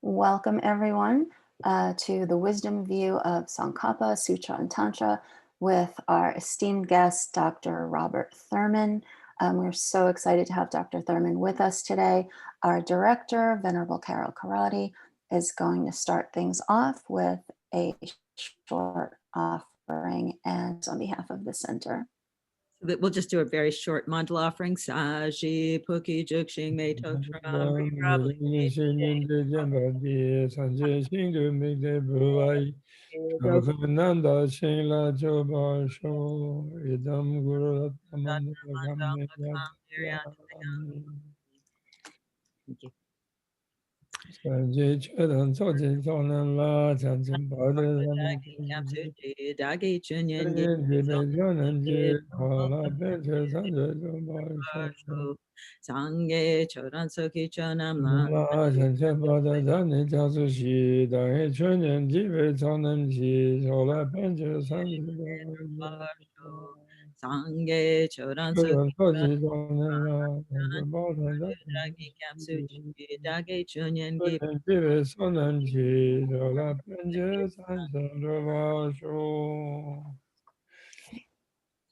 Welcome everyone to the wisdom view of Tsongkhapa, Sutra and Tantra with our esteemed guest, Dr. Robert Thurman. We're so excited to have Dr. Thurman with us today. Our director, Venerable Carol Karate, is going to start things off with a short offering and on behalf of the center. We'll just do a very short mandala offering. Saji Puki Jukshing Mei Tokram Nanda Shingla Choba Sho Idam Guru Thank you. Jey Chen La Chanchen Bade Dagi Chunyan Sangye Choran Soki Chonam La Chanchen Bade Dani Chasu Shi Dagi Chunyan Jive Chonam Shi Chola Penche Sanjay Sangye Choran Soki Dagi Kapsu Dagi Chunyan Jive Sonam Shi Chola Penche Sanjay.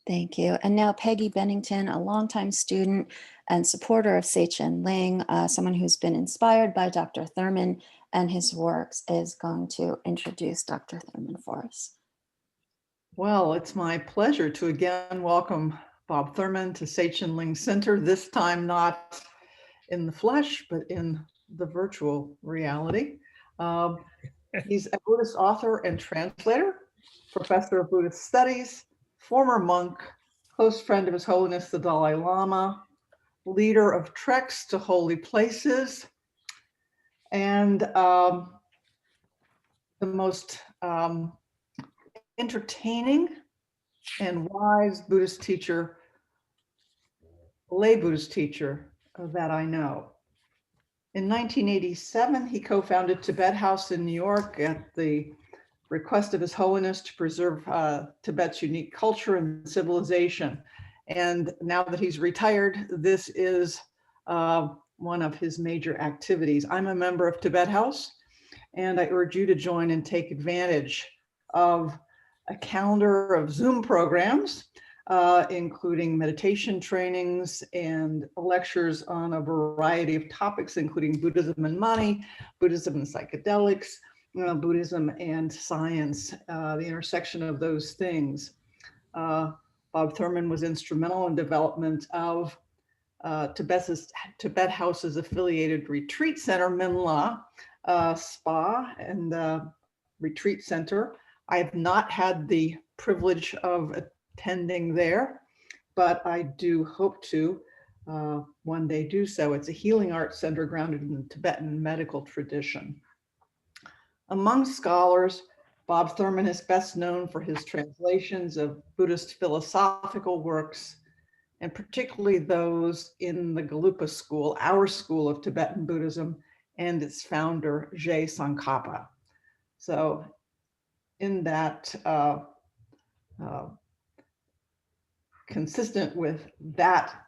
Thank you. And now Peggy Bennington, a longtime student and supporter of Tse Chen Ling, someone who's been inspired by Dr. Thurman and his works, is going to introduce Dr. Thurman for us. Well, it's my pleasure to again welcome Bob Thurman to Tse Chen Ling Center, this time not in the flesh, but in the virtual reality. He's a Buddhist author and translator, professor of Buddhist studies, former monk, close friend of His Holiness the Dalai Lama, leader of treks to holy places, and the most entertaining and wise Buddhist teacher, lay Buddhist teacher that I know. In 1987, he co-founded Tibet House in New York at the request of His Holiness to preserve Tibet's unique culture and civilization. And now that he's retired, this is one of his major activities. I'm a member of Tibet House, and I urge you to join and take advantage of a calendar of Zoom programs, including meditation trainings and lectures on a variety of topics, including Buddhism and money, Buddhism and psychedelics, Buddhism and science, the intersection of those things. Bob Thurman was instrumental in development of Tibet House's affiliated retreat center, Minla Spa and Retreat Center. I have not had the privilege of attending there, but I do hope to one day do so. It's a healing arts center grounded in the Tibetan medical tradition. Among scholars, Bob Thurman is best known for his translations of Buddhist philosophical works, and particularly those in the Gelug school, our school of Tibetan Buddhism, and its founder, Jey Tsongkhapa. So in that, consistent with that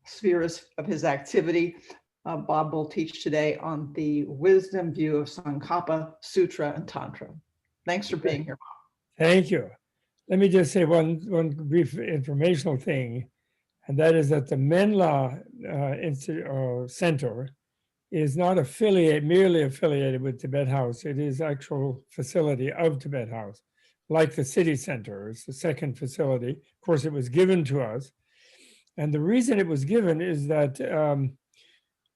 sphere of his activity, Bob will teach today on the wisdom view of Tsongkhapa, Sutra and Tantra. Thanks for being here, Bob. Thank you. Let me just say one brief informational thing, and that is that the Menla Center is not merely affiliated with Tibet House. It is actual facility of Tibet House, like the city center. It's the second facility. Of course, it was given to us. And the reason it was given is that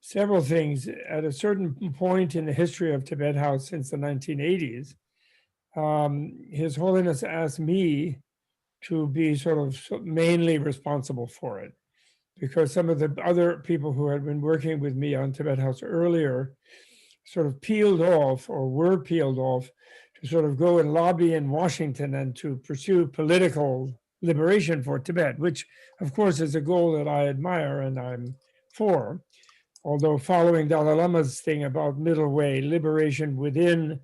several things. At a certain point in the history of Tibet House since the 1980s, His Holiness asked me to be sort of mainly responsible for it, because some of the other people who had been working with me on Tibet House earlier sort of peeled off or were peeled off to sort of go and lobby in Washington and to pursue political liberation for Tibet, which of course is a goal that I admire and I'm for. Although following Dalai Lama's thing about middle way, liberation within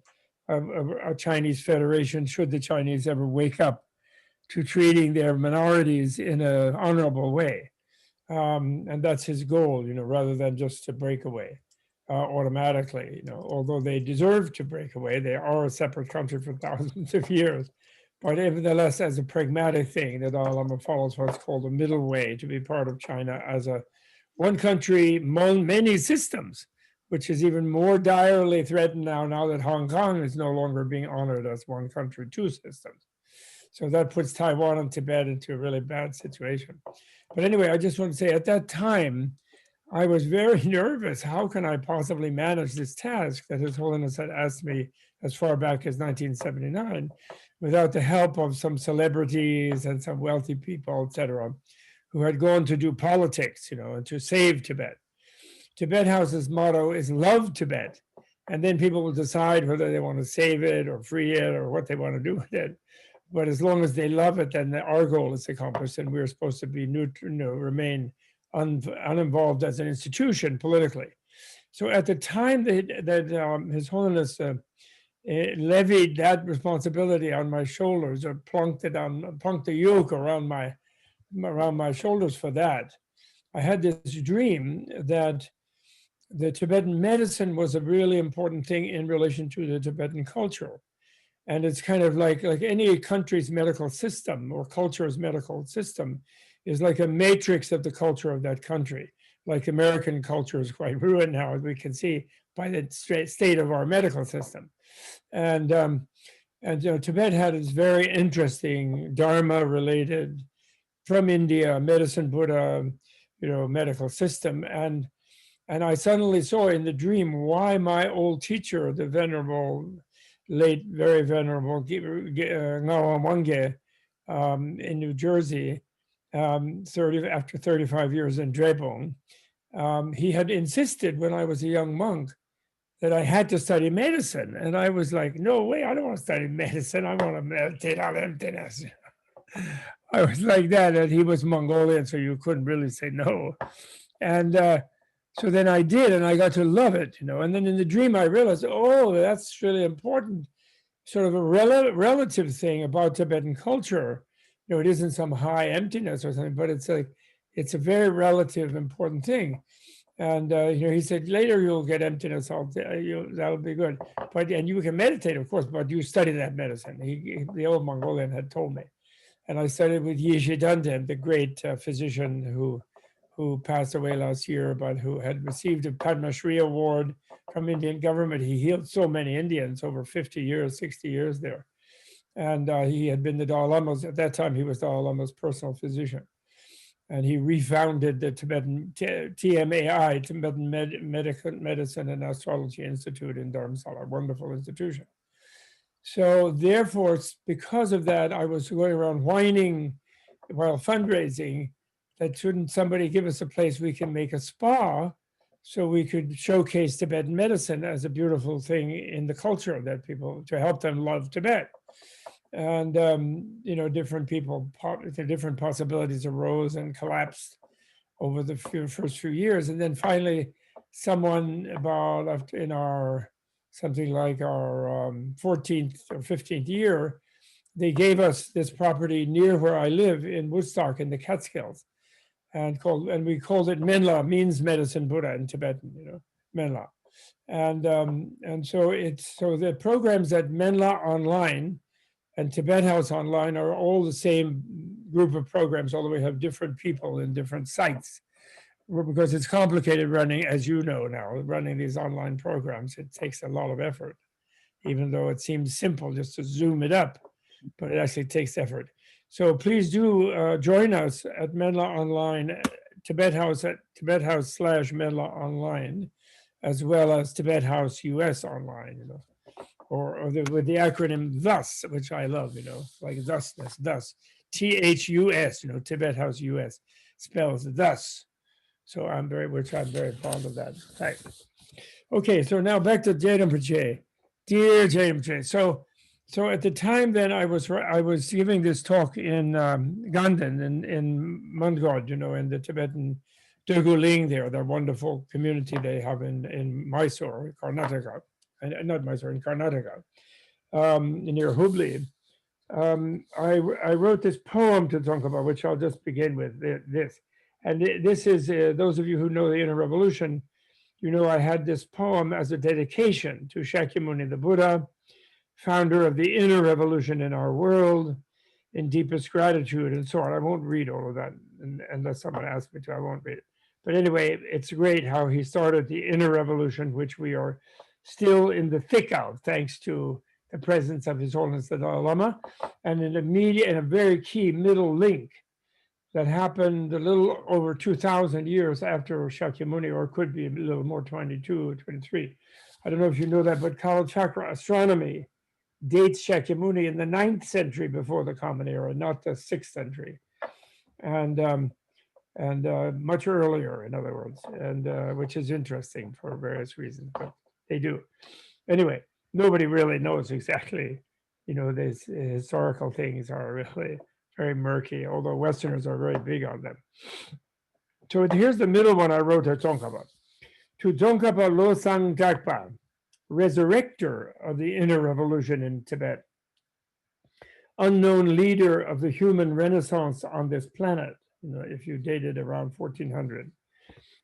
a Chinese federation, should the Chinese ever wake up to treating their minorities in an honorable way. And that's his goal, rather than just to break away. automatically. Although they deserve to break away, they are a separate country for thousands of years. But nevertheless, as a pragmatic thing, the Dalai Lama follows what's called a middle way, to be part of China as a one country, many systems, which is even more direly threatened now that Hong Kong is no longer being honored as one country, two systems. So that puts Taiwan and Tibet into a really bad situation. But anyway, I just want to say at that time, I was very nervous. How can I possibly manage this task that His Holiness had asked me as far back as 1979, without the help of some celebrities and some wealthy people, etc., who had gone to do politics, and to save Tibet. Tibet House's motto is love Tibet. And then people will decide whether they want to save it or free it or what they want to do with it. But as long as they love it, then our goal is accomplished, and we're supposed to be neutral, remain uninvolved as an institution politically. So at the time that His Holiness levied that responsibility on my shoulders, or plunked the yoke around my shoulders for that, I had this dream that the Tibetan medicine was a really important thing in relation to the Tibetan culture. And it's kind of like any country's medical system or culture's medical system is like a matrix of the culture of that country. Like American culture is quite ruined now, as we can see by the state of our medical system. And Tibet had this very interesting Dharma-related, from India, medicine Buddha, medical system. And I suddenly saw in the dream why my old teacher, the venerable, late, very venerable Ngawa Wange in New Jersey, after 35 years in Drebong, he had insisted when I was a young monk that I had to study medicine. And I was like, no way, I don't want to study medicine. I want to meditate on emptiness. I was like that, and he was Mongolian, so you couldn't really say no. And so then I did, and I got to love it, And then in the dream, I realized, oh, that's really important, sort of a relative thing about Tibetan culture. It isn't some high emptiness or something, but it's a very relative, important thing. And he said, later you'll get emptiness, that'll be good. And you can meditate, of course, but you study that medicine. The old Mongolian had told me. And I studied with Jey Tsongkhapa, the great physician who passed away last year, but who had received a Padma Shri award from Indian government. He healed so many Indians over 50 years, 60 years there. And he had been the Dalai Lama's, at that time he was Dalai Lama's personal physician. And he refounded the Tibetan TMAI, Tibetan Medicine and Astrology Institute in Dharamsala, a wonderful institution. So therefore, because of that, I was going around whining while fundraising that shouldn't somebody give us a place we can make a spa so we could showcase Tibetan medicine as a beautiful thing in the culture that people, to help them love Tibet. And, different people, different possibilities arose and collapsed over the first few years. And then finally, someone in our, something like our 14th or 15th year, they gave us this property near where I live in Woodstock in the Catskills, and we called it Menla, means medicine Buddha in Tibetan, Menla. And so the programs at Menla Online and Tibet House Online are all the same group of programs, although we have different people in different sites. Because it's complicated running, as you know now, running these online programs. It takes a lot of effort, even though it seems simple just to zoom it up, but it actually takes effort. So please do join us at Menla Online, Tibet House at Tibet House /Menla Online, as well as Tibet House US Online, or with the acronym THUS, which I love, like thusness, thus, THUS, Tibet House US spells thus. So I'm very fond of that. Right. Okay, so now back to Jey Rinpoche. Dear Jey Rinpoche. So at the time then I was giving this talk in Ganden in Mundgod, in the Tibetan Döguling there, the wonderful community they have in Mysore, Karnataka, not Mysore, in Karnataka, near Hubli. I wrote this poem to Tsongkhapa, which I'll just begin with this. And this is, those of you who know the Inner Revolution, You know, I had this poem as a dedication to Shakyamuni the Buddha, founder of the inner revolution in our world, in deepest gratitude, and so on. I won't read all of that unless someone asks me to, I won't read it. But anyway, it's great how he started the inner revolution, which we are still in the thick of, thanks to the presence of His Holiness the Dalai Lama, and an immediate and a very key middle link that happened a little over 2,000 years after Shakyamuni, or could be a little more, 22 or 23. I don't know if you know that, but Kalachakra astronomy dates Shakyamuni in the 9th century before the Common Era, not the 6th century, and much earlier, in other words, and which is interesting for various reasons, but they do. Anyway, nobody really knows exactly, you know, these historical things are really very murky, although Westerners are very big on them. So here's the middle one I wrote to Tsongkhapa. To Tsongkhapa Lobsang Drakpa, resurrector of the inner revolution in Tibet, unknown leader of the human renaissance on this planet, you know, if you dated around 1400.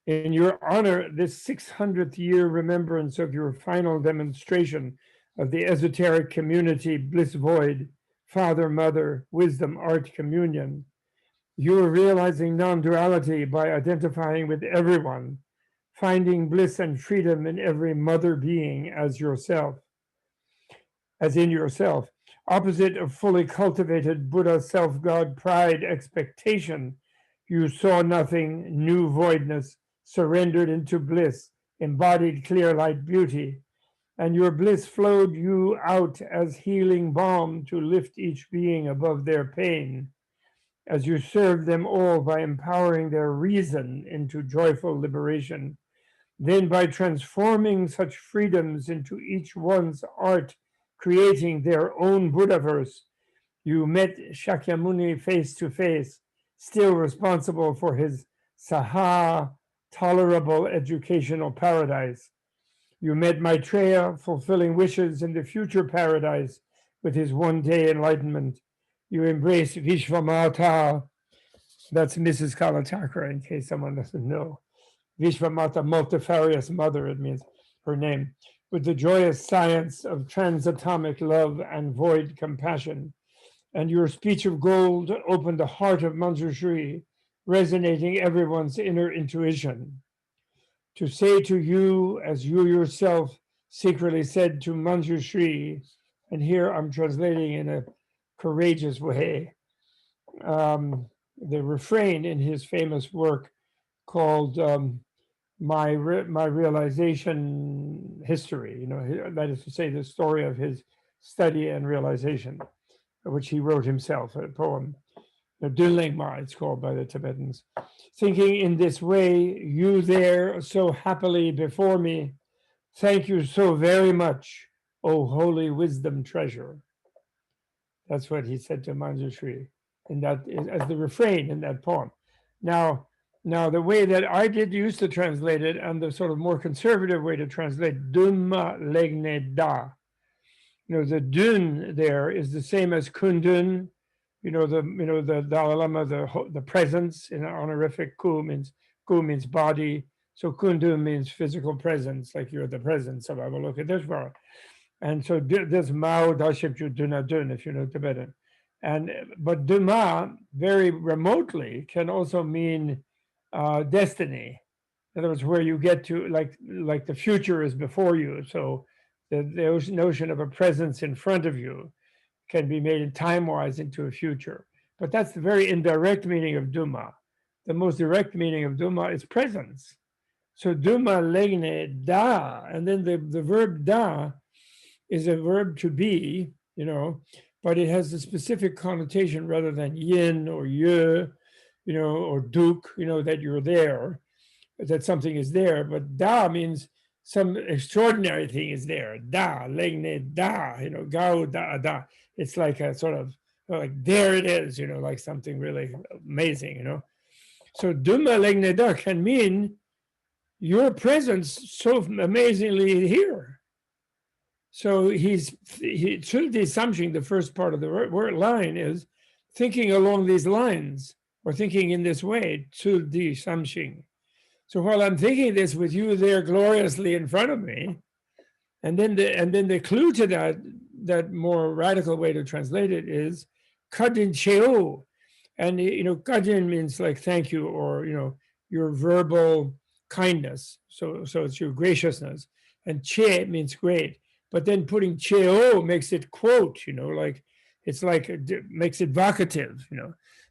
In your honor, this 600th year remembrance of your final demonstration of the esoteric community, bliss void, Father, Mother, Wisdom, Art, Communion, you are realizing non-duality by identifying with everyone, finding bliss and freedom in every mother being as yourself, as in yourself, opposite of fully cultivated Buddha self-God pride expectation. You saw nothing, knew voidness, surrendered into bliss, embodied clear light beauty, and your bliss flowed you out as healing balm to lift each being above their pain, as you served them all by empowering their reason into joyful liberation. Then by transforming such freedoms into each one's art, creating their own Buddhaverse, you met Shakyamuni face to face, still responsible for his Saha, tolerable educational paradise. You met Maitreya, fulfilling wishes in the future paradise with his one-day enlightenment. You embraced Vishvamata, that's Mrs. Kalachakra, in case someone doesn't know. Vishvamata, multifarious mother, it means her name, with the joyous science of transatomic love and void compassion. And your speech of gold opened the heart of Manjushri, resonating everyone's inner intuition. To say to you, as you yourself secretly said to Manjushri, and here I'm translating in a courageous way, the refrain in his famous work called My Realization History, you know, that is to say the story of his study and realization, which he wrote himself, a poem. Dunlingma, it's called by the Tibetans. Thinking in this way, you there so happily before me, thank you so very much, O holy wisdom treasure. That's what he said to Manjushri, and that is as the refrain in that poem. Now, the way that I used to translate it, and the sort of more conservative way to translate Dumma Legne Da. You know, the dun there is the same as kundun. You know, the Dalai Lama, the presence in honorific ku means body. So kundun means physical presence, like you're the presence of Avalokiteshvara. And so there's Mao Dashipju Duna Dun, if you know Tibetan. But Duma, very remotely, can also mean destiny. In other words, where you get to, like the future is before you. So the notion of a presence in front of you can be made in time-wise into a future. But that's the very indirect meaning of Duma. The most direct meaning of Duma is presence. So Duma Legne Da, and then the verb Da is a verb to be, you know, but it has a specific connotation rather than yin or ye, you know, or duk, you know, that you're there, that something is there. But Da means some extraordinary thing is there. Da, Legne Da, you know, Gao Da Da. It's like a sort of, like, there it is, you know, like something really amazing, you know. So Duma Legne Da can mean your presence so amazingly here. So Tsulti Samshing, the first part of the word line is thinking along these lines, or thinking in this way, Tsulti Samshing. So while I'm thinking this with you there gloriously in front of me, and then the clue to that more radical way to translate it is kadin cheo. And kadin means like thank you, or your verbal kindness. So it's your graciousness. And che means great. But then putting cheo makes it quote, like it's like makes it vocative,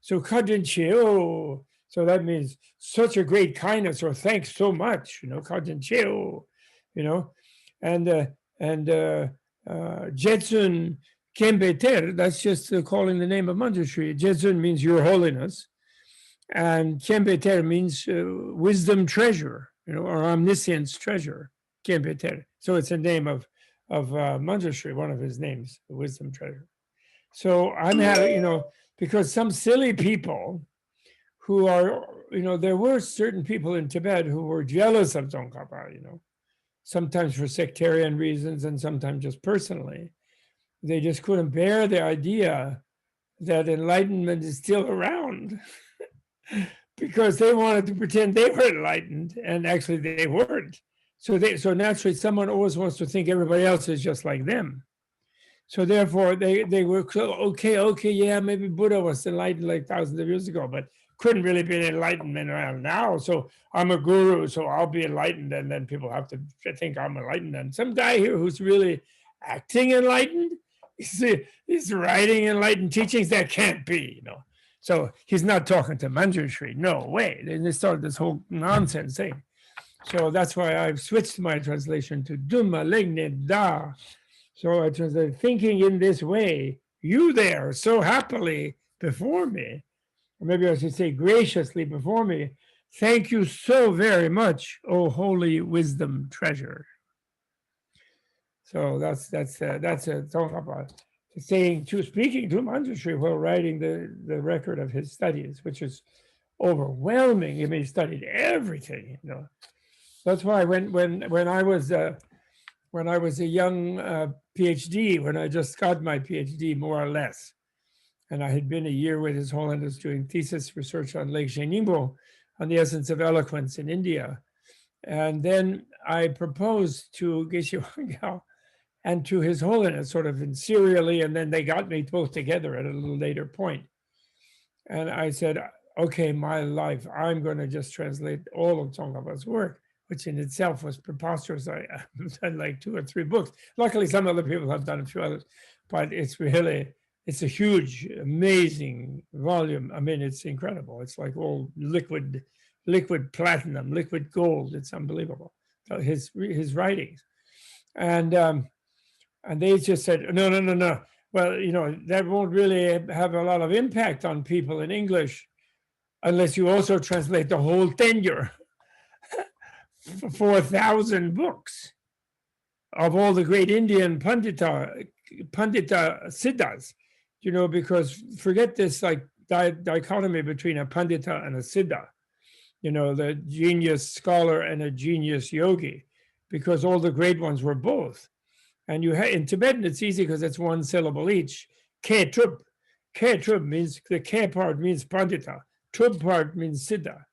So kadin cheo. So that means such a great kindness, or thanks so much, kadin cheo, and Jetsun Kembeter, that's just calling the name of monastery. Jetsun means your holiness, and Kembeter means wisdom treasure, or omniscience treasure, Kembeter. So it's a name of monastery, one of his names, the wisdom treasure. So I'm having, because some silly people who are, there were certain people in Tibet who were jealous of Tsongkhapa, sometimes for sectarian reasons and sometimes just personally. They just couldn't bear the idea that enlightenment is still around because they wanted to pretend they were enlightened, and actually they weren't. So naturally someone always wants to think everybody else is just like them. So therefore they were okay, yeah, maybe Buddha was enlightened like thousands of years ago, but couldn't really be an enlightenment around now. So I'm a guru, so I'll be enlightened, and then people have to think I'm enlightened. And some guy here who's really acting enlightened, he's writing enlightened teachings, that can't be, So he's not talking to Manjushri, no way. Then they started this whole nonsense thing. So that's why I've switched my translation to Duma Legne Da. So I translate, thinking in this way, you there so happily before me, or maybe I should say graciously before me, thank you so very much, O holy wisdom treasure. So that's a Tsongkhapa speaking to Manjushri while writing the record of his studies, which is overwhelming. I mean, he studied everything. That's why when I was a young PhD, when I just got my PhD more or less, and I had been a year with His Holiness doing thesis research on Lake Ningbo on the essence of eloquence in India. And then I proposed to Geshe Wangyal and to His Holiness sort of in serially, and then they got me both together at a little later point. And I said, okay, my life, I'm going to just translate all of Tsongkhapa's work, which in itself was preposterous. I've done like 2 or 3 books. Luckily, some other people have done a few others, but it's a huge, amazing volume. I mean, it's incredible. It's like all liquid platinum, liquid gold. It's unbelievable, his writings. And they just said, no. Well, that won't really have a lot of impact on people in English unless you also translate the whole tenure. 4,000 books of all the great Indian Pandita Siddhas, because forget this like dichotomy between a Pandita and a Siddha, the genius scholar and a genius yogi, because all the great ones were both. And in Tibetan, it's easy because it's 1 syllable each. Ke trub. Ke trub means, the ke part means Pandita, trub part means Siddha.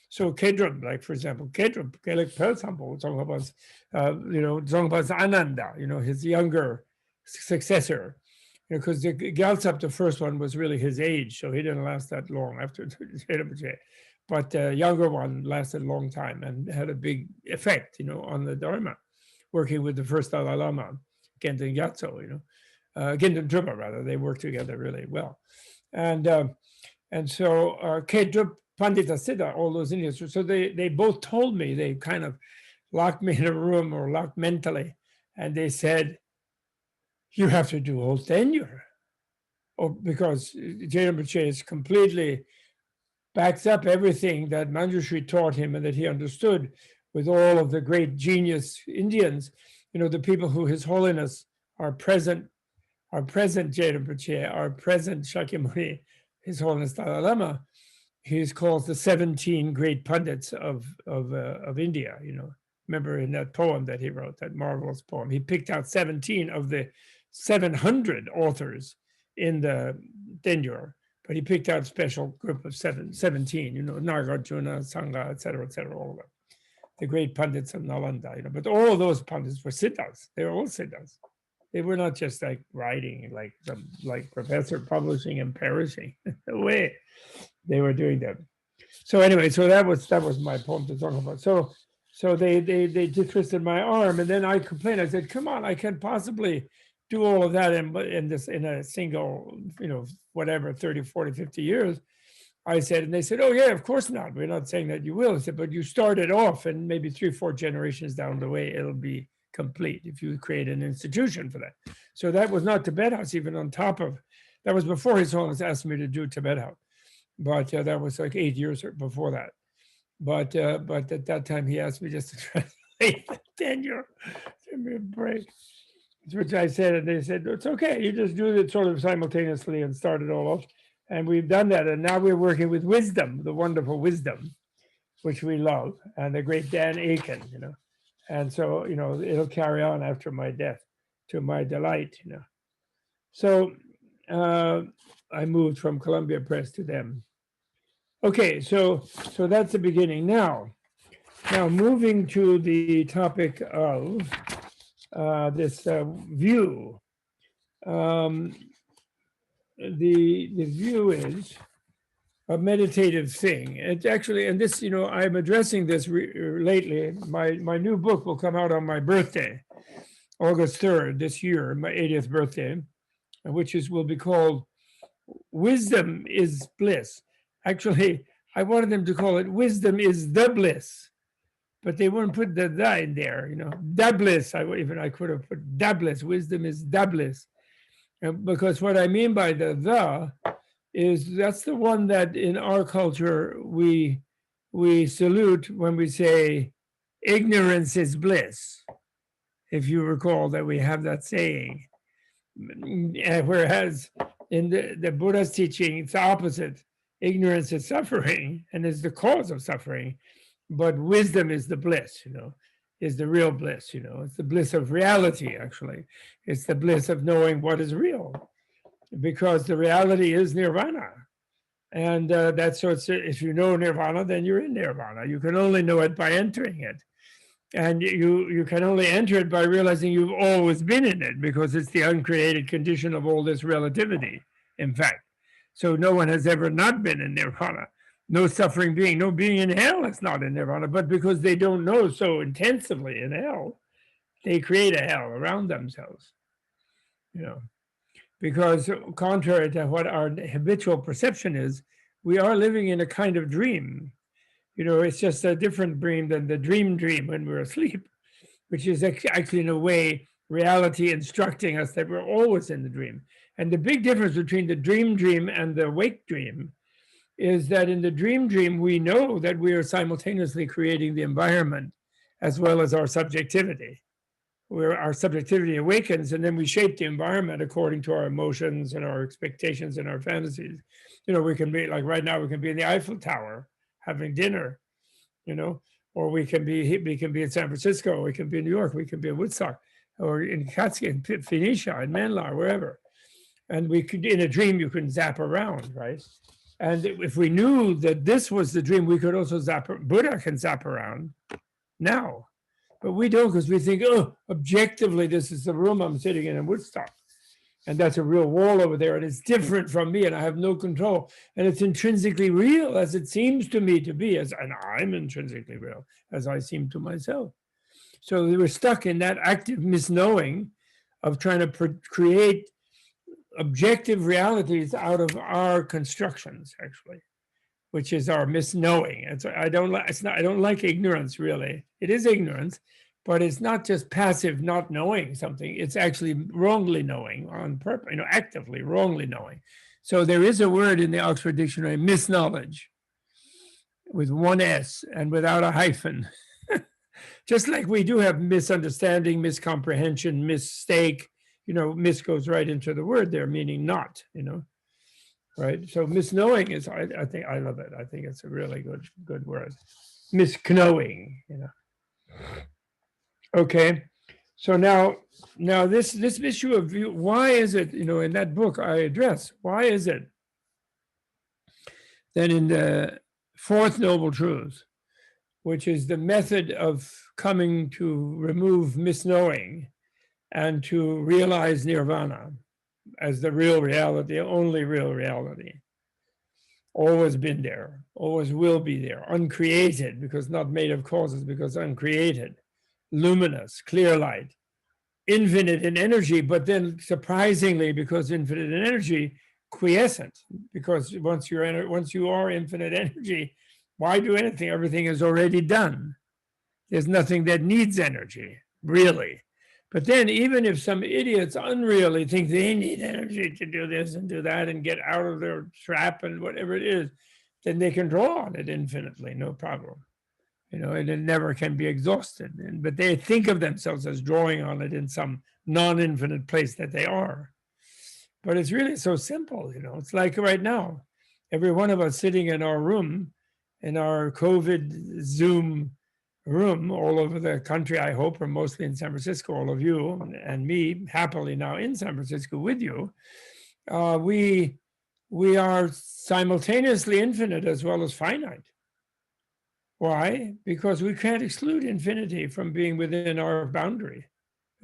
So Kedrub, like for example, Kedrub, Gelug Pelsampo, Tsongkhapa's Ananda, his younger successor, because the Gyaltsab, the first one, was really his age, so he didn't last that long after Rinpoche. But the younger one lasted a long time and had a big effect, on the Dharma, working with the first Dalai Lama, Genten Gyatso, Genten Trungpa rather, they worked together really well. And so Kedrub, Pandita Siddha, all those Indians. So they both told me, they kind of locked me in a room or locked mentally, and they said, you have to do whole tenure. Because Jey Rinpoche is completely backs up everything that Manjushri taught him and that he understood with all of the great genius Indians, the people who His Holiness are present Jey Rinpoche, are present Shakyamuni, His Holiness Dalai Lama. He's called the 17 great pundits of India. Remember in that poem that he wrote, that marvelous poem, he picked out 17 of the 700 authors in the tenure, but he picked out a special group of 17, Nagarjuna, Sangha, et cetera, all of them. The great pundits of Nalanda, but all of those pundits were siddhas. They were all siddhas. They were not just like writing, like professor publishing and perishing. No way. They were doing that. So anyway, so that was my point to talk about. So they twisted my arm, and then I complained. I said, "Come on, I can't possibly do all of that in a single, whatever, 30, 40, 50 years." I said, and they said, "Oh yeah, of course not. We're not saying that you will." I said, "But you started off, and maybe 3, 4 generations down the way, it'll be complete if you create an institution for that." So that was not Tibet House, even on top of that was before His Holiness asked me to do Tibet House, but that was like 8 years before that. But at that time he asked me just to translate the tenure. Give me a break. Which I said, and they said, "It's okay. You just do it sort of simultaneously and start it all off." And we've done that, and now we're working with Wisdom, the wonderful Wisdom, which we love, and the great Dan Aiken, and so it'll carry on after my death, to my delight, So I moved from Columbia Press to them. Okay, so that's the beginning. Now moving to the topic of this view. The view is a meditative thing. It's actually, and this, I'm addressing this lately. My new book will come out on my birthday, August 3rd this year, my 80th birthday, which will be called Wisdom is Bliss. Actually, I wanted them to call it Wisdom is the Bliss, but they wouldn't put the in there, the bliss. I could have put the bliss. Wisdom is the bliss. Because what I mean by the is that's the one that in our culture we salute when we say ignorance is bliss. If you recall that we have that saying. Whereas in the Buddha's teaching, it's the opposite. Ignorance is suffering and is the cause of suffering, but wisdom is the bliss, is the real bliss, it's the bliss of reality, actually. It's the bliss of knowing what is real, because the reality is nirvana. And that's so if you know nirvana, then you're in nirvana. You can only know it by entering it. And you can only enter it by realizing you've always been in it, because it's the uncreated condition of all this relativity, in fact. So no one has ever not been in nirvana. No suffering being, no being in hell is not in nirvana, but because they don't know so intensively in hell, they create a hell around themselves, because contrary to what our habitual perception is, we are living in a kind of dream. It's just a different dream than the dream when we're asleep, which is actually in a way reality instructing us that we're always in the dream. And the big difference between the dream and the wake dream is that in the dream we know that we are simultaneously creating the environment as well as our subjectivity, where our subjectivity awakens, and then we shape the environment according to our emotions and our expectations and our fantasies. We can be like right now, we can be in the Eiffel Tower having dinner, or we can be in San Francisco, we can be in New York, we can be in Woodstock, or in Catskill, in Phoenicia, in Menla, wherever. And we could, in a dream, you can zap around, right? And if we knew that this was the dream, we could also zap. Buddha can zap around now, but we don't, because we think, oh, objectively, this is the room I'm sitting in Woodstock. And that's a real wall over there, and it's different from me, and I have no control. And it's intrinsically real, as it seems to me to be, and I'm intrinsically real, as I seem to myself. So we were stuck in that active misknowing of trying to create objective realities out of our constructions, actually, which is our misknowing. And so I don't like ignorance, really. It is ignorance, but it's not just passive not knowing something. It's actually wrongly knowing on purpose, actively wrongly knowing. So there is a word in the Oxford Dictionary, misknowledge, with one S and without a hyphen. Just like we do have misunderstanding, miscomprehension, mistake, mis goes right into the word there, meaning not, right? So misknowing is, I think, I love it. I think it's a really good word. Misknowing, Okay, so now this issue of view, why is it, in that book I address, why is it Then in the fourth noble truth, which is the method of coming to remove misknowing and to realize nirvana as the real reality, only real reality. Always been there, always will be there, uncreated, because not made of causes, because uncreated, luminous, clear light, infinite in energy, but then surprisingly, because infinite in energy, quiescent, because once you are infinite energy, why do anything? Everything is already done. There's nothing that needs energy, really. But then even if some idiots unreally think they need energy to do this and do that and get out of their trap and whatever it is, then they can draw on it infinitely, no problem. You know, and it never can be exhausted. But they think of themselves as drawing on it in some non-infinite place that they are. But it's really so simple, you know. It's like right now, every one of us sitting in our room, in our COVID Zoom room all over the country, I hope, or mostly in San Francisco, all of you and me happily now in San Francisco with you, we are simultaneously infinite as well as finite. Why? Because we can't exclude infinity from being within our boundary.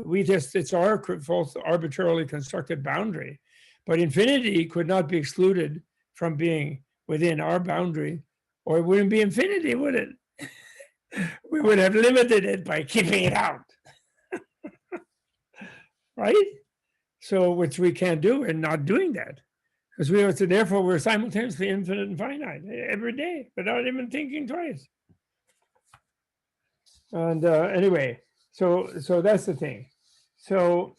It's our false, arbitrarily constructed boundary. But infinity could not be excluded from being within our boundary, or it wouldn't be infinity, would it? We would have limited it by keeping it out. Right? So, which we can't do, and not doing that. Because therefore we're simultaneously infinite and finite every day without even thinking twice. And anyway, so that's the thing. So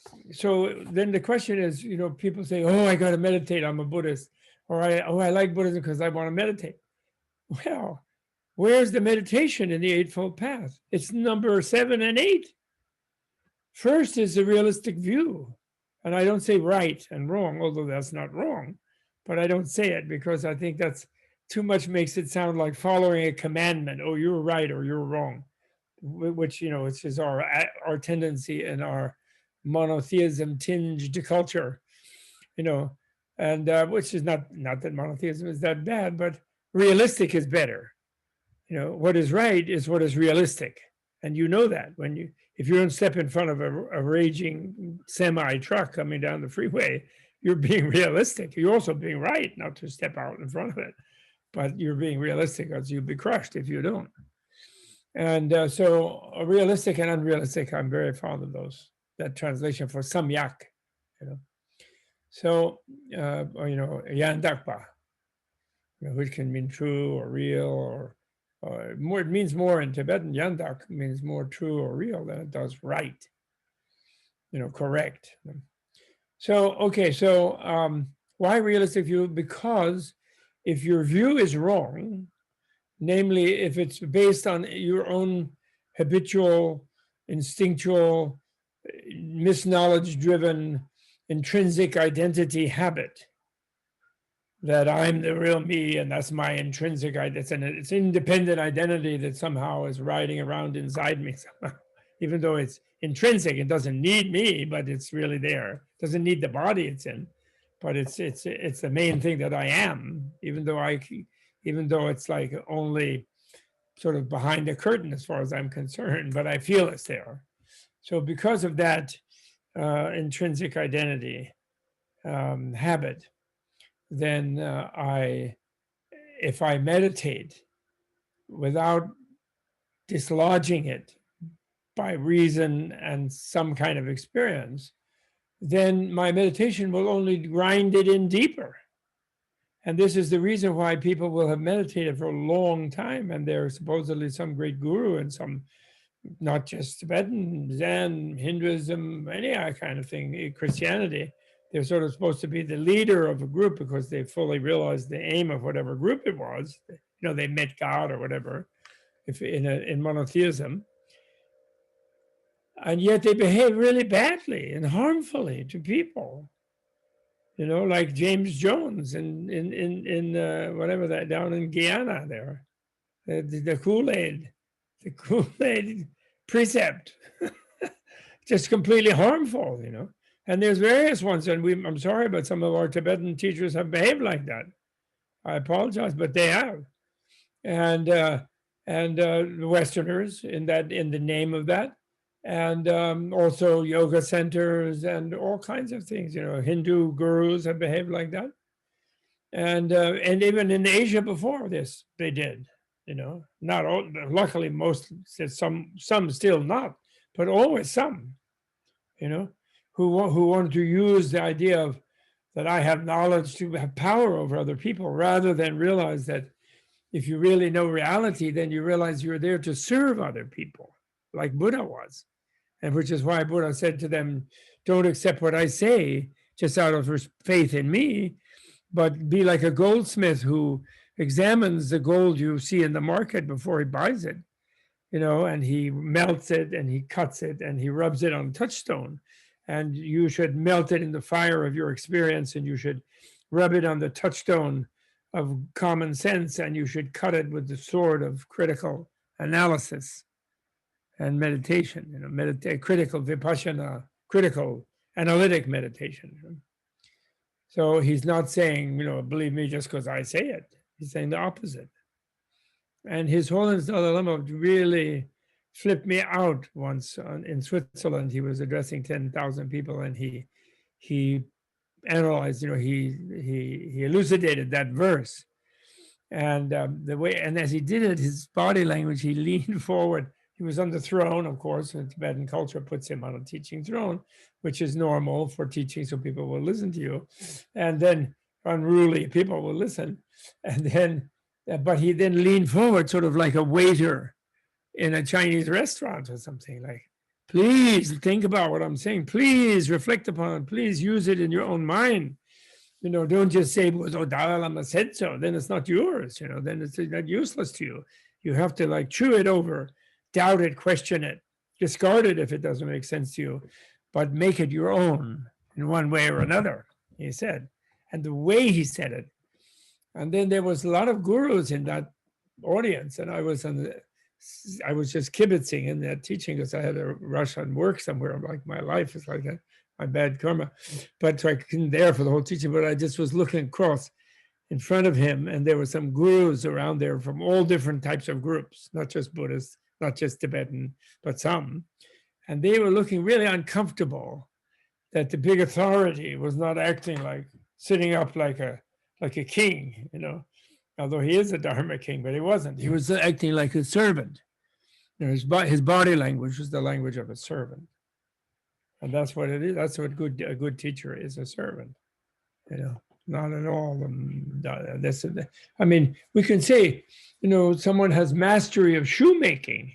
then the question is, you know, people say, oh, I got to meditate, I'm a Buddhist. Or I like Buddhism because I want to meditate. Well, where's the meditation in the Eightfold Path? It's number 7 and 8. First is the realistic view. And I don't say right and wrong, although that's not wrong. But I don't say it because I think that's too much, makes it sound like following a commandment. Oh, you're right or you're wrong. Which, you know, which is our tendency in our monotheism tinged culture, you know, and which is not that monotheism is that bad, but realistic is better. You know, what is right is what is realistic. And you know that if you don't step in front of a raging semi truck coming down the freeway, you're being realistic. You're also being right not to step out in front of it, but you're being realistic, because you'll be crushed if you don't. And so realistic and unrealistic, I'm very fond of that translation for samyak, you know. So, or, you know, yan Drakpa, you know, which can mean true or real, or more, it means more in Tibetan, yandak means more true or real than it does right, you know, correct. So, okay, so why realistic view? Because if your view is wrong, namely, if it's based on your own habitual, instinctual, misknowledge-driven, intrinsic identity habit, that I'm the real me and that's my intrinsic identity, it's independent identity that somehow is riding around inside me somehow, even though it's intrinsic, it doesn't need me, but it's really there. It doesn't need the body it's in, but it's the main thing that I am, even though it's like only sort of behind the curtain as far as I'm concerned, but I feel it's there. So because of that intrinsic identity habit, then if I meditate without dislodging it by reason and some kind of experience, then my meditation will only grind it in deeper. And this is the reason why people will have meditated for a long time, and they're supposedly some great guru and some, not just Tibetan, Zen, Hinduism, any kind of thing, Christianity. They're sort of supposed to be the leader of a group because they fully realized the aim of whatever group it was. You know, they met God or whatever, if in monotheism. And yet they behave really badly and harmfully to people. You know, like James Jones in whatever that, down in Guyana there, the Kool-Aid precept, just completely harmful, you know. And there's various ones, and I'm sorry, but some of our Tibetan teachers have behaved like that. I apologize, but they have. And the Westerners in the name of that. And also yoga centers and all kinds of things, Hindu gurus have behaved like that. And even in Asia before this, they did, not all, luckily most, some still not, but always some, who want to use the idea of that I have knowledge to have power over other people, rather than realize that if you really know reality, then you realize you're there to serve other people, like Buddha was. And which is why Buddha said to them, don't accept what I say just out of faith in me, but be like a goldsmith who examines the gold you see in the market before he buys it, and he melts it and he cuts it and he rubs it on a touchstone. And you should melt it in the fire of your experience, and you should rub it on the touchstone of common sense, and you should cut it with the sword of critical analysis and meditation, critical vipassana, critical analytic meditation. So he's not saying, believe me just because I say it. He's saying the opposite. And His Holiness Dalai Lama really flipped me out once in Switzerland. He was addressing 10,000 people, and he analyzed, he elucidated that verse. And and as he did it, his body language, he leaned forward. He was on the throne, of course, and Tibetan culture puts him on a teaching throne, which is normal for teaching, so people will listen to you. And then unruly people will listen. And then, but he then leaned forward, sort of like a waiter in a Chinese restaurant or something, like, please think about what I'm saying. Please reflect upon it. Please use it in your own mind. Don't just say, oh, Dalai Lama said so. Then it's not yours, then it's not useless to you. You have to chew it over, doubt it, question it, discard it if it doesn't make sense to you, but make it your own in one way or another, he said. And the way he said it. And then there was a lot of gurus in that audience, and I was just kibitzing in that teaching because I had to rush on work somewhere. Like my life is like that, my bad karma. But so I couldn't there for the whole teaching, but I just was looking across in front of him, and there were some gurus around there from all different types of groups, not just Buddhists, not just Tibetan, but some. And they were looking really uncomfortable that the big authority was not acting like, sitting up like a king, although he is a Dharma king, but he wasn't. He was acting like a servant. His body language was the language of a servant. And that's what it is. That's what a good teacher is, a servant. Not at all. I mean, we can say, someone has mastery of shoemaking,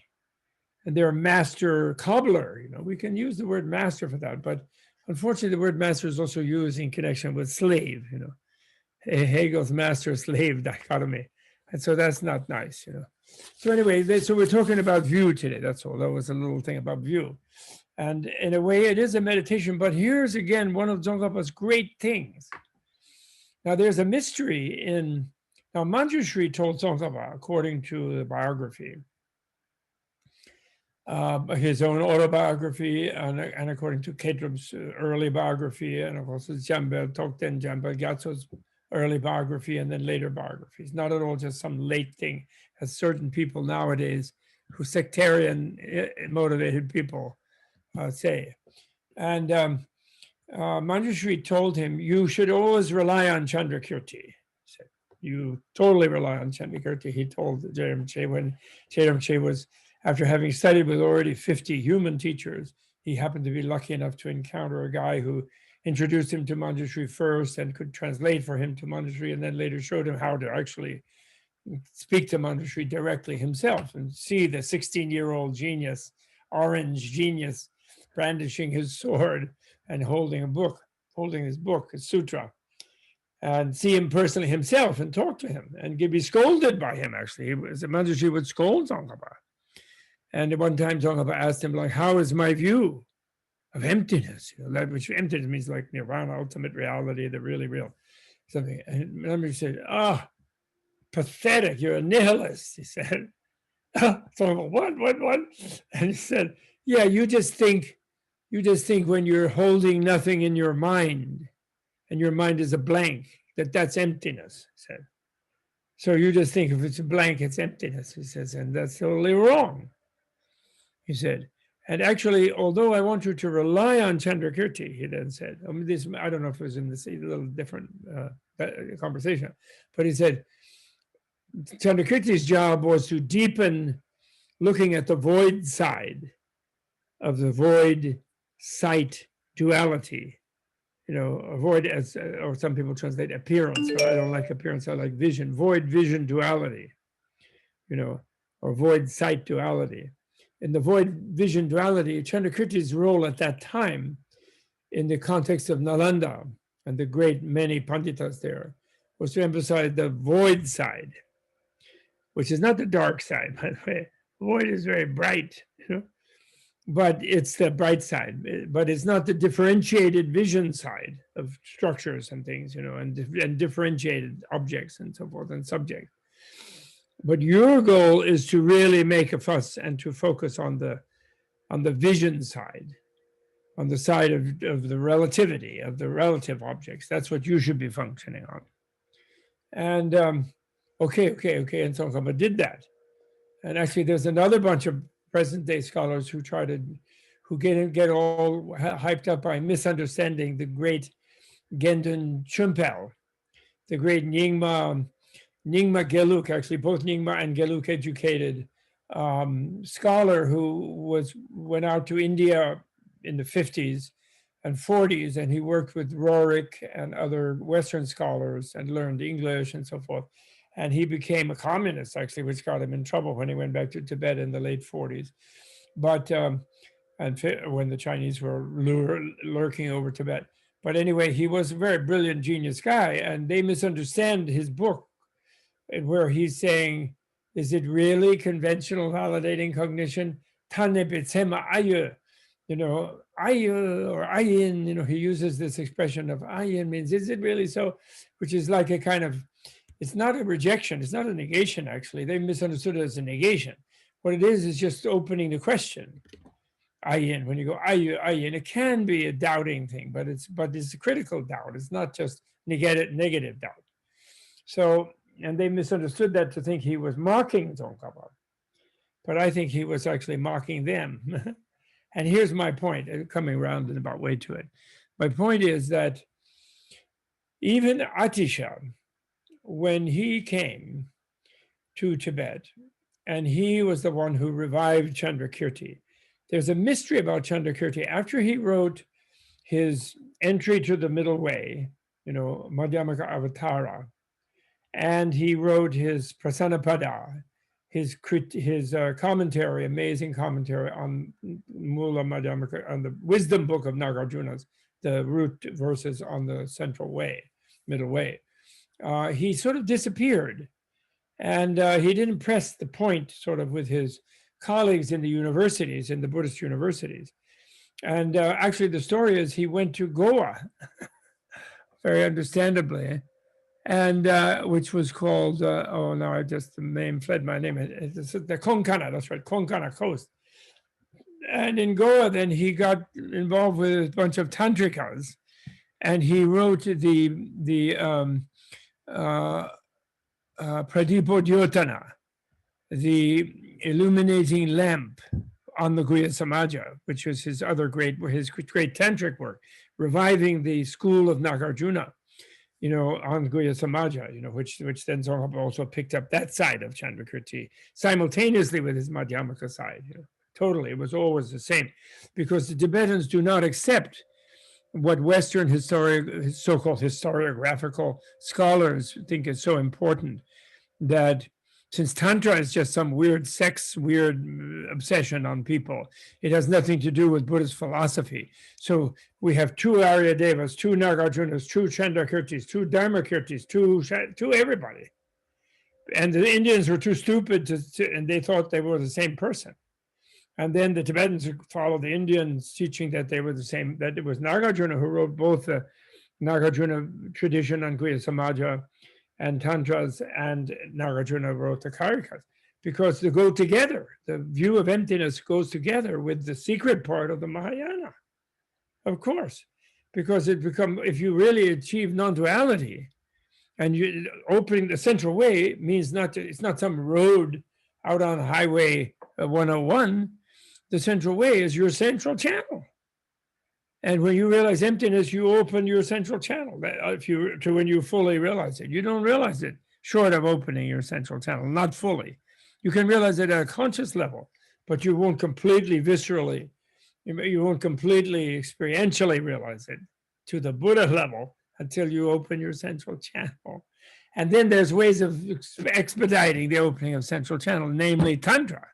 and they're a master cobbler. We can use the word master for that, but unfortunately, the word master is also used in connection with slave. Hegel's master-slave dichotomy, and so that's not nice. So anyway, so we're talking about view today. That's all. That was a little thing about view. And in a way, it is a meditation, but here's again one of Tsongkhapa's great things. Now, there's a mystery now Manjushri told Tsongkhapa, according to the biography, his own autobiography, and according to Kedrum's early biography, and of course, Tokten Jambal Gyatso's early biography, and then later biographies. Not at all just some late thing, as certain people nowadays who sectarian motivated people say. And Manjushri told him, you should always rely on Chandrakirti. You totally rely on Chandrakirti, he told Jey Rinpoche when Jey Rinpoche was, after having studied with already 50 human teachers, he happened to be lucky enough to encounter a guy who introduced him to Manjushri first and could translate for him to Manjushri, and then later showed him how to actually speak to Manjushri directly himself and see the 16-year-old genius, orange genius, brandishing his sword and holding his book, his sutra, and see him personally himself and talk to him and be scolded by him, actually. Manjushri would scold Tsongkhapa. And at one time, Tsongkhapa asked him, how is my view of emptiness? That which emptiness means like nirvana, ultimate reality, the really real something. And Manjushri said, pathetic, you're a nihilist, he said. Tsongkhapa, what? And he said, yeah, you just think when you're holding nothing in your mind, and your mind is a blank, that's emptiness, he said. So you just think if it's a blank, it's emptiness, he says, and that's totally wrong, he said. And actually, although I want you to rely on Chandrakirti, he then said, this, I don't know if it was in this a little different conversation, but he said, Chandrakirti's job was to deepen looking at the void side of the void sight duality. You know, avoid as, or some people translate appearance, but I don't like appearance, I like vision, void vision duality, you know, or void sight duality. In the void vision duality, Chandrakirti's role at that time in the context of Nalanda and the great many panditas there was to emphasize the void side, which is not the dark side, by the way. Void is very bright, you know, but it's the bright side, but it's not the differentiated vision side of structures and things, you know, and differentiated objects and so forth and subjects. But your goal is to really make a fuss and to focus on the vision side, on the side of the relativity, of the relative objects. That's what you should be functioning on. And okay, and Tsongkhapa did that. And actually, there's another bunch of present-day scholars who try to, who get all hyped up by misunderstanding the great Gendun Chumpel, the great Nyingma Gelug, actually both Nyingma and Gelug educated scholar who went out to India in the 50s and 40s, and he worked with Roerich and other Western scholars and learned English and so forth. And he became a communist, actually, which got him in trouble when he went back to Tibet in the late 40s. But and when the Chinese were lurking over Tibet. But anyway, he was a very brilliant, genius guy, and they misunderstand his book, where he's saying, is it really conventional validating cognition? You know, ayu or ayin, you know, he uses this expression of ayin means, is it really so? Which is like a kind of, it's not a rejection, it's not a negation, actually. They misunderstood it as a negation. What it is just opening the question. Ayin, when you go ayu, ayin, it can be a doubting thing, but it's a critical doubt. It's not just negative doubt. So, and they misunderstood that to think he was mocking Tsongkhapa. But I think he was actually mocking them. And here's my point, coming around in about way to it. My point is that even Atisha, when he came to Tibet, and he was the one who revived Chandrakirti, there's a mystery about Chandrakirti. After he wrote his entry to the middle way, you know, Madhyamaka Avatara, and he wrote his Prasanapada, his commentary, amazing commentary on Mula Madhyamaka, on the wisdom book of Nagarjuna's, the root verses on the central way, middle way. He sort of disappeared, and he didn't press the point sort of with his colleagues in the universities, in the Buddhist universities. And actually the story is he went to Goa, very understandably, and which was called, oh no, I just, the name fled my name, it's the Konkana, that's right, Konkana coast. And in Goa, then he got involved with a bunch of tantrikas, and he wrote the Pradipodhyotana, the illuminating lamp on the Guhya Samaja, which was his great tantric work, reviving the school of Nagarjuna, you know, on Guhya Samaja, you know, which then Tsongkhapa also picked up that side of Chandrakirti simultaneously with his Madhyamaka side. You know, totally, it was always the same, because the Tibetans do not accept what Western so-called historiographical scholars think is so important, that since Tantra is just some weird obsession on people, it has nothing to do with Buddhist philosophy. So we have two Arya Devas, two Nagarjunas, two Chandrakirtis, two Dharmakirtis, two everybody. And the Indians were too stupid and they thought they were the same person. And then the Tibetans followed the Indians teaching that they were the same, that it was Nagarjuna who wrote both the Nagarjuna tradition on Guhya Samaja and Tantras, and Nagarjuna wrote the Karikas, because they go together. The view of emptiness goes together with the secret part of the Mahayana, of course, because if you really achieve non-duality, And you opening the central way means it's not some road out on Highway 101. The central way is your central channel. And when you realize emptiness, you open your central channel. When you fully realize it, you don't realize it short of opening your central channel, not fully. You can realize it at a conscious level, but you won't completely viscerally, you won't completely experientially realize it to the Buddha level until you open your central channel. And then there's ways of expediting the opening of central channel, namely Tantra.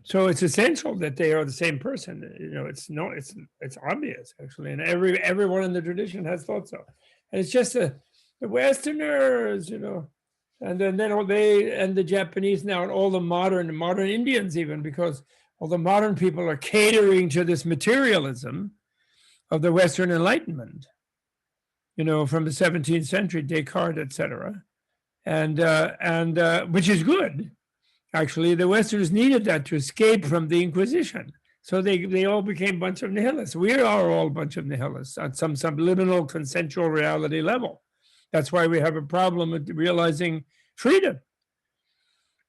So it's essential that they are the same person. It's obvious actually, and everyone in the tradition has thought so. And it's just the Westerners, and then they and the Japanese now, and all the modern Indians even, because all the modern people are catering to this materialism of the Western Enlightenment. From the 17th century, Descartes, etc., and which is good. Actually, the Westerners needed that to escape from the Inquisition. So they all became a bunch of nihilists. We are all a bunch of nihilists at some subliminal consensual reality level. That's why we have a problem with realizing freedom,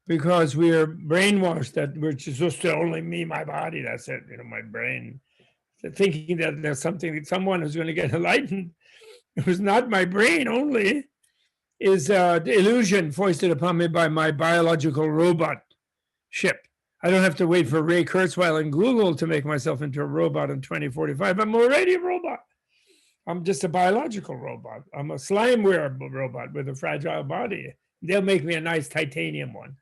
because we are brainwashed that we're just only me, my body, that's it, my brain. Thinking that there's someone who's going to get enlightened who's not my brain only is the illusion foisted upon me by my biological robot ship. I don't have to wait for Ray Kurzweil and Google to make myself into a robot in 2045. I'm already a robot. I'm just a biological robot. I'm a slimeware robot with a fragile body. They'll make me a nice titanium one.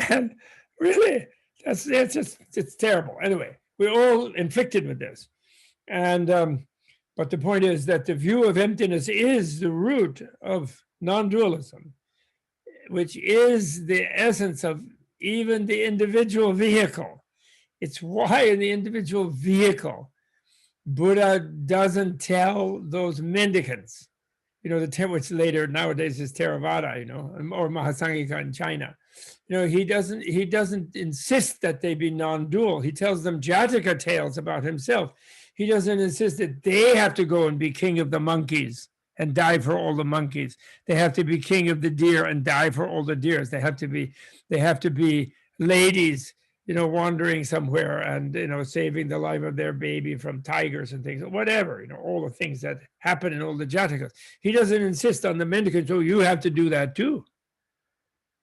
And really, it's terrible. Anyway, we're all inflicted with this. And but the point is that the view of emptiness is the root of non-dualism, which is the essence of even the individual vehicle. It's why in the individual vehicle, Buddha doesn't tell those mendicants, which later nowadays is Theravada, or Mahasangika in China. He doesn't insist that they be non-dual. He tells them Jataka tales about himself. He doesn't insist that they have to go and be king of the monkeys and die for all the monkeys. They have to be king of the deer and die for all the deers. They have to be ladies, wandering somewhere and, saving the life of their baby from tigers and things, whatever, all the things that happen in all the Jatakas. He doesn't insist on the mendicants, so you have to do that too.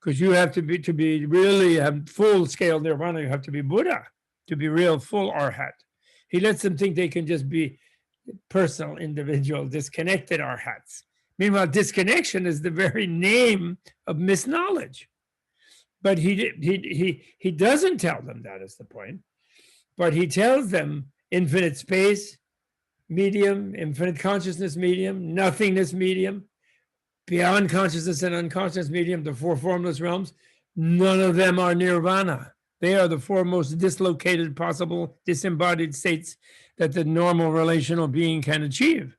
Because you have to be really have full scale nirvana, you have to be Buddha to be real full arhat. He lets them think they can just be personal, individual, disconnected arhats. Meanwhile, disconnection is the very name of misknowledge. But he doesn't tell them that is the point. But he tells them infinite space, medium, infinite consciousness medium, nothingness medium, beyond consciousness and unconscious medium, the four formless realms. None of them are nirvana. They are the four most dislocated possible disembodied states that the normal relational being can achieve.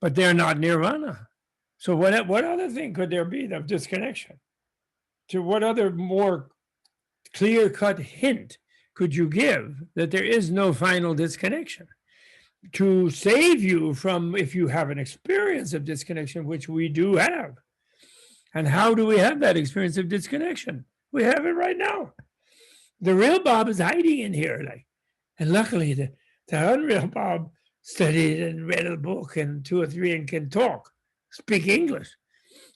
But they're not nirvana. So what other thing could there be of disconnection? To what other more clear-cut hint could you give that there is no final disconnection? To save you from, if you have an experience of disconnection, which we do have. And how do we have that experience of disconnection? We have it right now. The real Bob is hiding in here, and luckily the unreal Bob studied and read a book and 2 or 3 and can speak English,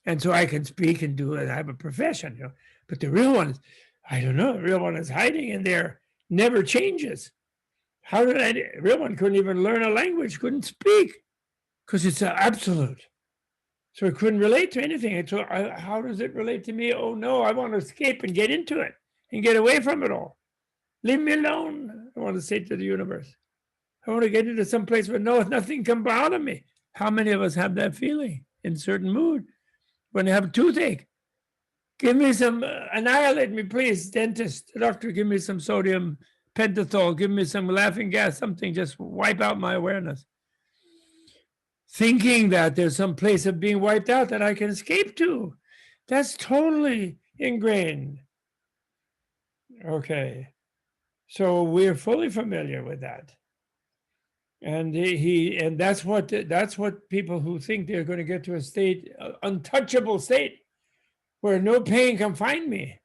and so I can speak and do it. I have a profession, But the real one is, I don't know. The real one is hiding in there, never changes. The real one couldn't even learn a language, couldn't speak, because it's an absolute. So it couldn't relate to anything. So how does it relate to me? Oh no, I want to escape and get into it. And get away from it all. Leave me alone, I want to say to the universe. I want to get into some place where nothing can bother me. How many of us have that feeling in certain mood? When they have a toothache, give me some, annihilate me, please, dentist, doctor, give me some sodium pentothal, give me some laughing gas, something, just wipe out my awareness. Thinking that there's some place of being wiped out that I can escape to. That's totally ingrained. Okay, so we're fully familiar with that. And and that's what people who think they're going to get to a state, untouchable state, where no pain can find me.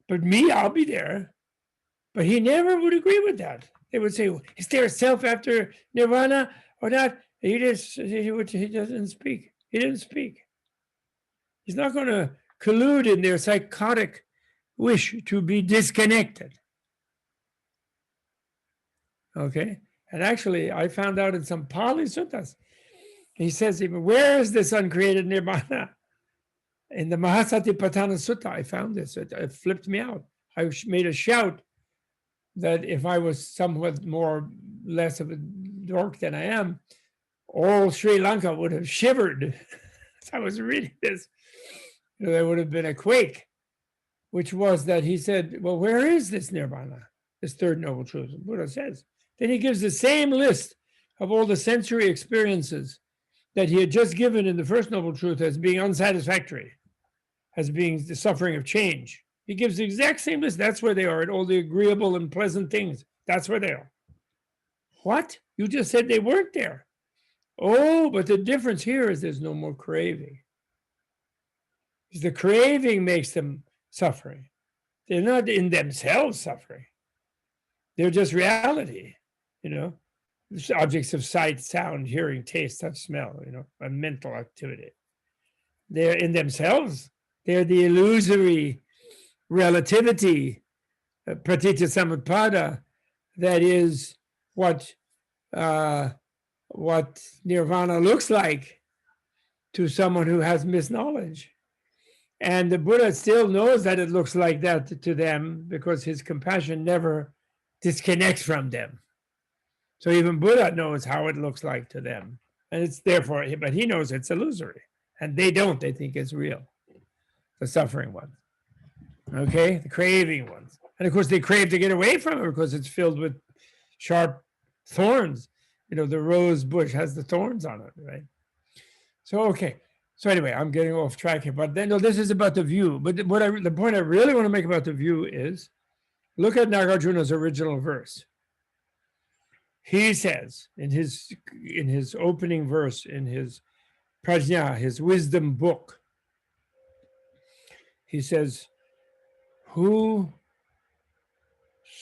But me, I'll be there. But he never would agree with that. They would say, is there a self after nirvana or not? He doesn't speak. He didn't speak. He's not going to collude in their psychotic wish to be disconnected. Okay? And actually, I found out in some Pali suttas, he says, even where is this uncreated nirvana? In the Mahasatipatthana Sutta, I found this. It flipped me out. I made a shout that if I was somewhat less of a dork than I am, all Sri Lanka would have shivered. As I was reading this, there would have been a quake, which was that he said, well, where is this nirvana, this third noble truth? The Buddha says. Then he gives the same list of all the sensory experiences that he had just given in the first noble truth as being unsatisfactory, as being the suffering of change. He gives the exact same list. That's where they are, at all the agreeable and pleasant things. That's where they are. What? You just said they weren't there. Oh, but the difference here is there's no more craving. Because the craving makes them suffering. They're not in themselves suffering. They're just reality, objects of sight, sound, hearing, taste, touch, smell, a mental activity. They're in themselves. They're the illusory relativity, pratitya samutpada, that is what nirvana looks like to someone who has misknowledge. And the Buddha still knows that it looks like that to them because his compassion never disconnects from them. So even Buddha knows how it looks like to them. And it's therefore, but he knows it's illusory. And they don't, they think it's real. The suffering ones. Okay, the craving ones. And of course they crave to get away from it because it's filled with sharp thorns. The rose bush has the thorns on it, right? So, okay. So anyway, I'm getting off track here, but then this is about the view. But the point I really want to make about the view is, look at Nagarjuna's original verse. He says in his opening verse, in his prajna, his wisdom book, he says, who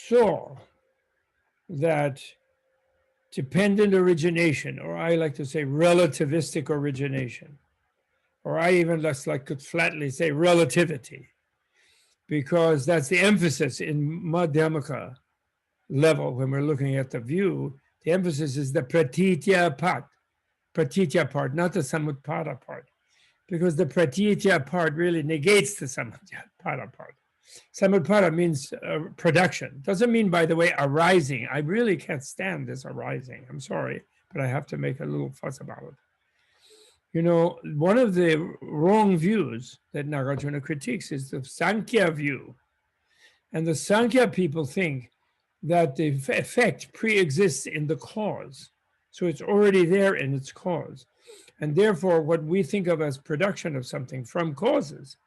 saw that dependent origination, or I like to say relativistic origination, or I even less like to flatly say relativity, because that's the emphasis in Madhyamaka level when we're looking at the view. The emphasis is the pratitya part, not the samutpada part, because the pratitya part really negates the samutpada part. Samutpada means production. Doesn't mean, by the way, arising. I really can't stand this arising. I'm sorry, but I have to make a little fuss about it. One of the wrong views that Nagarjuna critiques is the Sankhya view. And the Sankhya people think that the effect pre-exists in the cause. So it's already there in its cause. And therefore, what we think of as production of something from causes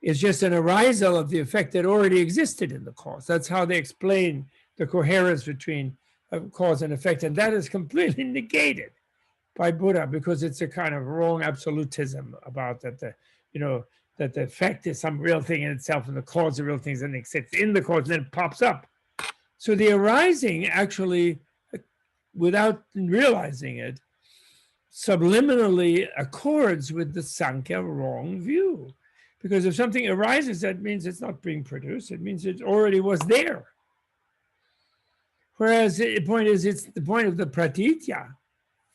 is just an arisal of the effect that already existed in the cause. That's how they explain the coherence between cause and effect. And that is completely negated by Buddha, because it's a kind of wrong absolutism about that that the effect is some real thing in itself and the cause of real things, and it sits in the cause and then it pops up. So the arising actually, without realizing it, subliminally accords with the Sankhya wrong view. Because if something arises, that means it's not being produced. It means it already was there. Whereas the point is, it's the point of the pratitya.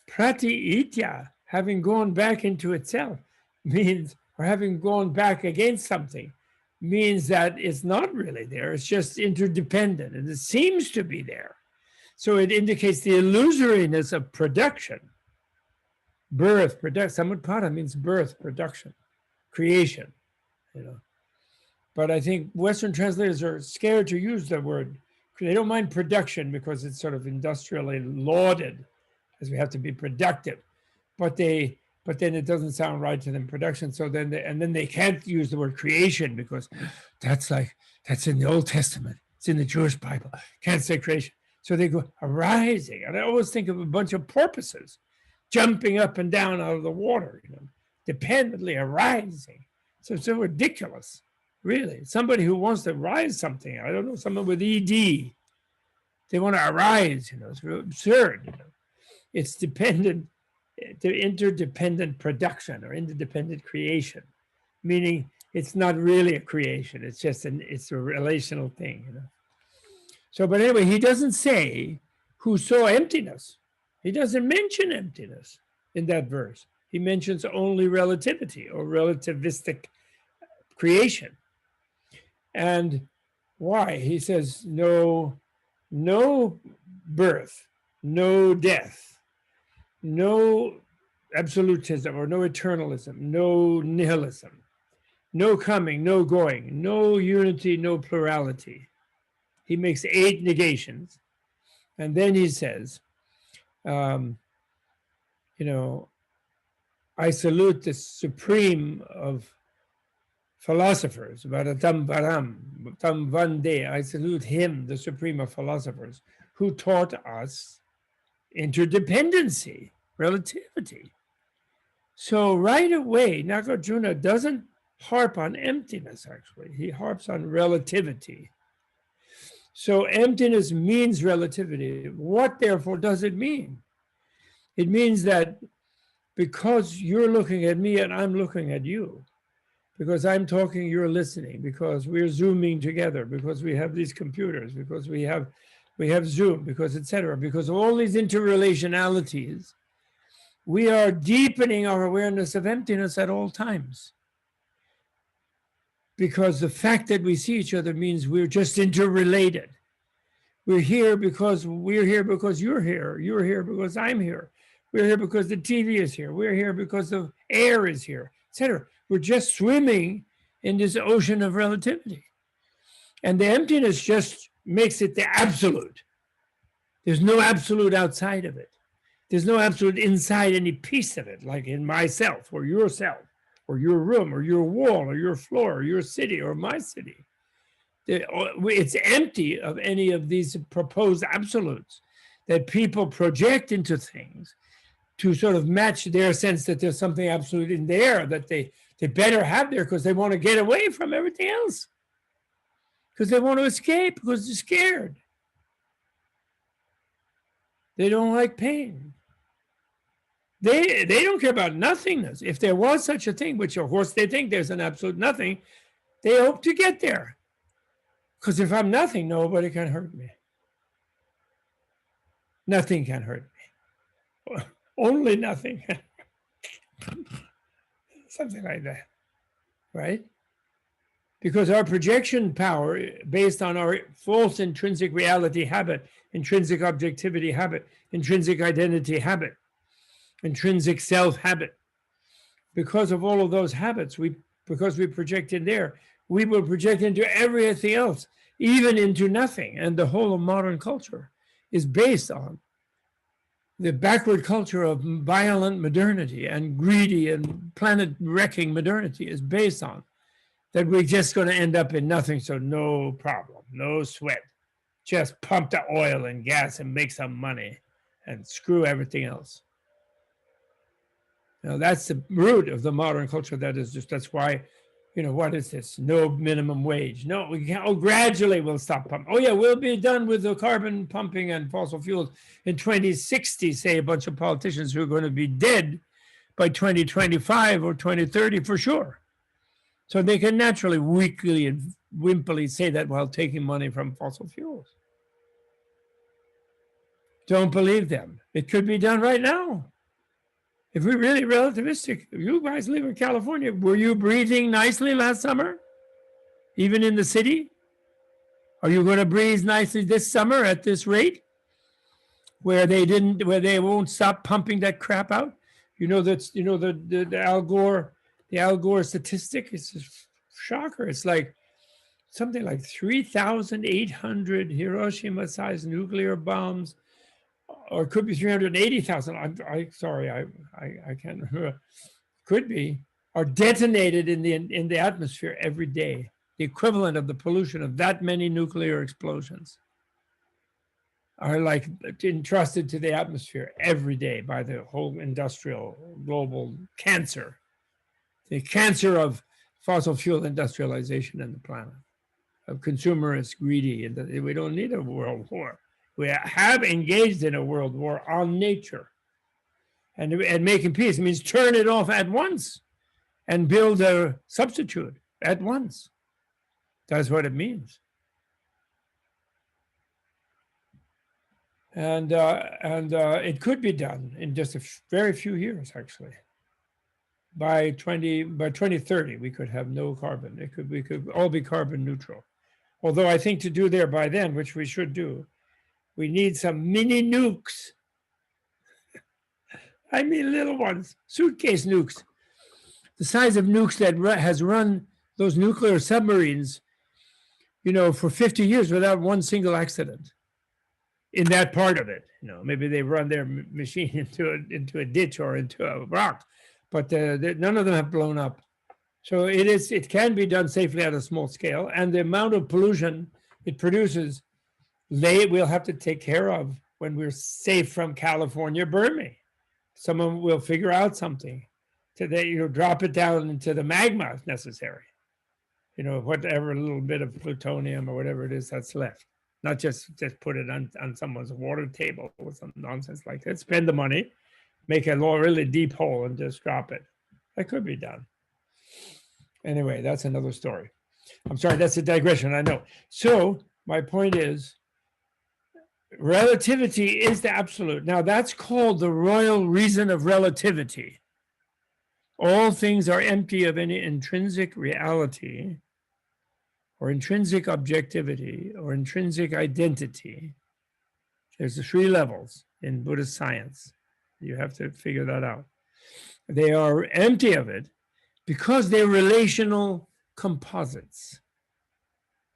Pratitya, having gone back into itself, means, or having gone back against something, means that it's not really there. It's just interdependent, and it seems to be there. So it indicates the illusoriness of production. Birth, samutpada means birth, production, creation. But I think Western translators are scared to use the word. They don't mind production because it's sort of industrially lauded, as we have to be productive. But then it doesn't sound right to them, production. So then they can't use the word creation because that's in the Old Testament. It's in the Jewish Bible. Can't say creation. So they go arising. And I always think of a bunch of porpoises jumping up and down out of the water, dependently arising. So it's so ridiculous, really. Somebody who wants to rise something, I don't know, someone with ED, they want to arise, it's real absurd. It's dependent, the interdependent production or interdependent creation, meaning it's not really a creation. It's just it's a relational thing, So, but anyway, he doesn't say who saw emptiness. He doesn't mention emptiness in that verse. He mentions only relativity or relativistic creation. And why? He says no birth, no death, no absolutism or no eternalism, no nihilism, no coming, no going, no unity, no plurality. He makes 8 negations. And then he says, I salute the supreme of philosophers, Varatam Varam, Tam Vande. I salute him, the supreme of philosophers, who taught us interdependency, relativity. So right away, Nagarjuna doesn't harp on emptiness, actually. He harps on relativity. So emptiness means relativity. What, therefore, does it mean? It means that because you're looking at me and I'm looking at you, because I'm talking, you're listening, because we're Zooming together, because we have these computers, because we have Zoom, because etc., because of all these interrelationalities, we are deepening our awareness of emptiness at all times. Because the fact that we see each other means we're just interrelated. We're here because you're here, you're here because I'm here. We're here because the TV is here. We're here because the air is here, etc. We're just swimming in this ocean of relativity. And the emptiness just makes it the absolute. There's no absolute outside of it. There's no absolute inside any piece of it, like in myself or yourself or your room or your wall or your floor or your city or my city. It's empty of any of these proposed absolutes that people project into things to sort of match their sense that there's something absolute in there that they better have there because they want to get away from everything else. Because they want to escape, because they're scared. They don't like pain. They don't care about nothingness. If there was such a thing, which of course they think there's an absolute nothing, they hope to get there. Because if I'm nothing, nobody can hurt me. Nothing can hurt me. Only nothing. Something like that, right? Because our projection power, based on our false intrinsic reality habit, intrinsic objectivity habit, intrinsic identity habit, intrinsic self habit, because of all of those habits, because we project in there, we will project into everything else, even into nothing. And the whole of modern culture is based on the backward culture of violent modernity and greedy and planet-wrecking modernity is based on that we're just going to end up in nothing, so no problem, no sweat. Just pump the oil and gas and make some money and screw everything else. Now, that's the root of the modern culture. That's why, what is this? No minimum wage. No, we can't. Gradually we'll stop pumping. Oh yeah, we'll be done with the carbon pumping and fossil fuels in 2060, say a bunch of politicians who are going to be dead by 2025 or 2030 for sure. So they can naturally weakly and wimpily say that while taking money from fossil fuels. Don't believe them. It could be done right now. If we're really relativistic, you guys live in California, were you breathing nicely last summer? Even in the city? Are you going to breathe nicely this summer at this rate? Where they won't stop pumping that crap out? The Al Gore statistic is a shocker. It's like something like 3,800 Hiroshima-sized nuclear bombs, or it could be 380,000. I'm sorry, I can't remember. Could be, are detonated in the atmosphere every day. The equivalent of the pollution of that many nuclear explosions. are like entrusted to the atmosphere every day by the whole industrial global cancer, the cancer of fossil fuel industrialization in the planet, of consumerist, greedy, and we don't need a world war. We have engaged in a world war on nature. And making peace means turn it off at once and build a substitute at once. That's what it means. And it could be done in just a very few years, actually. By 2030, we could have no carbon. We could all be carbon neutral. Although I think to do there by then, which we should do, we need some mini nukes. I mean little ones, suitcase nukes, the size of nukes that has run those nuclear submarines, for 50 years without one single accident. In that part of it, maybe they run their machine into a ditch or into a rock, but none of them have blown up. So it can be done safely at a small scale, and the amount of pollution it produces, we'll have to take care of when we're safe from California burn me. Someone will figure out something to drop it down into the magma if necessary. Whatever little bit of plutonium or whatever it is that's left. Not just put it on someone's water table or some nonsense like that. Spend the money, make a really deep hole and just drop it. That could be done. Anyway, that's another story. I'm sorry, that's a digression, I know. So my point is, relativity is the absolute. Now that's called the royal reason of relativity. All things are empty of any intrinsic reality or intrinsic objectivity or intrinsic identity. There's the 3 levels in Buddhist science. You have to figure that out. They are empty of it because they're relational composites.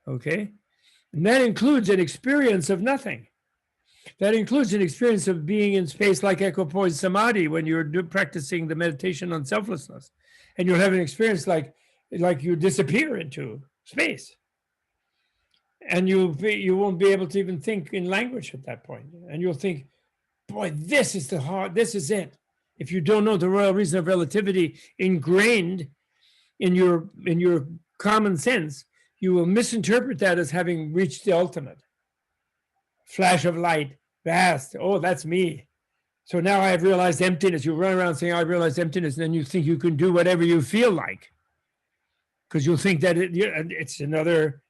Okay? And that includes an experience of nothing. That includes an experience of being in space like equipoise samadhi when you're practicing the meditation on selflessness. And you'll have an experience like you disappear into space. And you won't be able to even think in language at that point. And you'll think, boy, this is it. If you don't know the royal reason of relativity ingrained in your common sense, you will misinterpret that as having reached the ultimate. Flash of light, vast, oh, that's me. So now I have realized emptiness. You run around saying, I realized emptiness, and then you think you can do whatever you feel like. Because you'll think that it's another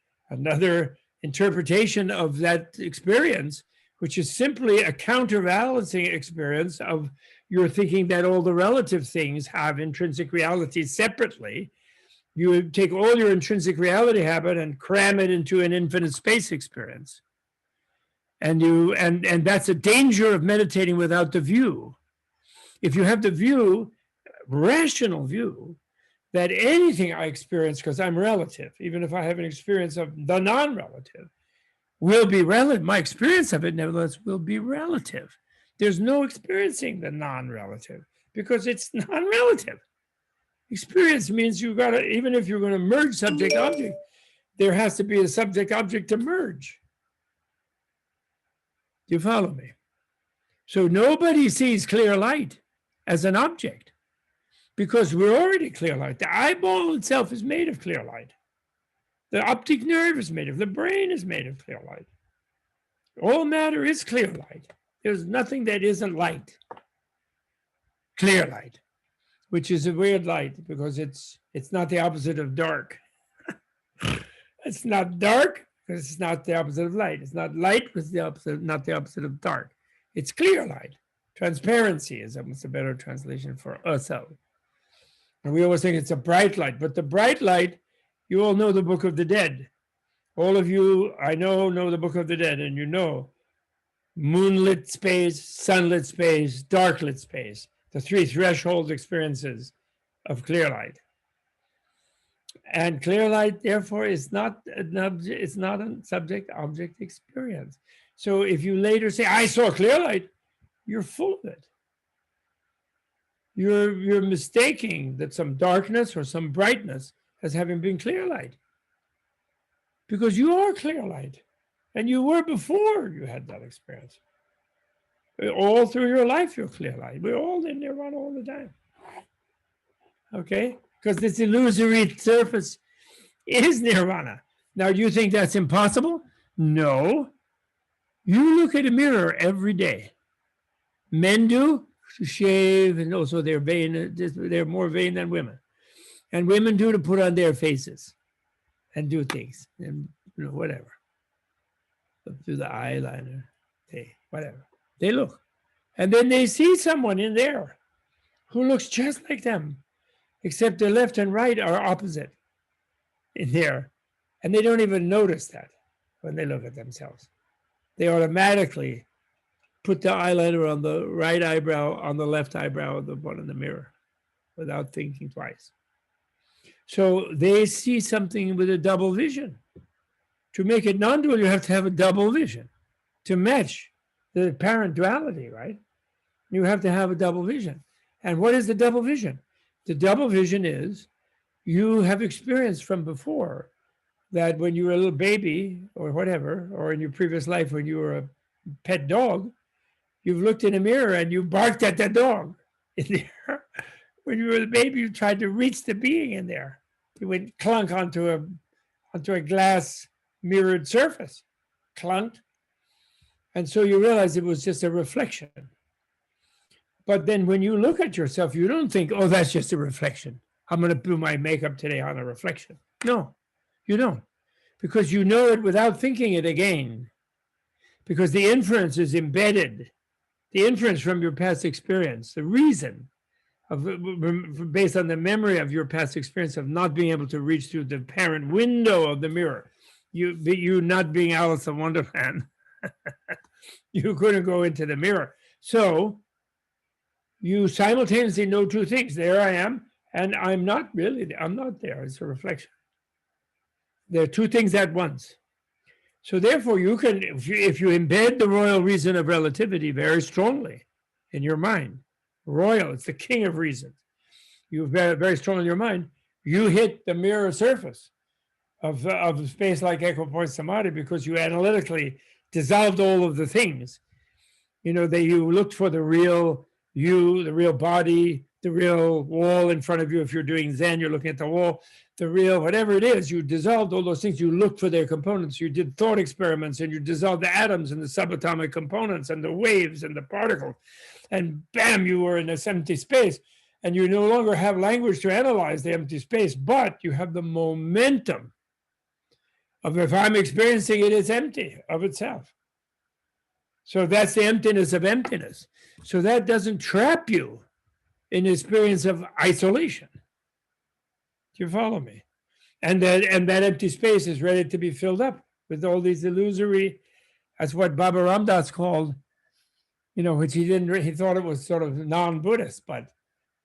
interpretation of that experience, which is simply a counterbalancing experience of your thinking that all the relative things have intrinsic reality separately. You would take all your intrinsic reality habit and cram it into an infinite space experience. And that's a danger of meditating without the view. If you have the view, rational view, that anything I experience, because I'm relative, even if I have an experience of the non-relative, will be relative. My experience of it, nevertheless, will be relative. There's no experiencing the non-relative because it's non-relative. Experience means you got to, even if you're going to merge subject-object, there has to be a subject-object to merge. Do you follow me? So nobody sees clear light as an object because we're already clear light. The eyeball itself is made of clear light. The optic nerve is made of, the brain is made of clear light. All matter is clear light. There's nothing that isn't light. Clear light, which is a weird light because it's not the opposite of dark. It's not dark because it's not the opposite of light. It's not light because it's not the opposite of dark. It's clear light. Transparency is almost a better translation for ourselves. And we always think it's a bright light, but the bright light, you all know the Book of the Dead. All of you, I know the Book of the Dead, and you know moonlit space, sunlit space, darklit space, the 3 threshold experiences of clear light. And clear light, therefore, is not it's not a subject-object experience. So if you later say, I saw clear light, you're full of it. You're mistaking that some darkness or some brightness as having been clear light. Because you are clear light. And you were before you had that experience. All through your life, you're clear light. We're all in nirvana all the time. Okay? Because this illusory surface is nirvana. Now, do you think that's impossible? No. You look at a mirror every day. Men do to shave, and also they're vain. They're more vain than women. And women do to put on their faces and do things, and whatever. Do the eyeliner, whatever. They look. And then they see someone in there who looks just like them, except their left and right are opposite in there. And they don't even notice that when they look at themselves. They automatically put the eyeliner on the right eyebrow, on the left eyebrow of the one in the mirror without thinking twice. So they see something with a double vision. To make it non-dual, you have to have a double vision to match the apparent duality, right? You have to have a double vision. And what is the double vision? The double vision is you have experienced from before that when you were a little baby or whatever, or in your previous life when you were a pet dog, you've looked in a mirror and you barked at that dog in there. When you were a baby, you tried to reach the being in there. You went clunk onto a glass mirrored surface, clunked. And so you realize it was just a reflection. But then when you look at yourself, you don't think, oh, that's just a reflection. I'm going to do my makeup today on a reflection. No, you don't. Because you know it without thinking it again. Because the inference is embedded. The inference from your past experience, the reason based on the memory of your past experience of not being able to reach through the apparent window of the mirror. You not being Alice in Wonderland. You couldn't go into the mirror. So you simultaneously know two things. There I am, and I'm not there. It's a reflection. There are two things at once. So therefore, you can, if you embed the royal reason of relativity very strongly in your mind, royal, it's the king of reasons. You very, very strong in your mind, you hit the mirror surface of space like equipoise samadhi because you analytically dissolved all of the things. That you looked for the real you, the real body, the real wall in front of you. If you're doing Zen, you're looking at the wall, the real, whatever it is, you dissolved all those things. You looked for their components. You did thought experiments and you dissolved the atoms and the subatomic components and the waves and the particles. And bam, you were in this empty space. And you no longer have language to analyze the empty space, but you have the momentum of if I'm experiencing it, it's empty of itself. So that's the emptiness of emptiness. So that doesn't trap you in the experience of isolation. Do you follow me? And that empty space is ready to be filled up with all these illusory, that's what Baba Ram Dass called, which he thought it was sort of non-Buddhist, but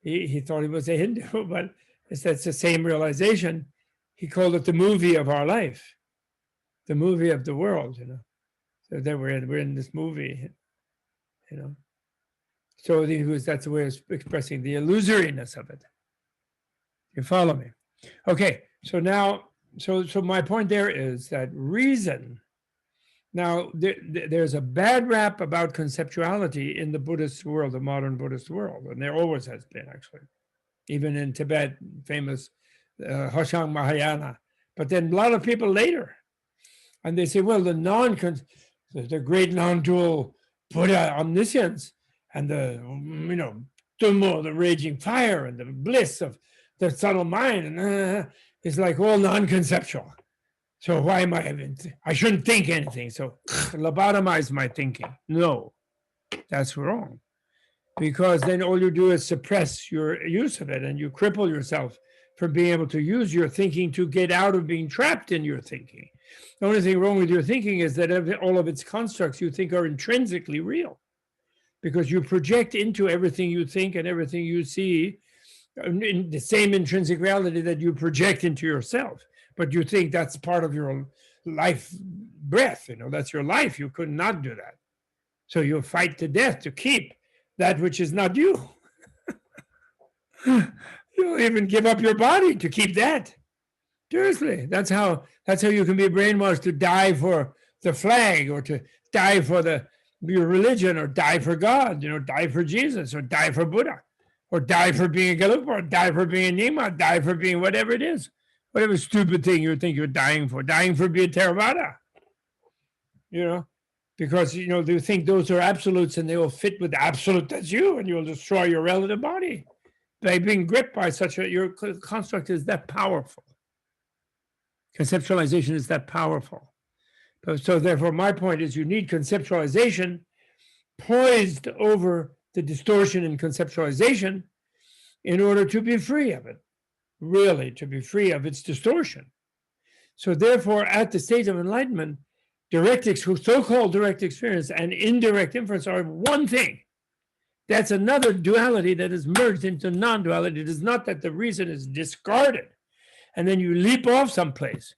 he thought he was a Hindu, but that's the same realization. He called it the movie of our life, the movie of the world, So then we're in this movie, So that's the way of expressing the illusoriness of it. You follow me? Okay, so now, so my point there is that reason. Now, there's a bad rap about conceptuality in the Buddhist world, the modern Buddhist world, and there always has been, actually. Even in Tibet, famous Hoshang Mahayana. But then a lot of people later, and they say, well, the great non-dual Buddha omniscience and the, tumo, the raging fire and the bliss of the subtle mind, and it's like all non-conceptual. So why am I shouldn't think anything. So lobotomize my thinking. No, that's wrong. Because then all you do is suppress your use of it and you cripple yourself from being able to use your thinking to get out of being trapped in your thinking. The only thing wrong with your thinking is that all of its constructs you think are intrinsically real because you project into everything you think and everything you see in the same intrinsic reality that you project into yourself. But you think that's part of your life breath, that's your life. You could not do that. So you'll fight to death to keep that which is not you. You'll even give up your body to keep that. Seriously, that's how you can be brainwashed to die for the flag, or to die for your religion, or die for God, die for Jesus, or die for Buddha, or die for being a Gelug, or die for being a Nima, die for being whatever it is, whatever stupid thing you think you're dying for being Theravada, because, they think those are absolutes and they will fit with the absolute that's you, and you'll destroy your relative body by being gripped by your construct is that powerful. Conceptualization is that powerful. So therefore, my point is you need conceptualization poised over the distortion in conceptualization in order to be free of it, really to be free of its distortion. So therefore, at the state of enlightenment, so-called direct experience and indirect inference are one thing. That's another duality that is merged into non-duality. It is not that the reason is discarded and then you leap off someplace.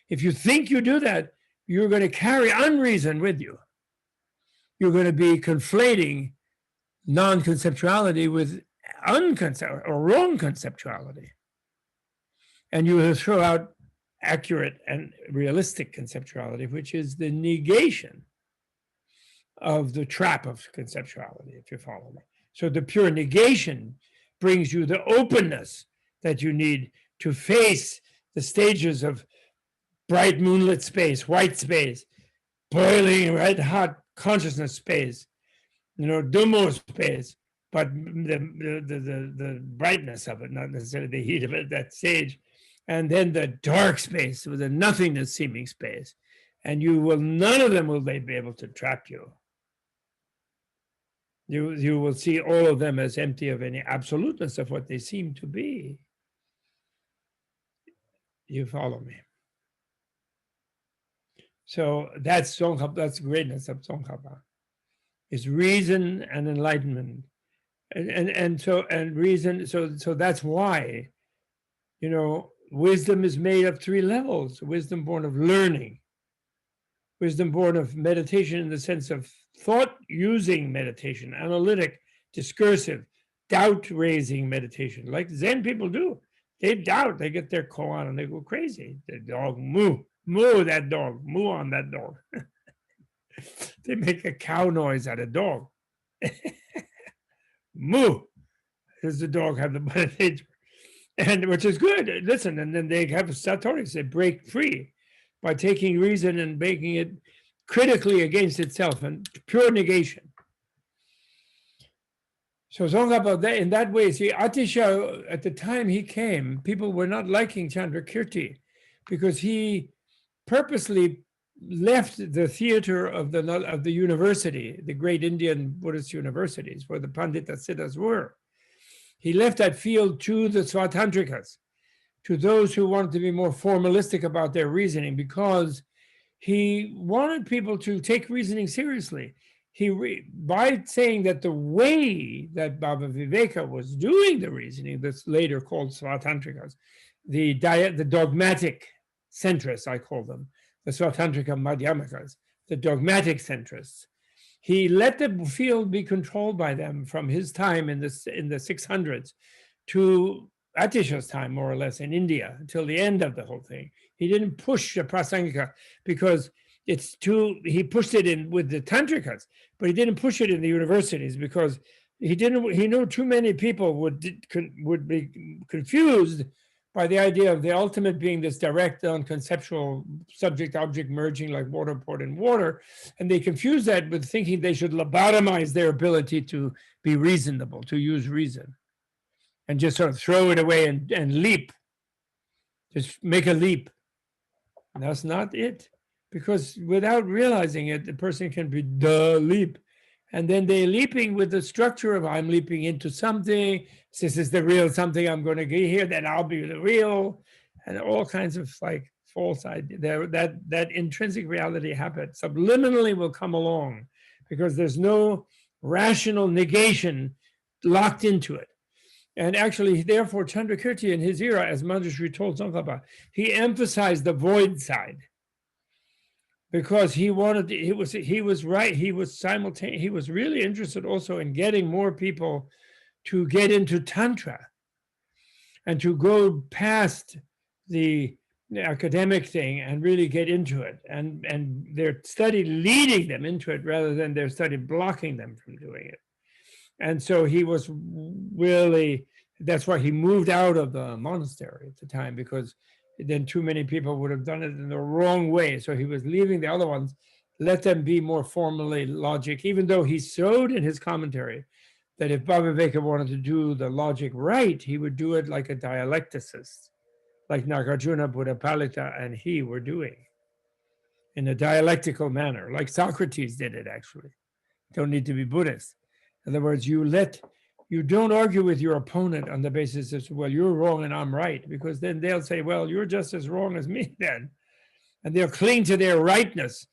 If you think you do that, you're going to carry unreason with you. You're going to be conflating non-conceptuality with wrong conceptuality. And you will throw out accurate and realistic conceptuality, which is the negation of the trap of conceptuality, if you follow me. So the pure negation brings you the openness that you need to face the stages of bright moonlit space, white space, boiling red hot consciousness space, Dumo space, but the brightness of it, not necessarily the heat of it, that stage, and then the dark space with the nothingness seeming space, and none of them will they be able to trap you. You will see all of them as empty of any absoluteness of what they seem to be. You follow me? So that's Tsongkhapa, that's the greatness of Tsongkhapa. Is reason and enlightenment. And reason, so that's why, wisdom is made of three levels. Wisdom born of learning, wisdom born of meditation in the sense of thought-using meditation, analytic, discursive, doubt-raising meditation, like Zen people do. They doubt, they get their koan and they go crazy. The dog, moo that dog, moo on that dog. They make a cow noise at a dog. Moo. Does the dog have the nature? And which is good. Listen, and then they have satorics. They break free by taking reason and making it critically against itself and pure negation. So Tsongkhapa, in that way, see, Atisha, at the time he came, people were not liking Chandrakirti because he purposely left the theater of the university, the great Indian Buddhist universities, where the Pandita Siddhas were. He left that field to the Svatantrikas, to those who wanted to be more formalistic about their reasoning, because he wanted people to take reasoning seriously. By saying that the way that Baba Viveka was doing the reasoning, that's later called Svatantrikas, the dogmatic centrists, I call them, the Svatantrika Madhyamikas, the dogmatic centrists. He let the field be controlled by them from his time in the 600s to Atisha's time, more or less, in India, until the end of the whole thing. He didn't push the Prasangika because he pushed it in with the Tantrikas, but he didn't push it in the universities because he knew too many people would be confused by the idea of the ultimate being this direct, non-conceptual subject-object merging like water poured in water, and they confuse that with thinking they should lobotomize their ability to be reasonable, to use reason, and just sort of throw it away and leap, just make a leap. That's not it, because without realizing it, the person can be leap. And then they're leaping with the structure of I'm leaping into something. This is the real something I'm going to get here. Then I'll be the real, and all kinds of like false idea. That intrinsic reality habit subliminally will come along because there's no rational negation locked into it. And actually, therefore, Chandrakirti in his era, as Manjushri told Tsongkhapa, he emphasized the void side. Because he was really interested also in getting more people to get into Tantra and to go past the academic thing and really get into it, and their study leading them into it rather than their study blocking them from doing it. And so he was really, that's why he moved out of the monastery at the time, because then too many people would have done it in the wrong way. So he was leaving the other ones, let them be more formally logic, even though he showed in his commentary that if Baba Viveka wanted to do the logic right, he would do it like a dialecticist, like Nagarjuna, Buddhapalita, and he were doing, in a dialectical manner, like Socrates did it, actually. Don't need to be Buddhist. In other words, you don't argue with your opponent on the basis of, well, you're wrong and I'm right, because then they'll say, well, you're just as wrong as me then. And they'll cling to their rightness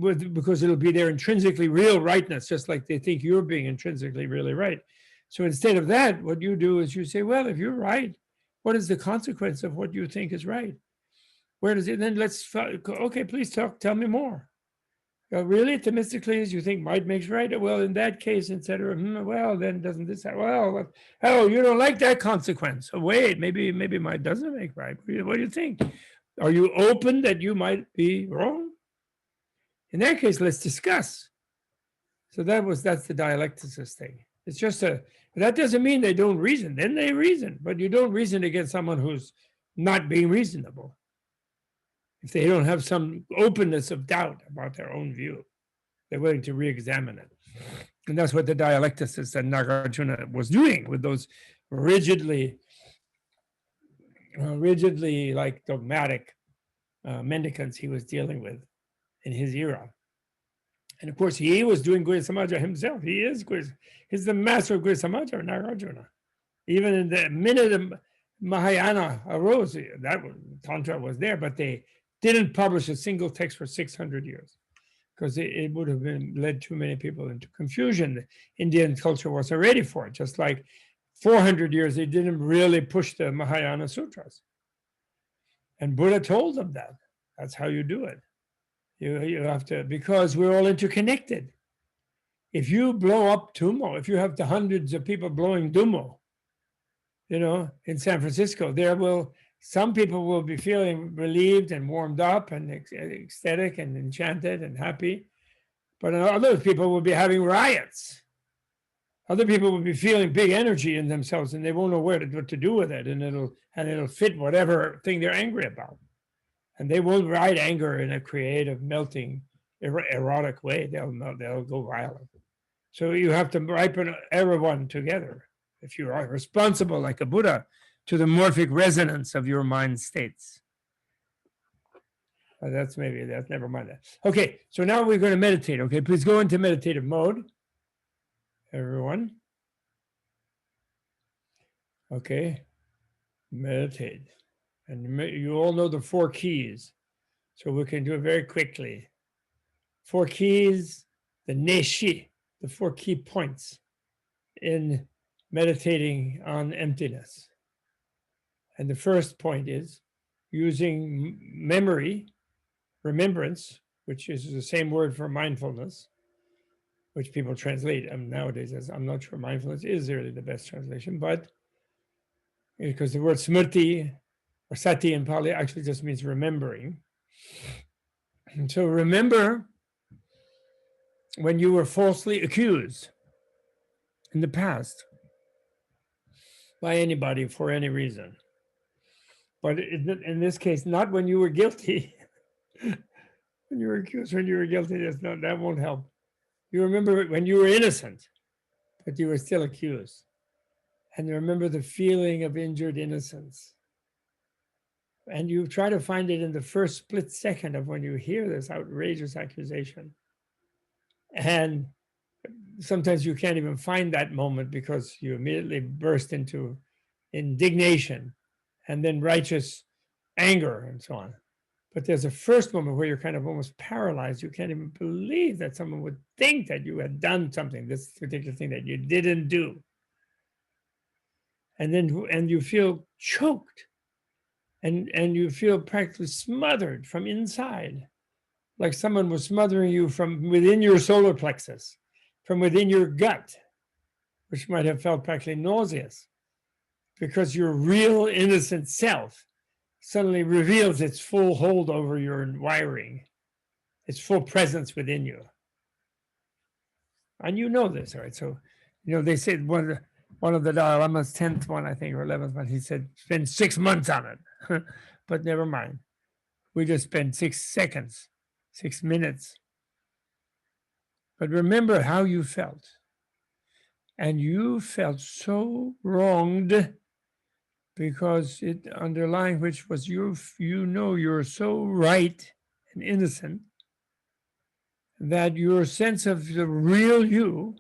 because it'll be their intrinsically real rightness, just like they think you're being intrinsically really right. So instead of that, what you do is you say, well, if you're right, what is the consequence of what you think is right? Where does it, then let's, okay, please tell me more. Really, Themistically, as you think might makes right? Well, in that case, etc. Well, then doesn't this happen? Well, oh, you don't like that consequence. Oh, wait, maybe might doesn't make right. What do you think? Are you open that you might be wrong? In that case, let's discuss. So that's the dialecticist thing. It's just that doesn't mean they don't reason. Then they reason, but you don't reason against someone who's not being reasonable. If they don't have some openness of doubt about their own view, they're willing to re-examine it. And that's what the dialecticist and Nagarjuna was doing with those rigidly like dogmatic mendicants he was dealing with in his era. And of course, he was doing Gurya Samaja himself. He is Gurya. He's the master of Gurya Samaja, Nagarjuna. Even in the minute of Mahayana arose, that Tantra was there, but they didn't publish a single text for 600 years because it would have led too many people into confusion. The Indian culture wasn't ready for it. Just like 400 years, they didn't really push the Mahayana sutras. And Buddha told them that. That's how you do it. You have to, because we're all interconnected. If you blow up Tumo, if you have the hundreds of people blowing Dumo, in San Francisco, some people will be feeling relieved and warmed up and ecstatic and enchanted and happy, but other people will be having riots. Other people will be feeling big energy in themselves and they won't know what to do with it, and it'll fit whatever thing they're angry about. And they won't ride anger in a creative, melting, erotic way. They'll go violent. So you have to ripen everyone together. If you are responsible, like a Buddha, to the morphic resonance of your mind states. That's never mind that. Okay, so now we're going to meditate. Okay, please go into meditative mode, everyone. Okay, meditate. And you all know the 4 keys, so we can do it very quickly. 4 keys, the neshi, the 4 key points in meditating on emptiness. And the first point is using memory, remembrance, which is the same word for mindfulness, which people translate nowadays as, I'm not sure mindfulness is really the best translation, but because the word smrti or sati in Pali actually just means remembering. And so remember when you were falsely accused in the past by anybody for any reason. But in this case, not when you were guilty. When you were accused, when you were guilty, that won't help. You remember when you were innocent, but you were still accused. And you remember the feeling of injured innocence. And you try to find it in the first split second of when you hear this outrageous accusation. And sometimes you can't even find that moment because you immediately burst into indignation and then righteous anger and so on. But there's a first moment where you're kind of almost paralyzed. You can't even believe that someone would think that you had done something, this particular thing that you didn't do. And you feel choked. And you feel practically smothered from inside, like someone was smothering you from within your solar plexus, from within your gut, which might have felt practically nauseous, because your real innocent self suddenly reveals its full hold over your wiring, its full presence within you. And you know this, right? So, they said one of the Dalai Lama's 10th one, I think, or 11th one, he said, spend 6 months on it. But never mind. We just spent 6 seconds, 6 minutes. But remember how you felt. And you felt so wronged because it underlying which was you're so right and innocent that your sense of the real you,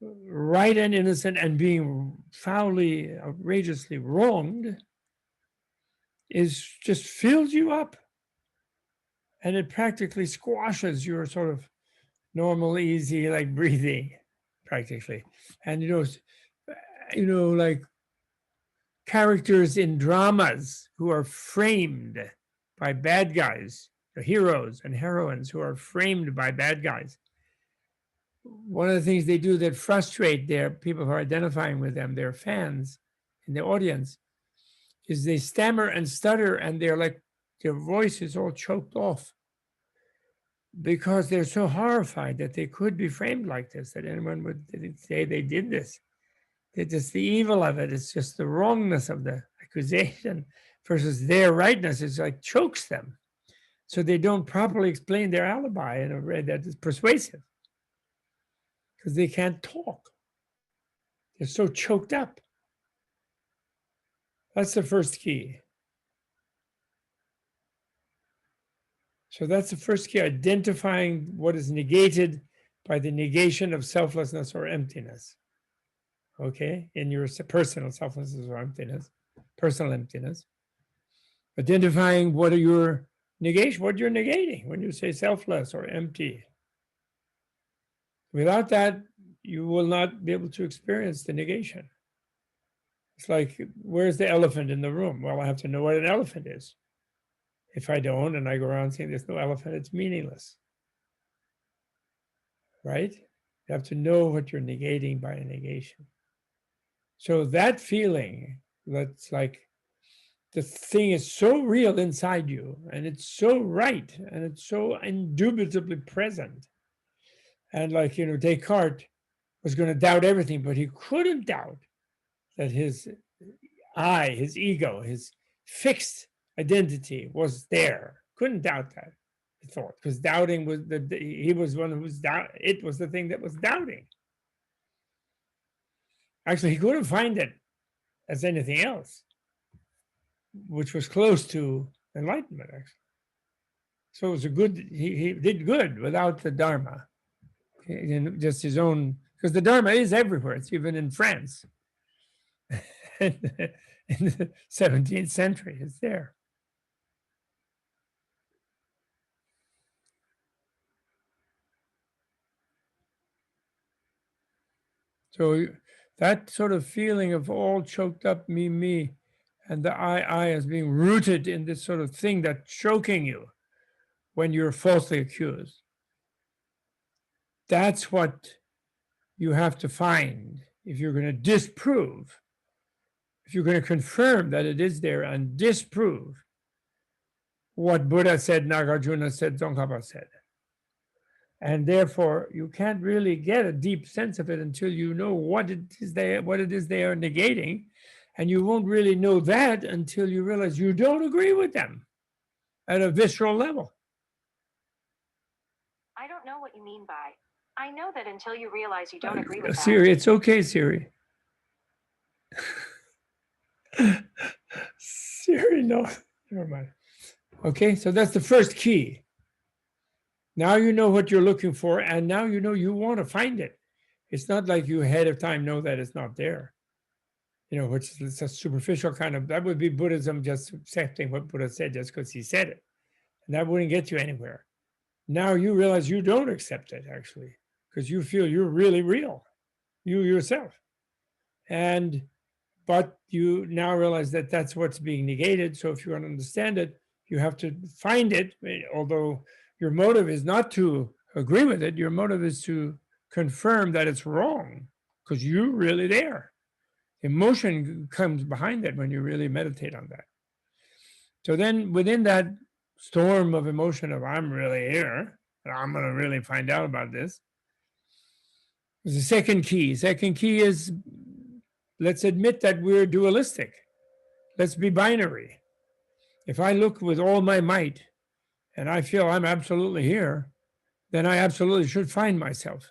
right and innocent and being foully, outrageously wronged, is just fills you up. And it practically squashes your sort of normal, easy, like breathing, practically. And like characters in dramas who are framed by bad guys, the heroes and heroines who are framed by bad guys. One of the things they do that frustrate their people who are identifying with them, their fans in the audience, is they stammer and stutter, and they're like, their voice is all choked off because they're so horrified that they could be framed like this, that anyone would say they did this. It's just the evil of it. It's just the wrongness of the accusation versus their rightness. It's like chokes them. So they don't properly explain their alibi in a way that is persuasive because they can't talk. They're so choked up. That's the first key. So that's the first key, identifying what is negated by the negation of selflessness or emptiness. Okay, in your personal selflessness or emptiness, personal emptiness. Identifying what are your negation, what you're negating when you say selfless or empty. Without that, you will not be able to experience the negation. It's like, where's the elephant in the room? Well, I have to know what an elephant is. If I don't, and I go around saying there's no elephant, it's meaningless. Right? You have to know what you're negating by a negation. So that feeling, that's like the thing is so real inside you, and it's so right, and it's so indubitably present. And like, Descartes was going to doubt everything, but he couldn't doubt that his I, his ego, his fixed identity was there. Couldn't doubt that, he thought, because doubting was he was one who was doubt. It was the thing that was doubting. Actually, he couldn't find it as anything else, which was close to enlightenment, actually. So it was a good, he did good without the Dharma, just his own, because the Dharma is everywhere. It's even in France. In the 17th century, it's there. So that sort of feeling of all choked up, me, and the I as being rooted in this sort of thing that's choking you when you're falsely accused. That's what you have to find if you're going to disprove, if you're going to confirm that it is there and disprove what Buddha said, Nagarjuna said, Tsongkhapa said. And therefore, you can't really get a deep sense of it until you know what it is they are negating. And you won't really know that until you realize you don't agree with them at a visceral level. I don't know what you mean by, I know that until you realize you don't agree with that. Siri, it's okay, Siri. Siri, no, never mind. Okay, so that's the first key. Now you know what you're looking for, and now you know you want to find it. It's not like you ahead of time know that it's not there. Which is a superficial kind of, that would be Buddhism just accepting what Buddha said just because he said it. And that wouldn't get you anywhere. Now you realize you don't accept it, actually, because you feel you're really real, you yourself. But you now realize that that's what's being negated. So if you want to understand it, you have to find it, although your motive is not to agree with it. Your motive is to confirm that it's wrong because you're really there. Emotion comes behind that when you really meditate on that. So then within that storm of emotion of I'm really here, and I'm going to really find out about this, there's a second key. Second key is, let's admit that we're dualistic. Let's be binary. If I look with all my might and I feel I'm absolutely here, then I absolutely should find myself.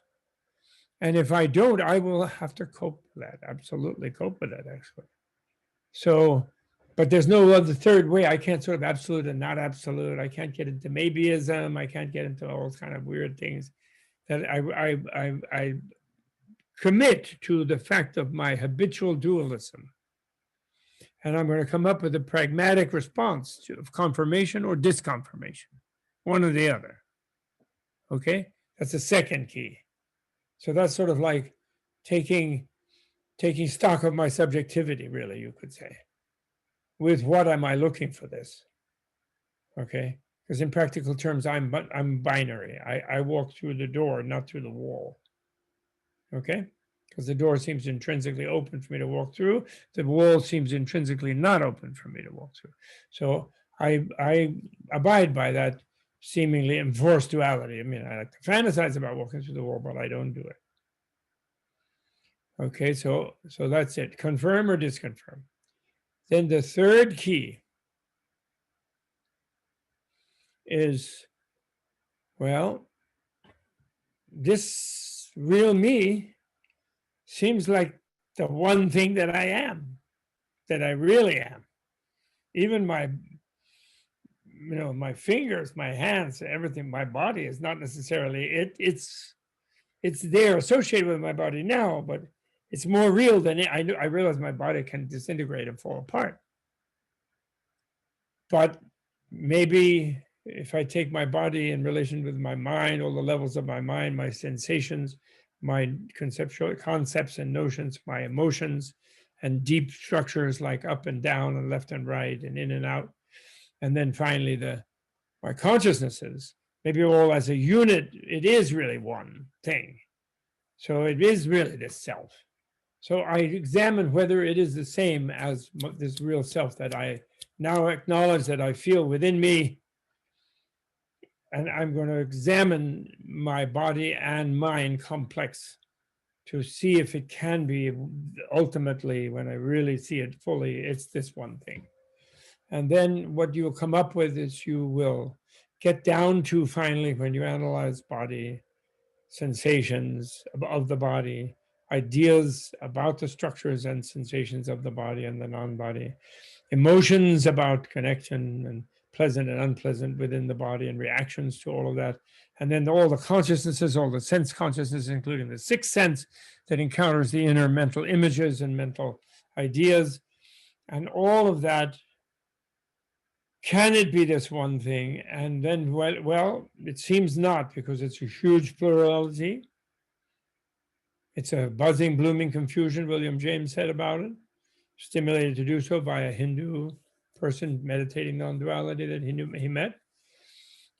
And if I don't, I will have to cope with that, absolutely cope with that, actually. So, but there's no other third way. I can't sort of absolute and not absolute. I can't get into maybeism. I can't get into all those kind of weird things that I commit to the fact of my habitual dualism. And I'm going to come up with a pragmatic response of confirmation or disconfirmation, one or the other. Okay, that's the second key. So that's sort of like taking stock of my subjectivity, really, you could say. With what am I looking for this? Okay, because in practical terms, I'm binary. I walk through the door, not through the wall. Okay, because the door seems intrinsically open for me to walk through. The wall seems intrinsically not open for me to walk through. So I abide by that seemingly enforced duality. I mean, I like to fantasize about walking through the wall, but I don't do it. Okay, so that's it. Confirm or disconfirm. Then the third key is, well, this real me seems like the one thing that I am, that I really am. Even my, my fingers, my hands, everything, my body is not necessarily it. It's there associated with my body now, but it's more real than it. I realize my body can disintegrate and fall apart. But maybe if I take my body in relation with my mind, all the levels of my mind, my sensations, my conceptual concepts and notions, my emotions, and deep structures like up and down and left and right and in and out. And then finally, my consciousnesses, maybe all as a unit, it is really one thing. So it is really this self. So I examine whether it is the same as this real self that I now acknowledge that I feel within me. And I'm going to examine my body and mind complex to see if it can be ultimately, when I really see it fully, it's this one thing. And then what you'll come up with is you will get down to finally, when you analyze body, sensations of the body, ideas about the structures and sensations of the body and the non-body, emotions about connection and pleasant and unpleasant within the body and reactions to all of that. And then all the consciousnesses, all the sense consciousnesses, including the sixth sense that encounters the inner mental images and mental ideas. And all of that, can it be this one thing? And then, well, it seems not, because it's a huge plurality. It's a buzzing, blooming confusion, William James said about it, stimulated to do so by a Hindu person meditating non-duality that he met.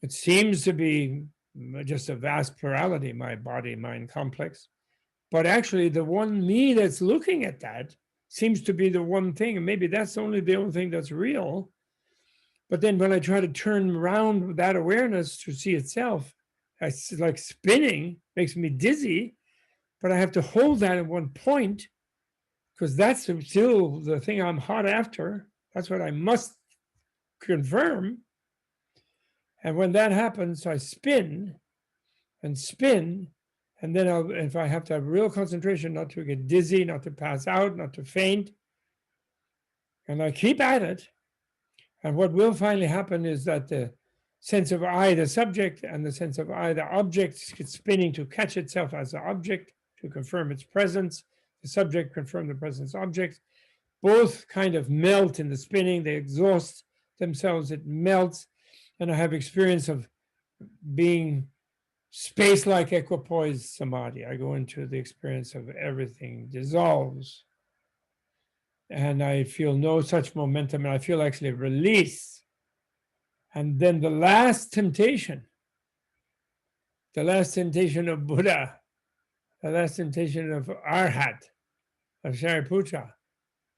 It seems to be just a vast plurality, my body-mind complex. But actually, the one me that's looking at that seems to be the one thing, and maybe that's only the only thing that's real. But then when I try to turn around that awareness to see itself, it's like spinning, makes me dizzy, but I have to hold that at one point, because that's still the thing I'm hot after. That's what I must confirm. And when that happens, I spin and spin. And then if I have to have real concentration, not to get dizzy, not to pass out, not to faint, and I keep at it. And what will finally happen is that the sense of I, the subject, and the sense of I, the object, gets spinning to catch itself as the object, to confirm its presence. The subject confirm the presence object. Both kind of melt in the spinning. They exhaust themselves. It melts. And I have experience of being space-like equipoise samadhi. I go into the experience of everything dissolves. And I feel no such momentum. And I feel actually release. And then the last temptation of Buddha, the last temptation of Arhat, of Shariputra,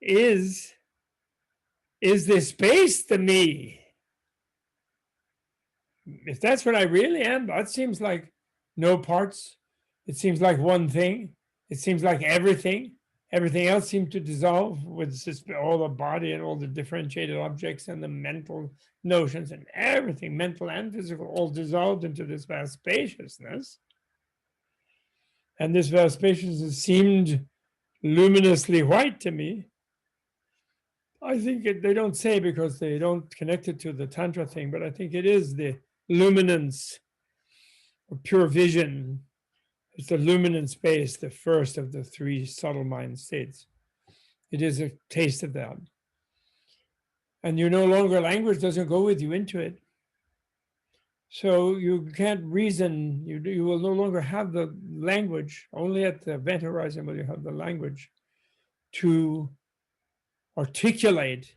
is is this space the me? If that's what I really am, that seems like no parts. It seems like one thing. It seems like everything. Everything else seems to dissolve with just all the body and all the differentiated objects and the mental notions and everything, mental and physical, all dissolved into this vast spaciousness. And this vast spaciousness seemed luminously white to me. I think they don't say because they don't connect it to the Tantra thing, but I think it is the luminance or pure vision. It's the luminant space, the first of the three subtle mind states. It is a taste of that. And you no longer, language doesn't go with you into it. So you can't reason, you will no longer have the language, only at the event horizon will you have the language to articulate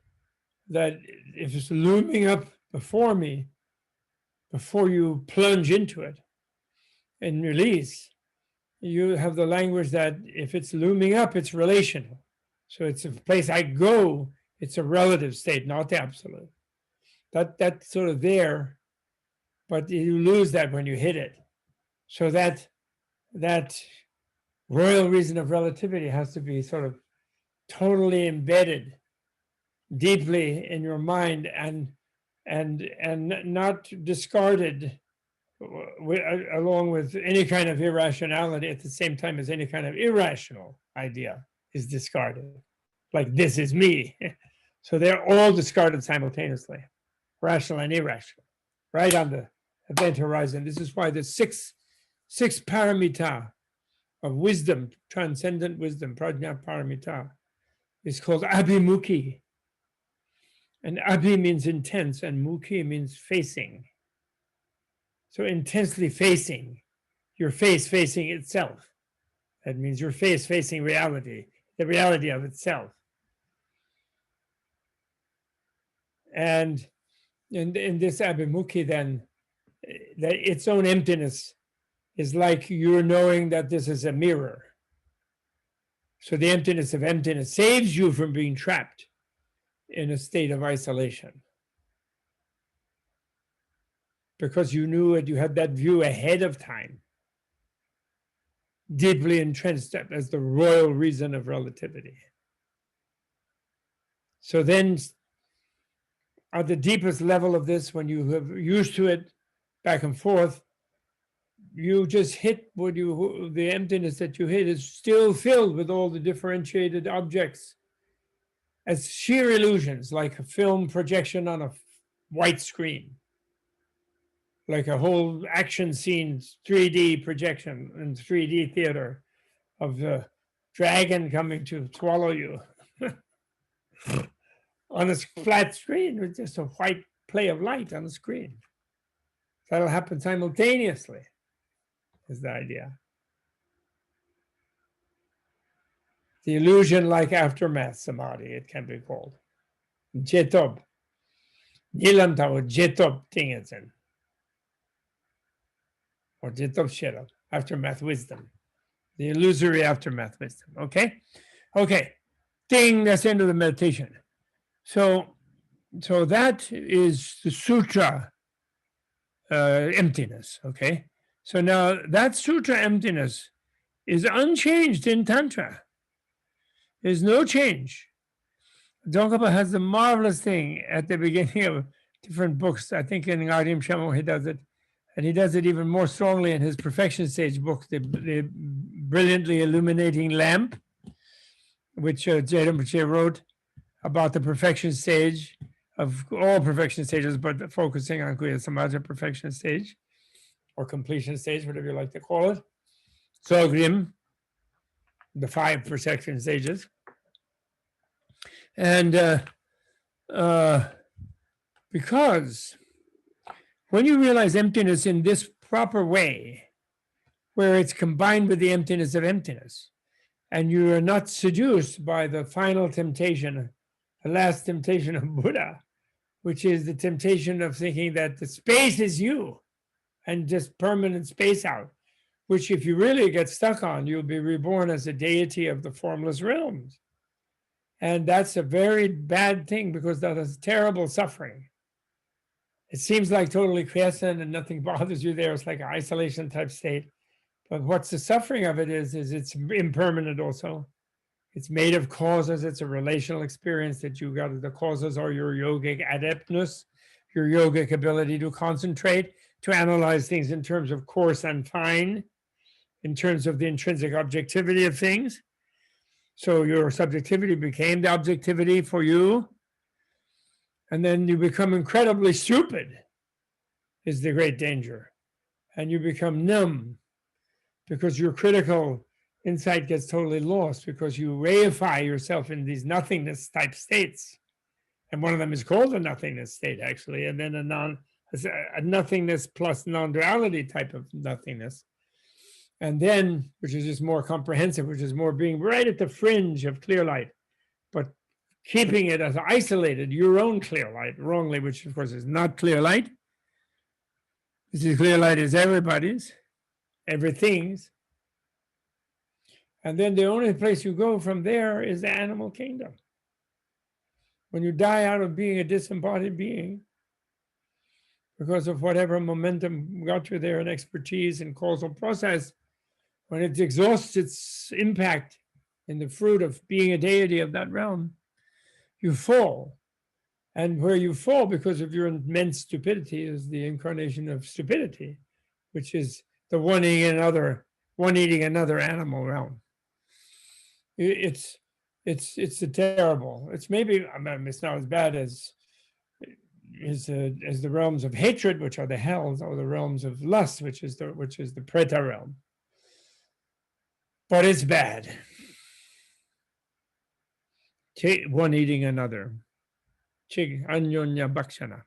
that if it's looming up before me, before you plunge into it and release, you have the language that if it's looming up, it's relational. So it's a place I go, it's a relative state, not the absolute. That's sort of there, but you lose that when you hit it. So that royal reason of relativity has to be sort of totally embedded deeply in your mind and not discarded along with any kind of irrationality at the same time as any kind of irrational idea is discarded. Like, this is me. So they're all discarded simultaneously, rational and irrational, right on the event horizon. This is why the six paramita of wisdom, transcendent wisdom, prajna paramita, is called abhimukhi. And abhi means intense, and mukhi means facing. So intensely facing, your face facing itself. That means your face facing reality, the reality of itself. And in this abhimukhi, then, that its own emptiness is like you're knowing that this is a mirror. So the emptiness of emptiness saves you from being trapped in a state of isolation. Because you knew it, you had that view ahead of time, deeply entrenched as the royal reason of relativity. So then, at the deepest level of this, when you have used to it back and forth, you just hit what the emptiness that you hit is still filled with all the differentiated objects as sheer illusions, like a film projection on a white screen, like a whole action scene, 3D projection in 3D theater of the dragon coming to swallow you on a flat screen with just a white play of light on the screen. That'll happen simultaneously, is the idea. The illusion like aftermath samadhi, it can be called. Jetob. Nilamtao Jetob Tingetsen. Or Jetob Shera, aftermath wisdom. The illusory aftermath wisdom. Okay? Okay. Ding, that's the end of the meditation. So that is the sutra emptiness. Okay? So now that sutra emptiness is unchanged in Tantra. There's no change. Tsongkhapa has the marvelous thing at the beginning of different books. I think in Ngarim Shamo he does it. And he does it even more strongly in his Perfection Stage book, the brilliantly illuminating lamp, which Jey Rinpoche wrote about the perfection stage of all perfection stages, but focusing on Guya Samaja perfection stage or completion stage, whatever you like to call it. Zogrim, the 5 perfection stages. And because when you realize emptiness in this proper way, where it's combined with the emptiness of emptiness, and you are not seduced by the final temptation, the last temptation of Buddha, which is the temptation of thinking that the space is you and just permanent space out, which if you really get stuck on, you'll be reborn as a deity of the formless realms. And that's a very bad thing because that is terrible suffering. It seems like totally quiescent and nothing bothers you there. It's like an isolation type state. But what's the suffering of it is it's impermanent also. It's made of causes. It's a relational experience that you got. The causes are your yogic adeptness, your yogic ability to concentrate, to analyze things in terms of coarse and fine, in terms of the intrinsic objectivity of things. So your subjectivity became the objectivity for you. And then you become incredibly stupid, is the great danger. And you become numb because your critical insight gets totally lost because you reify yourself in these nothingness type states. And one of them is called a nothingness state, actually, and then a nothingness plus non-duality type of nothingness. And then, which is just more comprehensive, which is more being right at the fringe of clear light, but keeping it as isolated, your own clear light, wrongly, which of course is not clear light. This is clear light is everybody's, everything's. And then the only place you go from there is the animal kingdom. When you die out of being a disembodied being, because of whatever momentum got you there and expertise and causal process, when it exhausts its impact in the fruit of being a deity of that realm, you fall. And where you fall because of your immense stupidity is the incarnation of stupidity, which is the one eating another animal realm. It's a terrible. It's maybe, I mean, it's not as bad as the realms of hatred, which are the hells, or the realms of lust, which is the preta realm. But it's bad. One eating another. Chig anyonya bhakshana.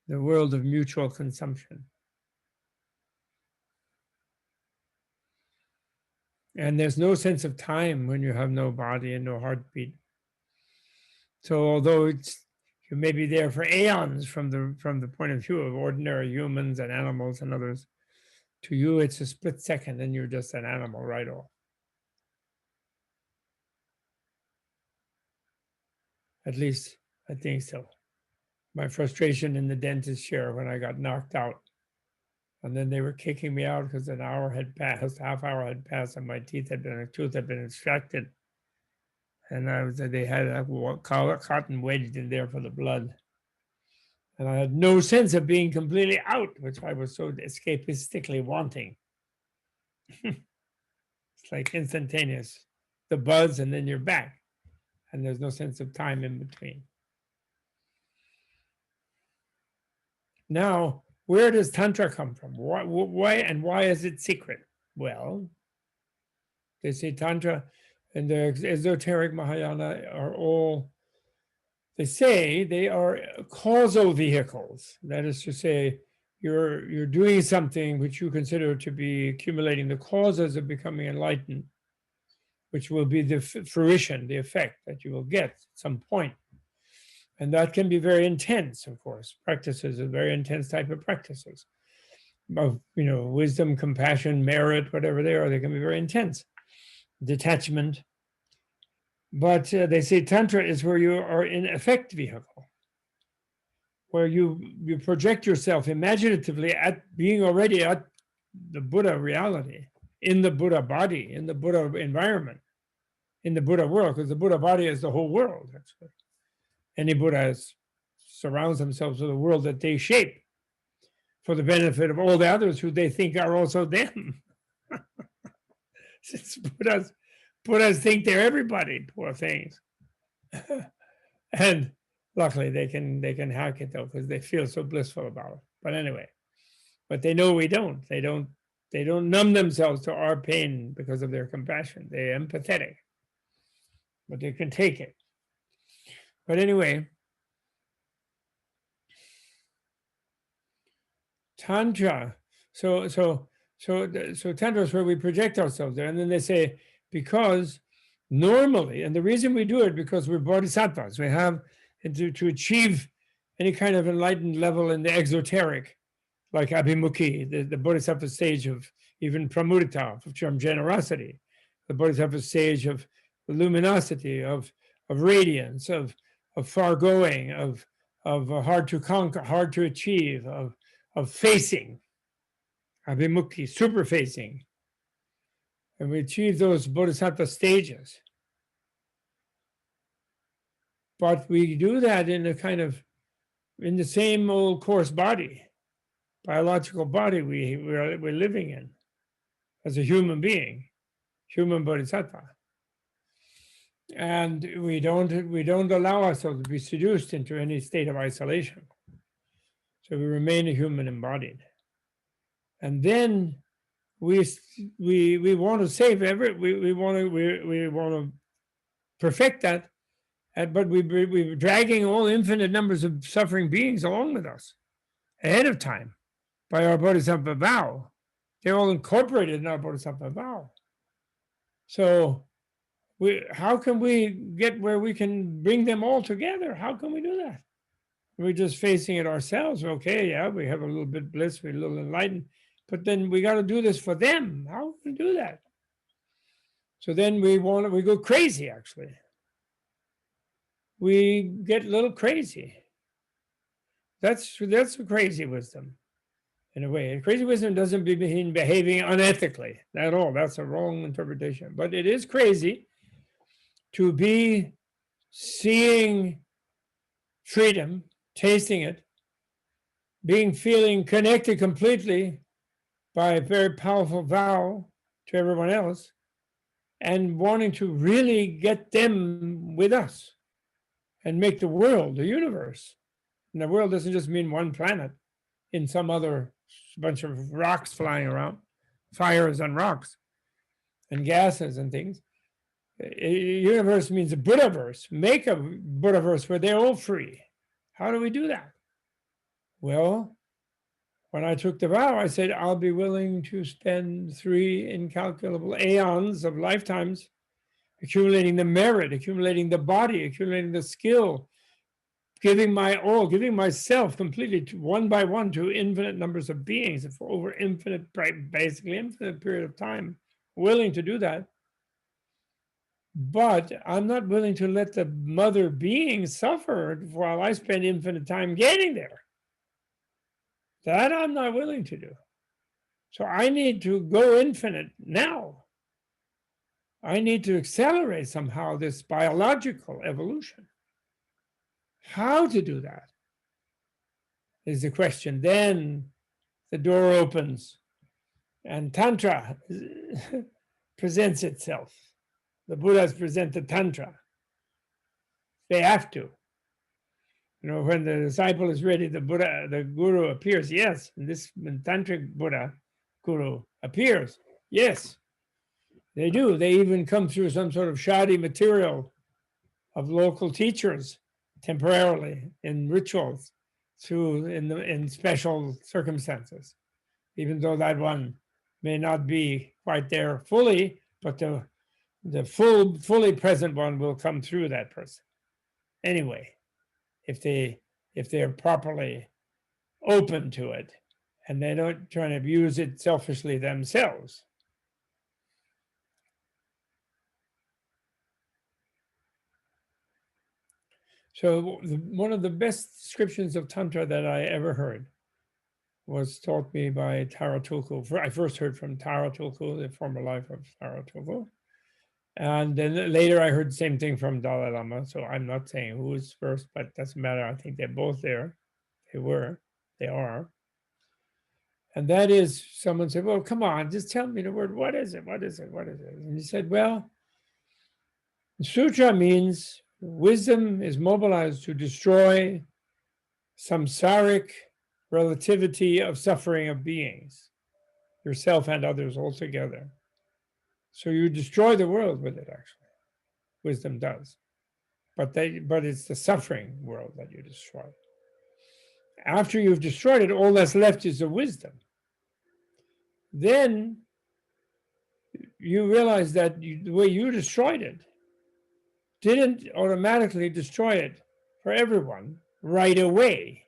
The world of mutual consumption. And there's no sense of time when you have no body and no heartbeat. So although you may be there for aeons from the point of view of ordinary humans and animals and others, to you it's a split second and you're just an animal right off. At least I think so. My frustration in the dentist chair when I got knocked out. And then they were kicking me out because an hour had passed, half hour had passed, and my tooth had been extracted. And they had a cotton wedged in there for the blood. And I had no sense of being completely out, which I was so escapistically wanting. It's like instantaneous, the buzz, and then you're back. And there's no sense of time in between. Now, where does Tantra come from? Why is it secret? Well, they say Tantra and the esoteric Mahayana are all, they say they are causal vehicles. That is to say, you're doing something which you consider to be accumulating the causes of becoming enlightened, which will be the fruition, the effect that you will get at some point. And that can be very intense, of course. Practices are very intense type of practices. Of, wisdom, compassion, merit, whatever they are, they can be very intense. Detachment. But they say Tantra is where you are in effect vehicle, where you project yourself imaginatively at being already at the Buddha reality, in the Buddha body, in the Buddha environment, in the Buddha world, because the Buddha body is the whole world, actually. Any Buddha surrounds themselves with a world that they shape for the benefit of all the others who they think are also them. Since Buddhas think they're everybody, poor things. And luckily they can hack it though, because they feel so blissful about it. But anyway, but they know we don't. They don't numb themselves to our pain because of their compassion. They're empathetic, but they can take it. But anyway, Tantra. So Tantra is where we project ourselves there, and then they say because normally, and the reason we do it because we're bodhisattvas, we have to achieve any kind of enlightened level in the exoteric, like abhimukhi, the bodhisattva stage of even pramudita, from generosity, the bodhisattva stage of luminosity, of radiance, of foregoing, of hard to conquer, hard to achieve, of facing, abhimukti, super facing. And we achieve those bodhisattva stages. But we do that in a kind of, in the same old coarse body, biological body we're living in as a human being, human bodhisattva. And we don't allow ourselves to be seduced into any state of isolation. So we remain a human embodied. And then we want to save we want to perfect that, but we're dragging all infinite numbers of suffering beings along with us ahead of time by our bodhisattva vow. They're all incorporated in our bodhisattva vow. So how can we get where we can bring them all together? How can we do that? We're just facing it ourselves. Okay, yeah, we have a little bit of bliss, we're a little enlightened, but then we got to do this for them. How can we do that? So then we go crazy, actually. We get a little crazy. That's a crazy wisdom, in a way. And crazy wisdom doesn't mean behaving unethically at all. That's a wrong interpretation. But it is crazy to be seeing freedom, tasting it, feeling connected completely by a very powerful vow to everyone else, and wanting to really get them with us and make the world, the universe. And the world doesn't just mean one planet in some other bunch of rocks flying around, fires and rocks and gases and things. A universe means a Buddhaverse. Make a Buddhaverse where they're all free. How do we do that? Well, when I took the vow, I said, I'll be willing to spend 3 incalculable aeons of lifetimes accumulating the merit, accumulating the body, accumulating the skill, giving my all, giving myself completely one by one to infinite numbers of beings for over basically infinite period of time, willing to do that. But I'm not willing to let the mother being suffer while I spend infinite time getting there. That I'm not willing to do. So I need to go infinite now. I need to accelerate somehow this biological evolution. How to do that is the question. Then the door opens and Tantra presents itself. The Buddhas present the Tantra. They have to. You know, when the disciple is ready, the guru appears. Yes, and this tantric Buddha guru appears. Yes, they do. They even come through some sort of shoddy material of local teachers temporarily in rituals, in special circumstances, even though that one may not be quite there fully, but the fully present one will come through that person anyway, if they're properly open to it and they don't try to abuse it selfishly themselves. So one of the best descriptions of Tantra that I ever heard was taught me by Tara Tulku. I first heard from Tara Tulku, the former life of Tara Tulku. And then later I heard the same thing from Dalai Lama. So I'm not saying who was first, but it doesn't matter. I think they're both there. They are. And that is, someone said, well, come on, just tell me the word. What is it? What is it? What is it? And he said, well, sutra means wisdom is mobilized to destroy samsaric relativity of suffering of beings, yourself and others altogether. So you destroy the world with it, actually. Wisdom does. But it's the suffering world that you destroy. After you've destroyed it, all that's left is the wisdom. Then you realize that the way you destroyed it didn't automatically destroy it for everyone right away.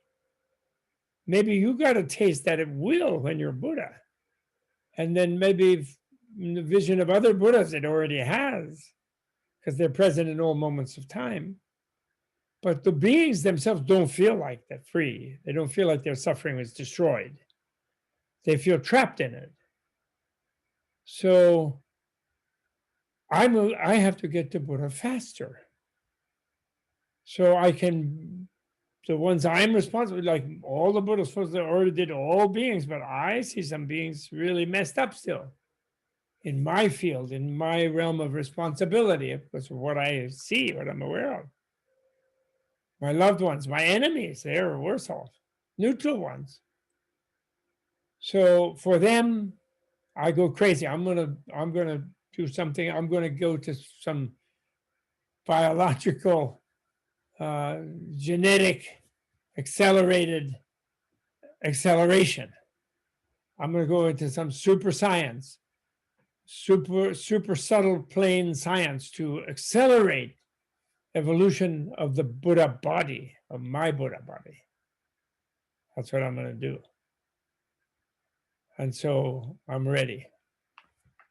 Maybe you got a taste that it will when you're Buddha. And then maybe in the vision of other Buddhas, it already has. because they're present in all moments of time. But the beings themselves don't feel like they're free. They don't feel like their suffering is destroyed. They feel trapped in it. So I have to get to Buddha faster. So I can, the ones I'm responsible, like all the Buddhas already did all beings, but I see some beings really messed up still in my field, in my realm of responsibility, because of what I see, what I'm aware of. My loved ones, my enemies, they're worse off, neutral ones. So for them, I go crazy. I'm gonna do something. I'm gonna go to some biological, genetic, accelerated acceleration. I'm gonna go into some super science, super subtle plane science to accelerate evolution of the Buddha body, of my Buddha body. That's what I'm gonna do. And so I'm ready.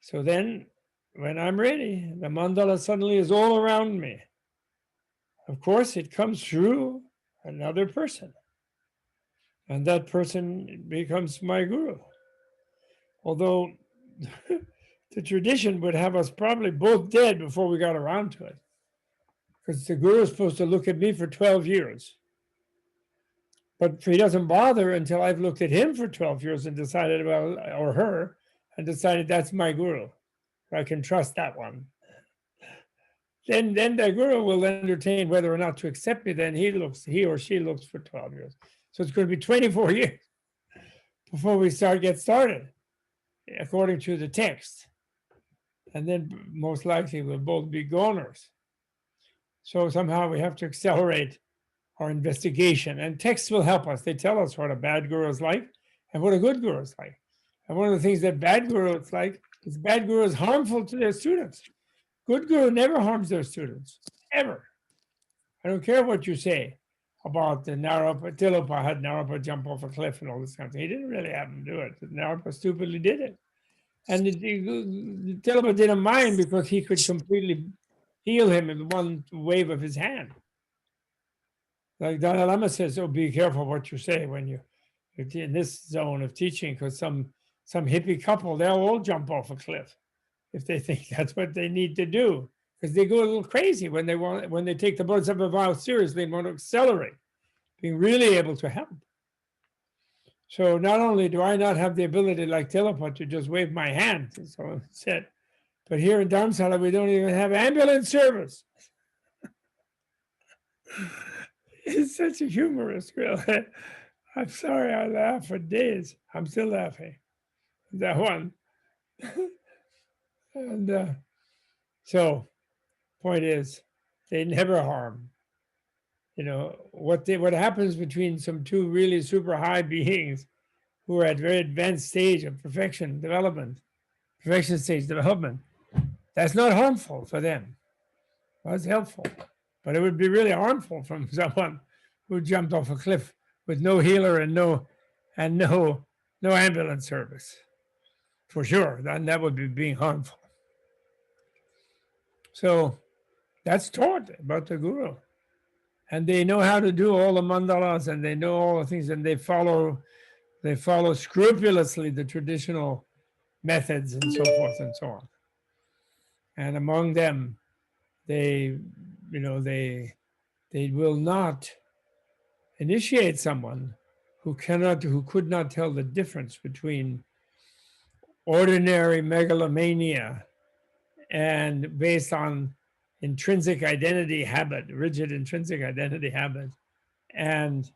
So then when I'm ready, the mandala suddenly is all around me. Of course, it comes through another person. And that person becomes my guru. Although the tradition would have us probably both dead before we got around to it. Because the guru is supposed to look at me for 12 years. But he doesn't bother until I've looked at him for 12 years and decided, well, or her, and decided that's my guru. I can trust that one. Then the guru will entertain whether or not to accept me. Then he or she looks for 12 years. So it's going to be 24 years before we get started, according to the text. And then most likely we'll both be goners. So somehow we have to accelerate our investigation, and texts will help us. They tell us what a bad guru is like and what a good guru is like. And one of the things that bad guru is like is bad guru is harmful to their students. Good guru never harms their students, ever. I don't care what you say about the Naropa. Tilopa had Naropa jump off a cliff and all this kind of thing. He didn't really have him do it. Naropa stupidly did it. And Tilopa didn't mind because he could completely heal him in one wave of his hand. Like Dalai Lama says, oh, be careful what you say when you're in this zone of teaching, because some hippie couple, they'll all jump off a cliff if they think that's what they need to do, because they go a little crazy when they take the Bodhisattva vow seriously and want to accelerate being really able to help. So not only do I not have the ability like Tilopa to just wave my hand, as someone said, but here in Dharamsala we don't even have ambulance service. It's such a humorous, really. I'm sorry, I laugh for days. I'm still laughing. That one. And so, point is, they never harm. You know, what happens between some two really super high beings who are at very advanced stage of perfection stage development, that's not harmful for them. That's helpful. But it would be really harmful from someone who jumped off a cliff with no healer and no ambulance service. For sure, then that would be being harmful. So that's taught about the guru. And they know how to do all the mandalas, and they know all the things, and they follow scrupulously the traditional methods and so forth and so on. And among them, they will not initiate someone who could not tell the difference between ordinary megalomania and based on intrinsic identity habit, rigid intrinsic identity habit, and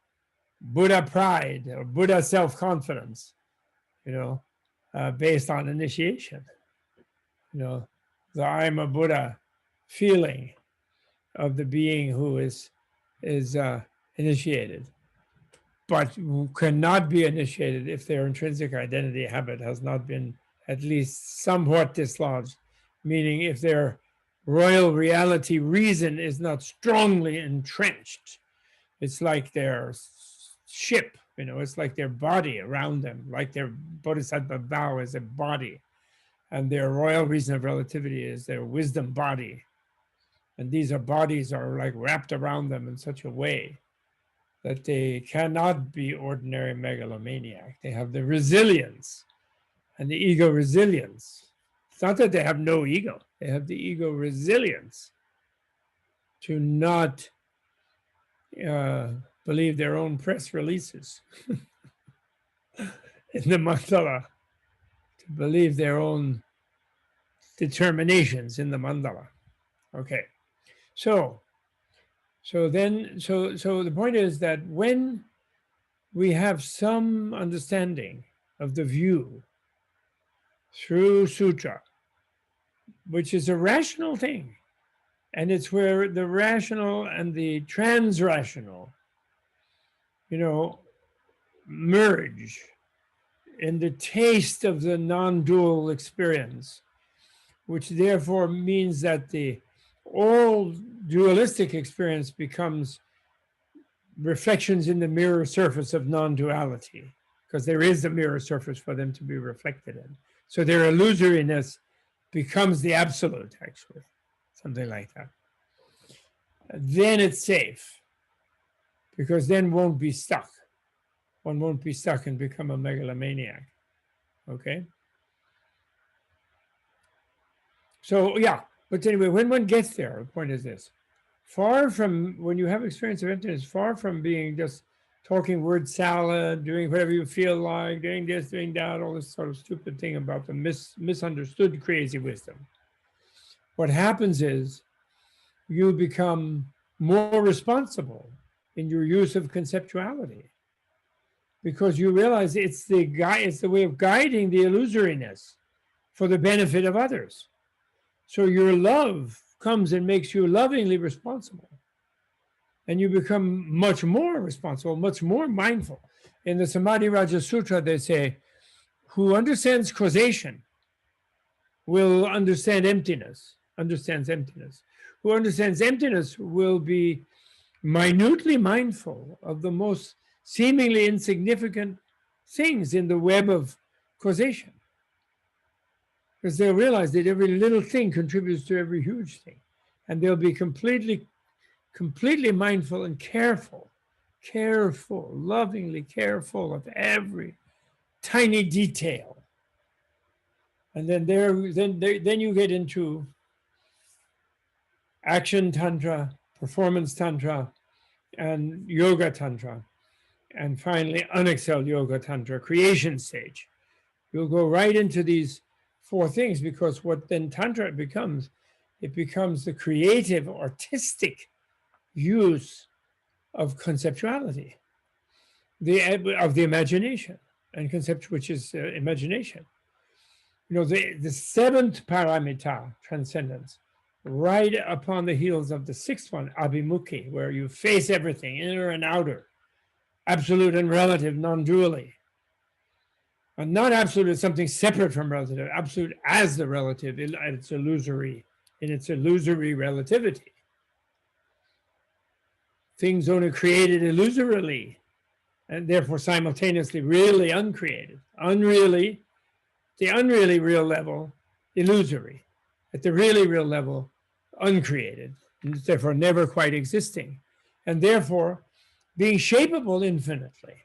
Buddha pride or Buddha self-confidence, based on initiation. The I'm a Buddha feeling of the being who is initiated, but who cannot be initiated if their intrinsic identity habit has not been at least somewhat dislodged, meaning if their royal reality reason is not strongly entrenched. It's like their ship, it's like their body around them, like their bodhisattva vow is a body, and their royal reason of relativity is their wisdom body. And these are bodies are like wrapped around them in such a way that they cannot be ordinary megalomaniac. They have the resilience and the ego resilience. It's not that they have no ego. They have the ego resilience to not believe their own press releases in the mandala, to believe their own determinations in the mandala. Okay, so the point is that when we have some understanding of the view through sutra, which is a rational thing, and it's where the rational and the trans-rational, merge in the taste of the non-dual experience, which therefore means that the all dualistic experience becomes reflections in the mirror surface of non-duality, because there is a mirror surface for them to be reflected in. So their illusoriness becomes the absolute, actually, something like that. Then it's safe, because then won't be stuck. One won't be stuck and become a megalomaniac, okay? So yeah, but anyway, when one gets there, the point is this: far from, when you have experience of emptiness, far from being just talking word salad, doing whatever you feel like, doing this, doing that, all this sort of stupid thing about the misunderstood crazy wisdom. What happens is you become more responsible in your use of conceptuality, because you realize it's the way of guiding the illusoriness for the benefit of others. So your love comes and makes you lovingly responsible. And you become much more responsible, much more mindful. In the Samadhi Raja Sutra, they say, who understands causation will understand emptiness, understands emptiness. Who understands emptiness will be minutely mindful of the most seemingly insignificant things in the web of causation. Because they'll realize that every little thing contributes to every huge thing. And they'll be completely mindful and careful, lovingly careful of every tiny detail. And then then you get into action tantra, performance tantra, and yoga tantra, and finally unexcelled yoga tantra, creation stage. You'll go right into these four things, because what then tantra becomes, it becomes the creative, artistic use of conceptuality, of the imagination, and concept, which is imagination. The seventh paramita, transcendence, right upon the heels of the sixth one, abhimukhi, where you face everything, inner and outer, absolute and relative, non-dually. And not absolute as something separate from relative, absolute as the relative in its illusory relativity. Things only created illusorily, and therefore simultaneously really uncreated. Unreally, the unreally real level, illusory. At the really real level, uncreated, and therefore never quite existing. And therefore being shapeable infinitely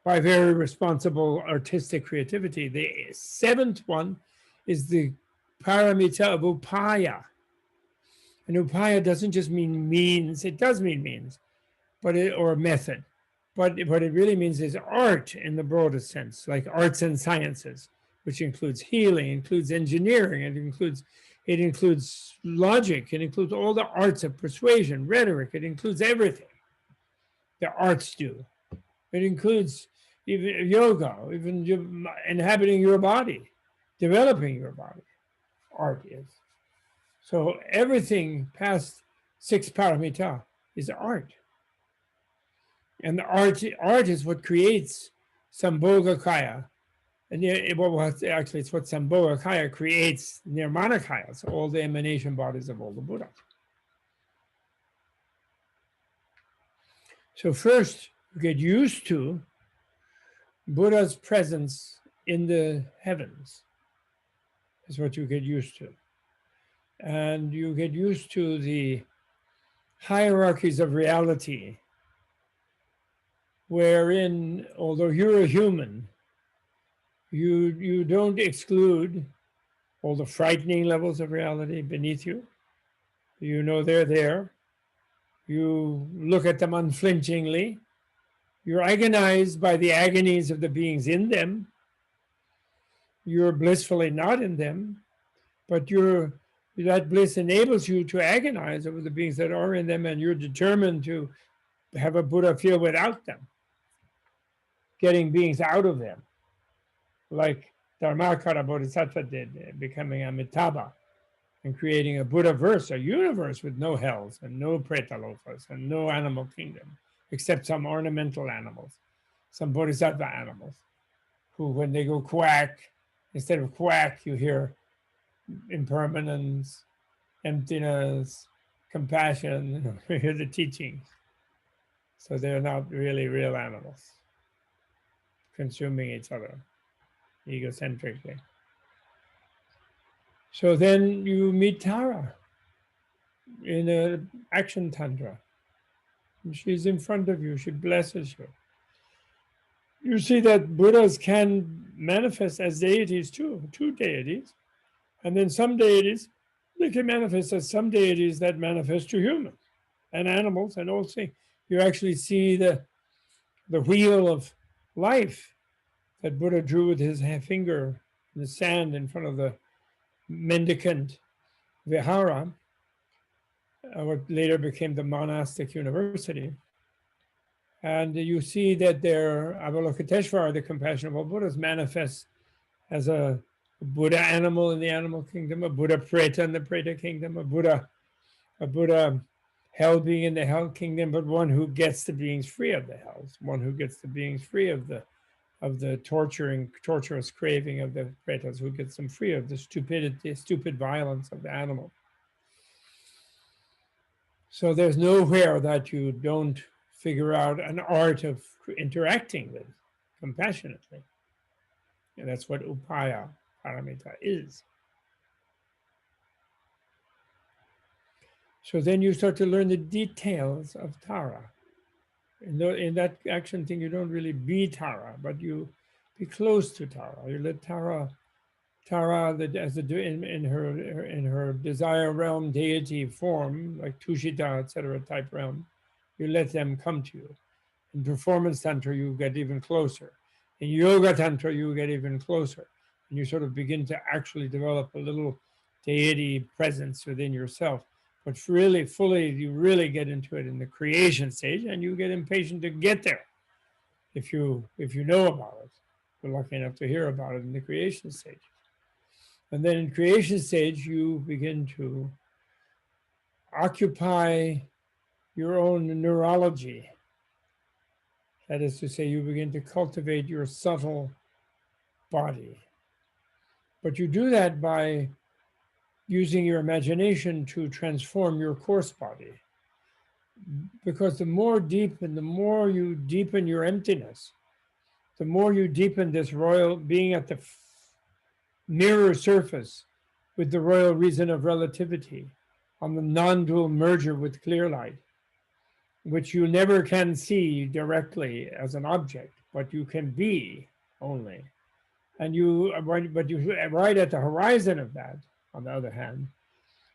by very responsible artistic creativity. The seventh one is the paramita of upaya. And upaya doesn't just mean means, it does mean means, or method, but what it really means is art in the broadest sense, like arts and sciences, which includes healing, includes engineering, it includes logic, it includes all the arts of persuasion, rhetoric, it includes everything the arts do. It includes even yoga, even inhabiting your body, developing your body. Art is. So everything past six paramita is art. And the art is what creates Sambhogakaya. And actually, it's what Sambhogakaya creates Nirmanakaya, so all the emanation bodies of all the Buddha. So first, you get used to Buddha's presence in the heavens. Is what you get used to. and you get used to the hierarchies of reality, wherein, although you're a human, you don't exclude all the frightening levels of reality beneath you. You know they're there. You look at them unflinchingly. You're agonized by the agonies of the beings in them. You're blissfully not in them, but that bliss enables you to agonize over the beings that are in them, and you're determined to have a Buddha feel without them, getting beings out of them, like Dharmakara Bodhisattva did, becoming Amitabha and creating a Buddha-verse, a universe with no hells and no pretalokas and no animal kingdom, except some ornamental animals, some Bodhisattva animals, who when they go quack, instead of quack, you hear impermanence, emptiness, compassion, you hear the teachings. So they're not really real animals, consuming each other egocentrically. So then you meet Tara in an action tantra. She's in front of you, she blesses you. You see that Buddhas can manifest as deities too, two deities. And then some deities, they can manifest as some deities that manifest to humans and animals and all things. You actually see the wheel of life that Buddha drew with his finger in the sand in front of the mendicant Vihara, what later became the monastic university. And you see that their Avalokiteshvara, the compassionable Buddhas, manifest as a Buddha animal in the animal kingdom, a Buddha Preta in the Preta kingdom, a Buddha hell being in the hell kingdom, but one who gets the beings free of the hells, one who gets the beings free of the torturous craving of the pretas, who gets them free of the stupid violence of the animal. So there's nowhere that you don't figure out an art of interacting with compassionately. And that's what upaya paramita is. So then you start to learn the details of Tara. In that action thing, you don't really be Tara, but you be close to Tara. You let Tara in her desire realm deity form, like Tushita, etc. type realm, you let them come to you. In performance tantra, you get even closer. In yoga tantra, you get even closer, and you sort of begin to actually develop a little deity presence within yourself. But really, fully, you really get into it in the creation stage, and you get impatient to get there. If you know about it, you're lucky enough to hear about it in the creation stage. And then in creation stage, you begin to occupy your own neurology. That is to say, you begin to cultivate your subtle body. But you do that by using your imagination to transform your coarse body. Because the more deep and the more you deepen your emptiness, the more you deepen this royal being at the mirror surface with the royal reason of relativity on the non-dual merger with clear light, which you never can see directly as an object, but you can be only. And right at the horizon of that, on the other hand,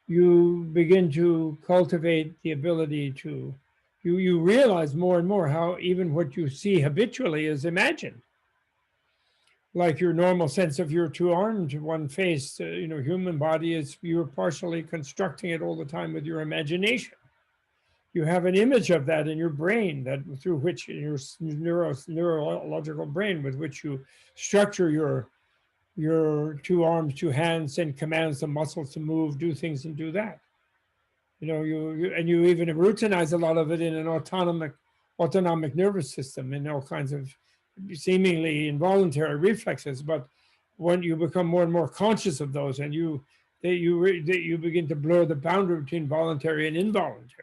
you begin to cultivate the ability to, you realize more and more how even what you see habitually is imagined. Like your normal sense of your two arms, one face, human body is, you're partially constructing it all the time with your imagination. You have an image of that in your brain, that through which your neurological brain, with which you structure your two arms, two hands, send commands to muscles to move, do things, and do that. You even routinize a lot of it in an autonomic nervous system, in all kinds of seemingly involuntary reflexes. But when you become more and more conscious of those, and you begin to blur the boundary between voluntary and involuntary.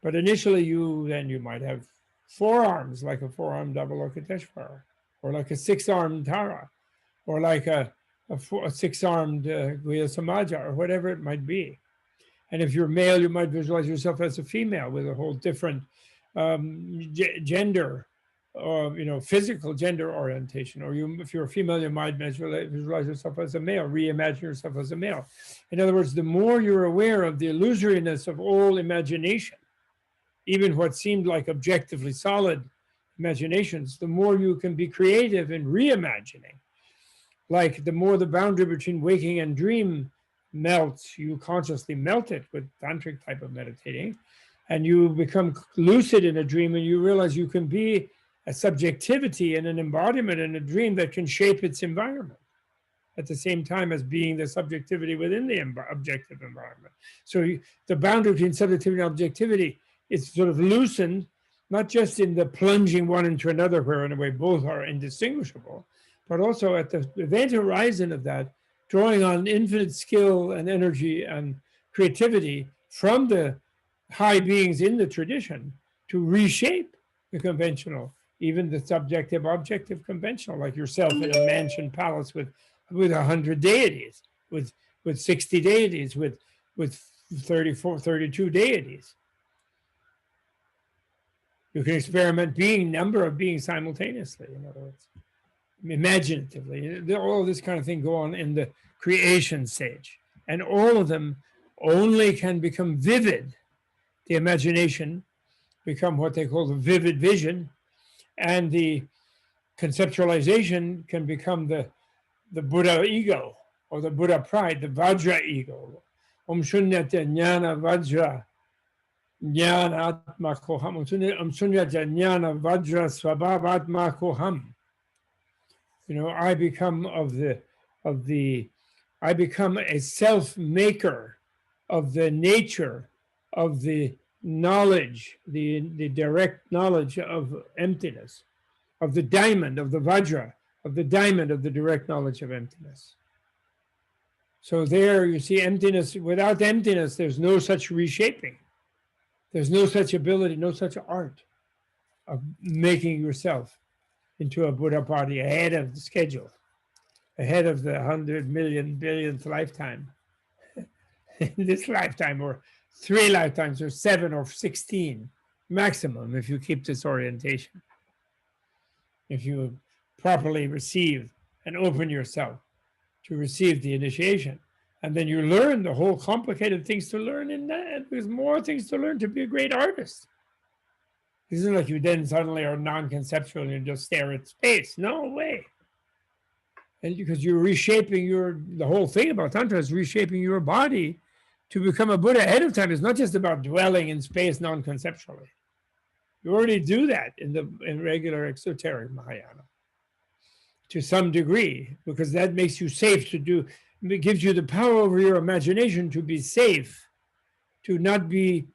But initially, you might have 4 arms, like a 4-armed Avalokiteshvara, or like a 6-armed Tara, or like a a six-armed Guya Samaja or whatever it might be. And if you're male, you might visualize yourself as a female with a whole different gender, or physical gender orientation. Or if you're a female, you might visualize yourself as a male, reimagine yourself as a male. In other words, the more you're aware of the illusoriness of all imagination, even what seemed like objectively solid imaginations, the more you can be creative in reimagining. Like the more the boundary between waking and dream melts, you consciously melt it with tantric type of meditating, and you become lucid in a dream, and you realize you can be a subjectivity and an embodiment in a dream that can shape its environment at the same time as being the subjectivity within the objective environment. So the boundary between subjectivity and objectivity is sort of loosened, not just in the plunging one into another, where in a way both are indistinguishable, but also at the event horizon of that, drawing on infinite skill and energy and creativity from the high beings in the tradition to reshape the conventional, even the subjective, objective conventional, like yourself in a mansion palace with 100 deities, with 60 deities, with 34, 32 deities. You can experiment number of beings simultaneously, in other words, imaginatively. All this kind of thing go on in the creation stage. And all of them only can become vivid. The imagination become what they call the vivid vision, and the conceptualization can become the Buddha ego, or the Buddha pride, the Vajra ego. Om Shunyata Jnana Vajra Jnana Atma Koham. Om Shunyata Jnana Vajra Svabhav Atma Koham. I become I become a self-maker of the nature of the knowledge, the direct knowledge of emptiness, of the diamond, of the Vajra, of the diamond of the direct knowledge of emptiness. So there you see emptiness. Without emptiness, there's no such reshaping. There's no such ability, no such art of making yourself into a Buddha body ahead of the schedule, ahead of the 100 million billionth lifetime. In this lifetime, or 3 lifetimes, or 7 or 16 maximum, if you keep this orientation. If you properly receive and open yourself to receive the initiation. And then you learn the whole complicated things to learn in that. There's more things to learn to be a great artist. It isn't like you then suddenly are non-conceptual and you just stare at space. No way. And because you're reshaping the whole thing about Tantra is reshaping your body to become a Buddha ahead of time. It's not just about dwelling in space non-conceptually. You already do that in regular exoteric Mahayana to some degree, because that makes you safe to do. It gives you the power over your imagination to be safe, to not be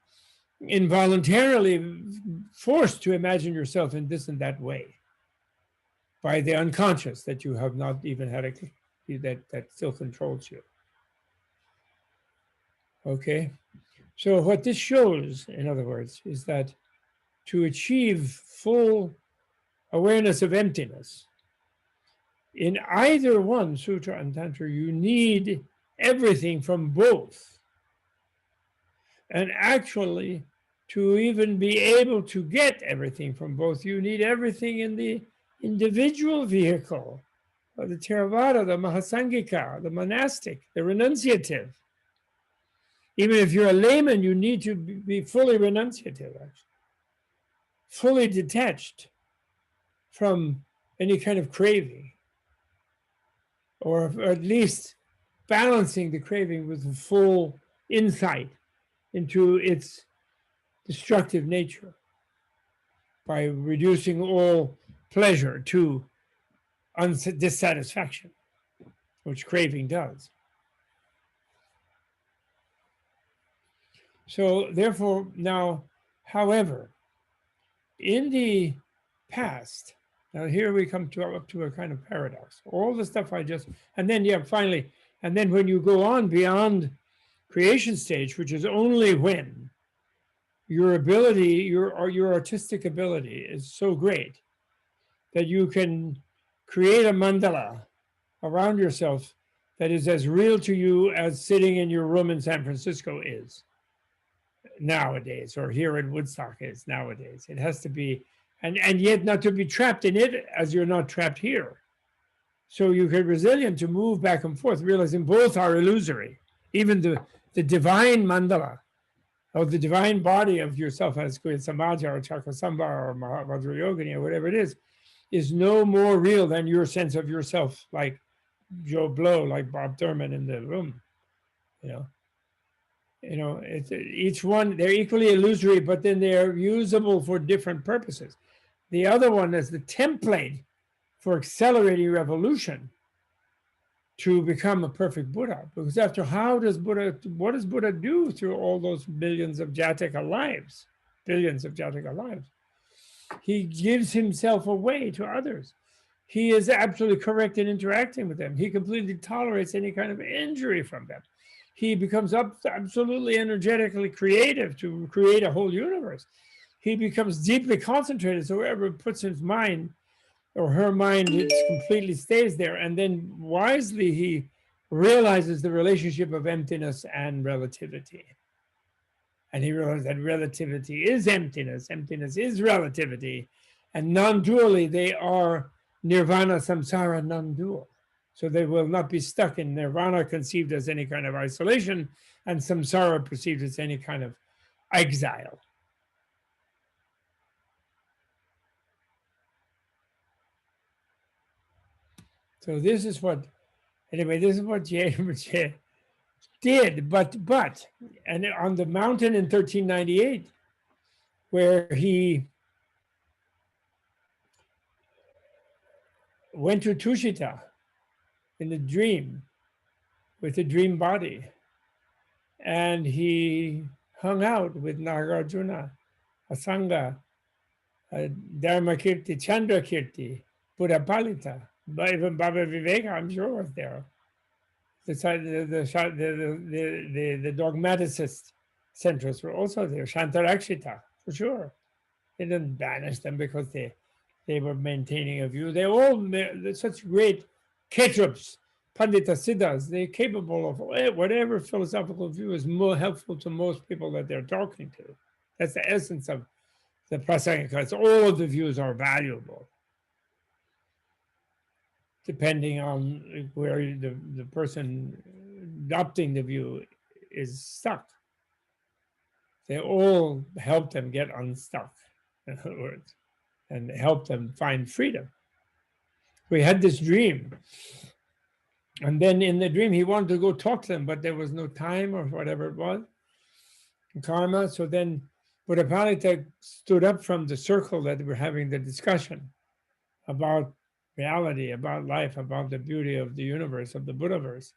involuntarily forced to imagine yourself in this and that way by the unconscious that you have not even had that still controls you. Okay, so what this shows, in other words, is that to achieve full awareness of emptiness, in either one, Sutra and Tantra, you need everything from both. And actually, to even be able to get everything from both, you need everything in the individual vehicle, or the Theravada, the Mahasangika, the monastic, the renunciative. Even if you're a layman, you need to be fully renunciative, actually. Fully detached from any kind of craving, or at least balancing the craving with full insight into its destructive nature by reducing all pleasure to dissatisfaction, which craving does. So therefore, now, however, in the past, now here we come up to a kind of paradox. All the stuff I just, and then finally, and then when you go on beyond creation stage, which is only when your ability, your artistic ability is so great that you can create a mandala around yourself that is as real to you as sitting in your room in San Francisco is nowadays, or here in Woodstock is nowadays. It has to be, and yet not to be trapped in it as you're not trapped here. So you get resilient to move back and forth, realizing both are illusory. Even the divine mandala, or the divine body of yourself, as Samaja or Chakasamba or Vajrayogini or whatever it is no more real than your sense of yourself, like Joe Blow, like Bob Thurman in the room. It's each one, they're equally illusory, but then they're usable for different purposes. The other one is the template for accelerating revolution to become a perfect Buddha. Because after, what does Buddha do through all those billions of Jataka lives? Billions of Jataka lives. He gives himself away to others. He is absolutely correct in interacting with them. He completely tolerates any kind of injury from them. He becomes absolutely energetically creative to create a whole universe. He becomes deeply concentrated, so wherever it puts his mind or her mind, it completely stays there. And then wisely, he realizes the relationship of emptiness and relativity. And he realized that relativity is emptiness, emptiness is relativity, and non-dually they are nirvana, samsara, non-dual. So they will not be stuck in nirvana, conceived as any kind of isolation, and samsara perceived as any kind of exile. So this is what, anyway, this is what Jey Rinpoche did, but, and on the mountain in 1398, where he went to Tushita in the dream, with the dream body, and he hung out with Nagarjuna, Asanga, Dharmakirti, Chandrakirti, Buddhapalita, even Baba Viveka, I'm sure, was there. The dogmaticist centers were also there. Shantarakshita, for sure. They didn't banish them because they were maintaining a view. They're such great ketrups, Pandita Siddhas. They're capable of whatever philosophical view is more helpful to most people that they're talking to. That's the essence of the Prasangikas. All of the views are valuable, depending on where the person adopting the view is stuck. They all help them get unstuck, in other words, and help them find freedom. We had this dream, and then in the dream he wanted to go talk to them, but there was no time or whatever it was, karma. So then Buddhapalita stood up from the circle that we were having the discussion about reality, about life, about the beauty of the universe, of the Buddhaverse,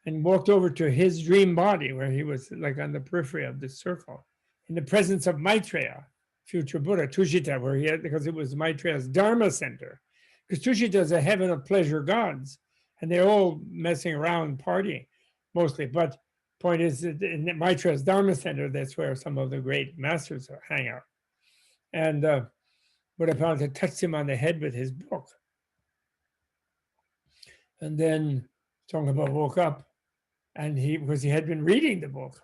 and walked over to his dream body where he was like on the periphery of this circle, in the presence of Maitreya, future Buddha, Tushita, where he had, because it was Maitreya's Dharma center. Because Tushita is a heaven of pleasure gods, and they're all messing around partying, mostly. But point is that in Maitreya's Dharma center, that's where some of the great masters hang out. And Buddhapalita touched him on the head with his book. And then Tsongkhapa woke up, and because he had been reading the book,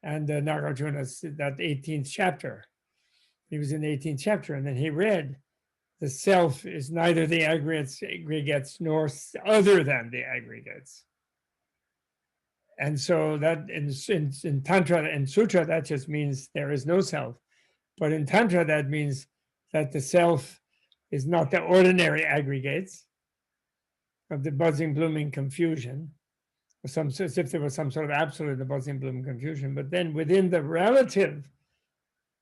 and Nagarjuna, that 18th chapter, he was in the 18th chapter, and then he read, the self is neither the aggregates nor other than the aggregates. And so that in Tantra and Sutra, that just means there is no self. But in Tantra, that means that the self is not the ordinary aggregates of the buzzing, blooming confusion, as if there was some sort of absolute in the buzzing, blooming confusion. But then within the relative,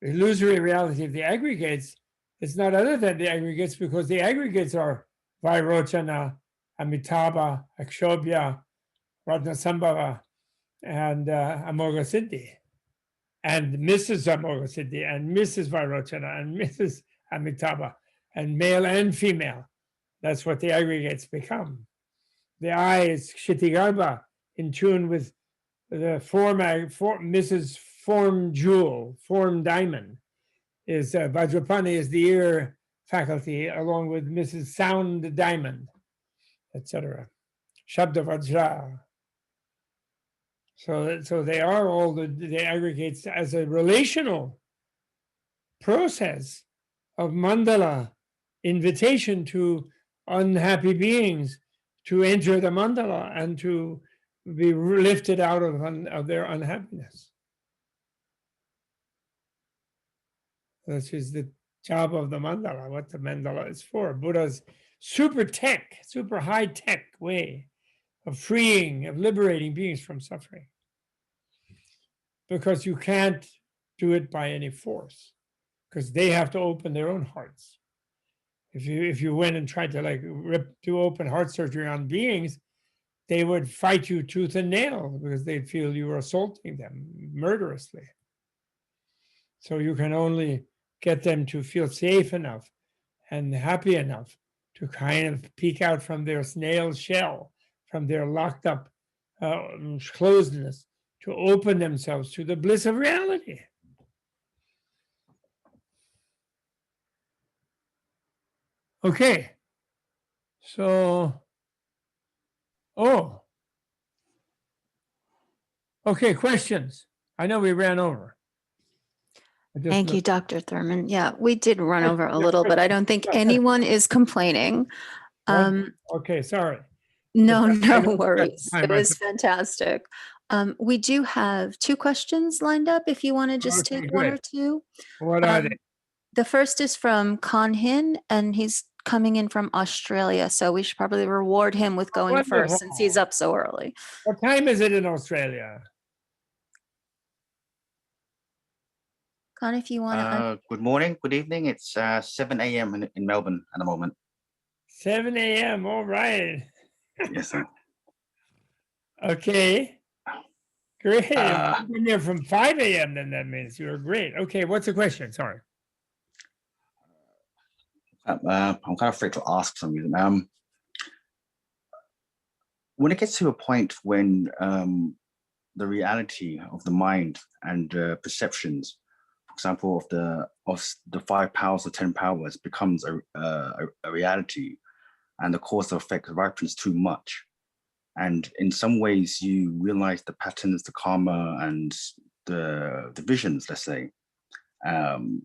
illusory reality of the aggregates, it's not other than the aggregates, because the aggregates are Vairochana, Amitabha, Akshobhya, Ratnasambhava, and Amoga Siddhi, and Mrs. Amoga Siddhi, and Mrs. Vairochana, and Mrs. Amitabha, and male and female. That's what the aggregates become. The I is Kshitigarbha, in tune with the Mrs. Form Jewel, Form Diamond. Is Vajrapani is the ear faculty, along with Mrs. Sound Diamond, etc. Shabda Vajra. So they are all they aggregate as a relational process of mandala, invitation to unhappy beings to enter the mandala and to be lifted out of their unhappiness. This is the job of the mandala, what the mandala is for. Buddha's super high tech way of freeing, of liberating beings from suffering. Because you can't do it by any force, because they have to open their own hearts. If you went and tried to do open heart surgery on beings, they would fight you tooth and nail because they'd feel you were assaulting them murderously. So you can only get them to feel safe enough and happy enough to kind of peek out from their snail shell, from their locked up closedness, to open themselves to the bliss of reality. Okay, so, okay, questions. I know we ran over. Thank you, Dr. Thurman. Yeah, we did run over a little, but I don't think anyone is complaining. Okay, sorry. No worries. It was fantastic. We do have 2 questions lined up if you want to just take one or two. What are they? The first is from Con Hin, and he's coming in from Australia, so we should probably reward him with going first since he's up so early. What time is it in Australia? Con, if you want to. Good morning, good evening. It's 7 a.m. in Melbourne at the moment. 7 a.m. All right. Yes, sir. Okay. Great. You've been there from 5 a.m. then that means you were great. Okay, what's the question? Sorry. I'm kind of afraid to ask some reason. When it gets to a point when the reality of the mind and perceptions, for example, of the 5 powers or 10 powers becomes a reality, and the cause and effect ripens too much, and in some ways you realize the patterns, the karma, and the visions, let's say,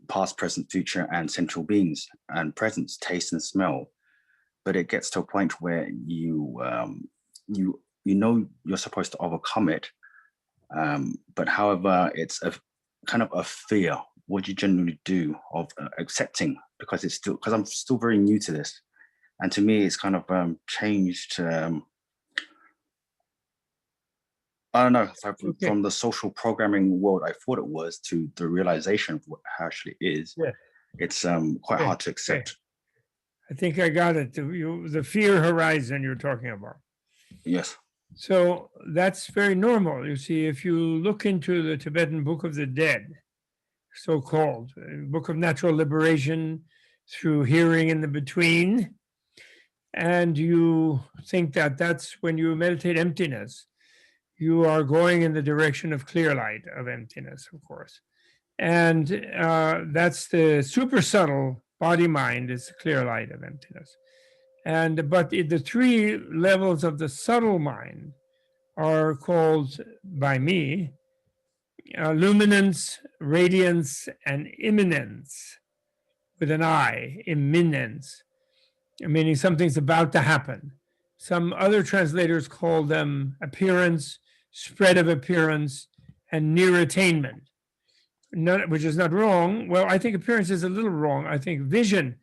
past, present, future, and central beings, and presence, taste, and smell. But it gets to a point where you know you're supposed to overcome it, but however, it's a kind of a fear. What do you generally do of accepting? Because I'm still very new to this, and to me, it's kind of changed. I don't know, from the social programming world I thought it was to the realization of what it actually is. Yeah. It's quite hard to accept. I think I got it. The fear horizon you're talking about. Yes. So that's very normal. You see, if you look into the Tibetan Book of the Dead, so-called Book of Natural Liberation through hearing in the between, and you think that that's when you meditate emptiness, you are going in the direction of clear light, of emptiness, of course. And that's the super subtle body-mind is the clear light of emptiness. But the 3 levels of the subtle mind are called by me luminance, radiance, and imminence, with an I, imminence, meaning something's about to happen. Some other translators call them appearance, spread of appearance, and near attainment, which is not wrong. Well, I think appearance is a little wrong. I think vision,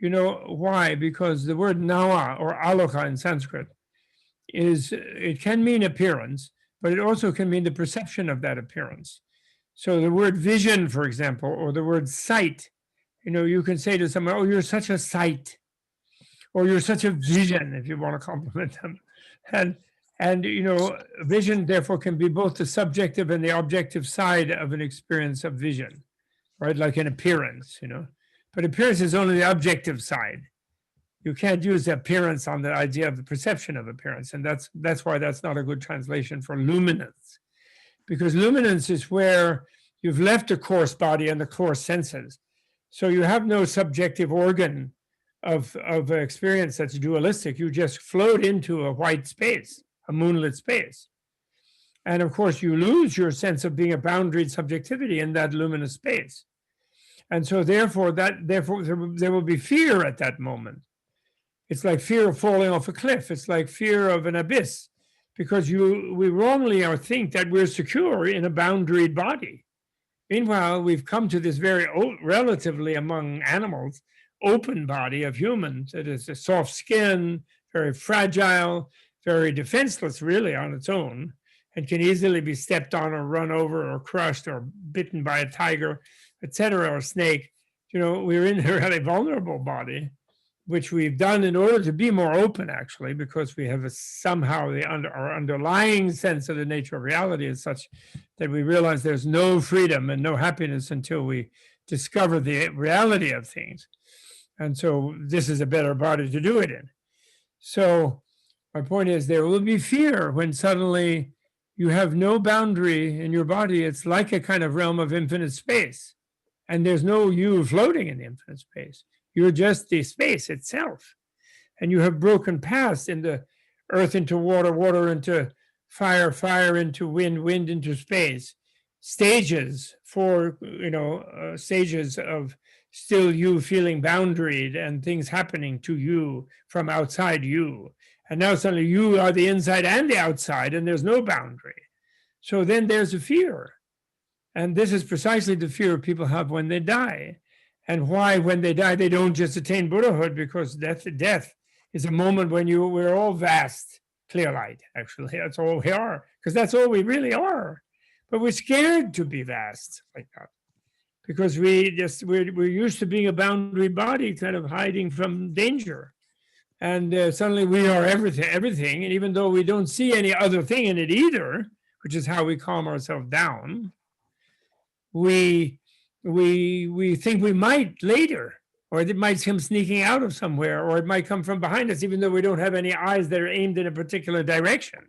you know why? Because the word nawa, or aloka in Sanskrit, it can mean appearance, but it also can mean the perception of that appearance. So the word vision, for example, or the word sight, you can say to someone, oh, you're such a sight, or you're such a vision, if you want to compliment them. And vision, therefore, can be both the subjective and the objective side of an experience of vision, right? Like an appearance, But appearance is only the objective side. You can't use appearance on the idea of the perception of appearance. And that's why that's not a good translation for luminance. Because luminance is where you've left the coarse body and the coarse senses. So you have no subjective organ of experience that's dualistic. You just float into a white space, a moonlit space. And of course, you lose your sense of being a boundaried subjectivity in that luminous space. And so therefore there will be fear at that moment. It's like fear of falling off a cliff. It's like fear of an abyss, because we wrongly think that we're secure in a boundaried body. Meanwhile, we've come to this very relatively among animals, open body of humans. It is a soft skin, very fragile, very defenseless really on its own, and can easily be stepped on or run over or crushed or bitten by a tiger, etc., or a snake. You know, we're in a really vulnerable body, which we've done in order to be more open, actually, because we have somehow our underlying sense of the nature of reality is such that we realize there's no freedom and no happiness until we discover the reality of things. And so this is a better body to do it in. So my point is, there will be fear when suddenly you have no boundary in your body. It's like a kind of realm of infinite space. And there's no you floating in the infinite space. You're just the space itself. And you have broken paths into earth, into water, water into fire, fire into wind, wind into space. Stages for, stages of still you feeling boundaried and things happening to you from outside you. And now suddenly you are the inside and the outside, and there's no boundary. So then there's a fear. And this is precisely the fear people have when they die. And why, when they die, they don't just attain Buddhahood, because death is a moment when we're all vast, clear light, actually. That's all we are, because that's all we really are. But we're scared to be vast like that, because we're used to being a boundary body, kind of hiding from danger. And suddenly we are everything. And even though we don't see any other thing in it either, which is how we calm ourselves down, we think we might later, or it might come sneaking out of somewhere, or it might come from behind us, even though we don't have any eyes that are aimed in a particular direction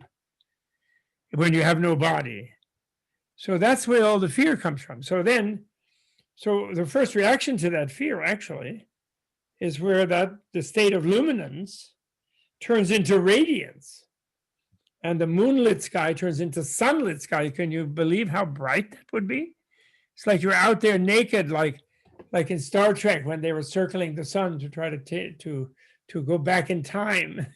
when you have no body. So that's where all the fear comes from. So the first reaction to that fear actually is where the state of luminance turns into radiance, and the moonlit sky turns into sunlit sky. Can you believe how bright that would be? It's like you're out there naked, like in Star Trek when they were circling the sun to try to go back in time.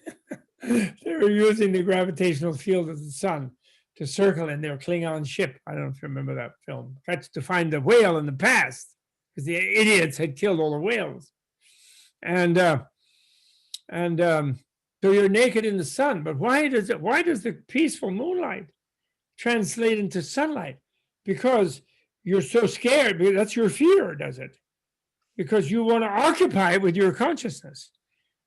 They were using the gravitational field of the sun to circle in their Klingon ship. I don't know if you remember that film. To find the whale in the past, because the idiots had killed all the whales. And so you're naked in the sun. But why does the peaceful moonlight translate into sunlight? Because you're so scared. That's your fear, does it? Because you want to occupy it with your consciousness.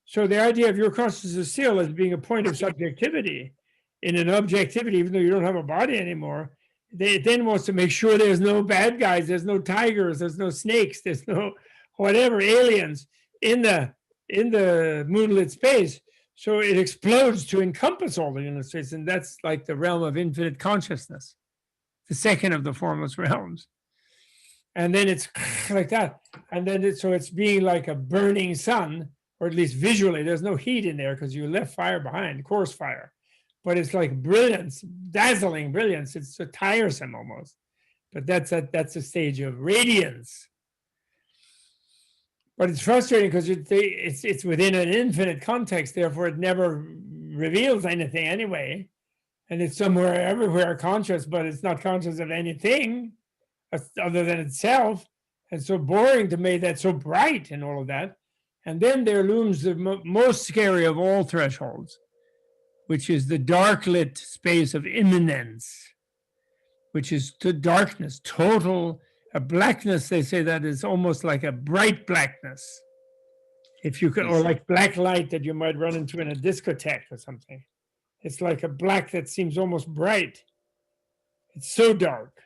So the idea of your consciousness still as being a point of subjectivity in an objectivity, even though you don't have a body anymore, it then wants to make sure there's no bad guys, there's no tigers, there's no snakes, there's no whatever aliens in the moonlit space. So it explodes to encompass all the infinite space, and that's like the realm of infinite consciousness, the second of the formless realms. And then it's like that. And then it's being like a burning sun, or at least visually. There's no heat in there because you left fire behind, coarse fire. But it's like brilliance, dazzling brilliance. It's so tiresome almost. But that's a stage of radiance. But it's frustrating because it's within an infinite context. Therefore, it never reveals anything anyway. And it's somewhere, everywhere conscious, but it's not conscious of anything other than itself. And so boring to me, that's so bright and all of that. And then there looms the most scary of all thresholds, which is the dark lit space of immanence, which is the darkness, total, a blackness. They say that is almost like a bright blackness. If you could, or like black light that you might run into in a discotheque or something. It's like a black that seems almost bright. It's so dark.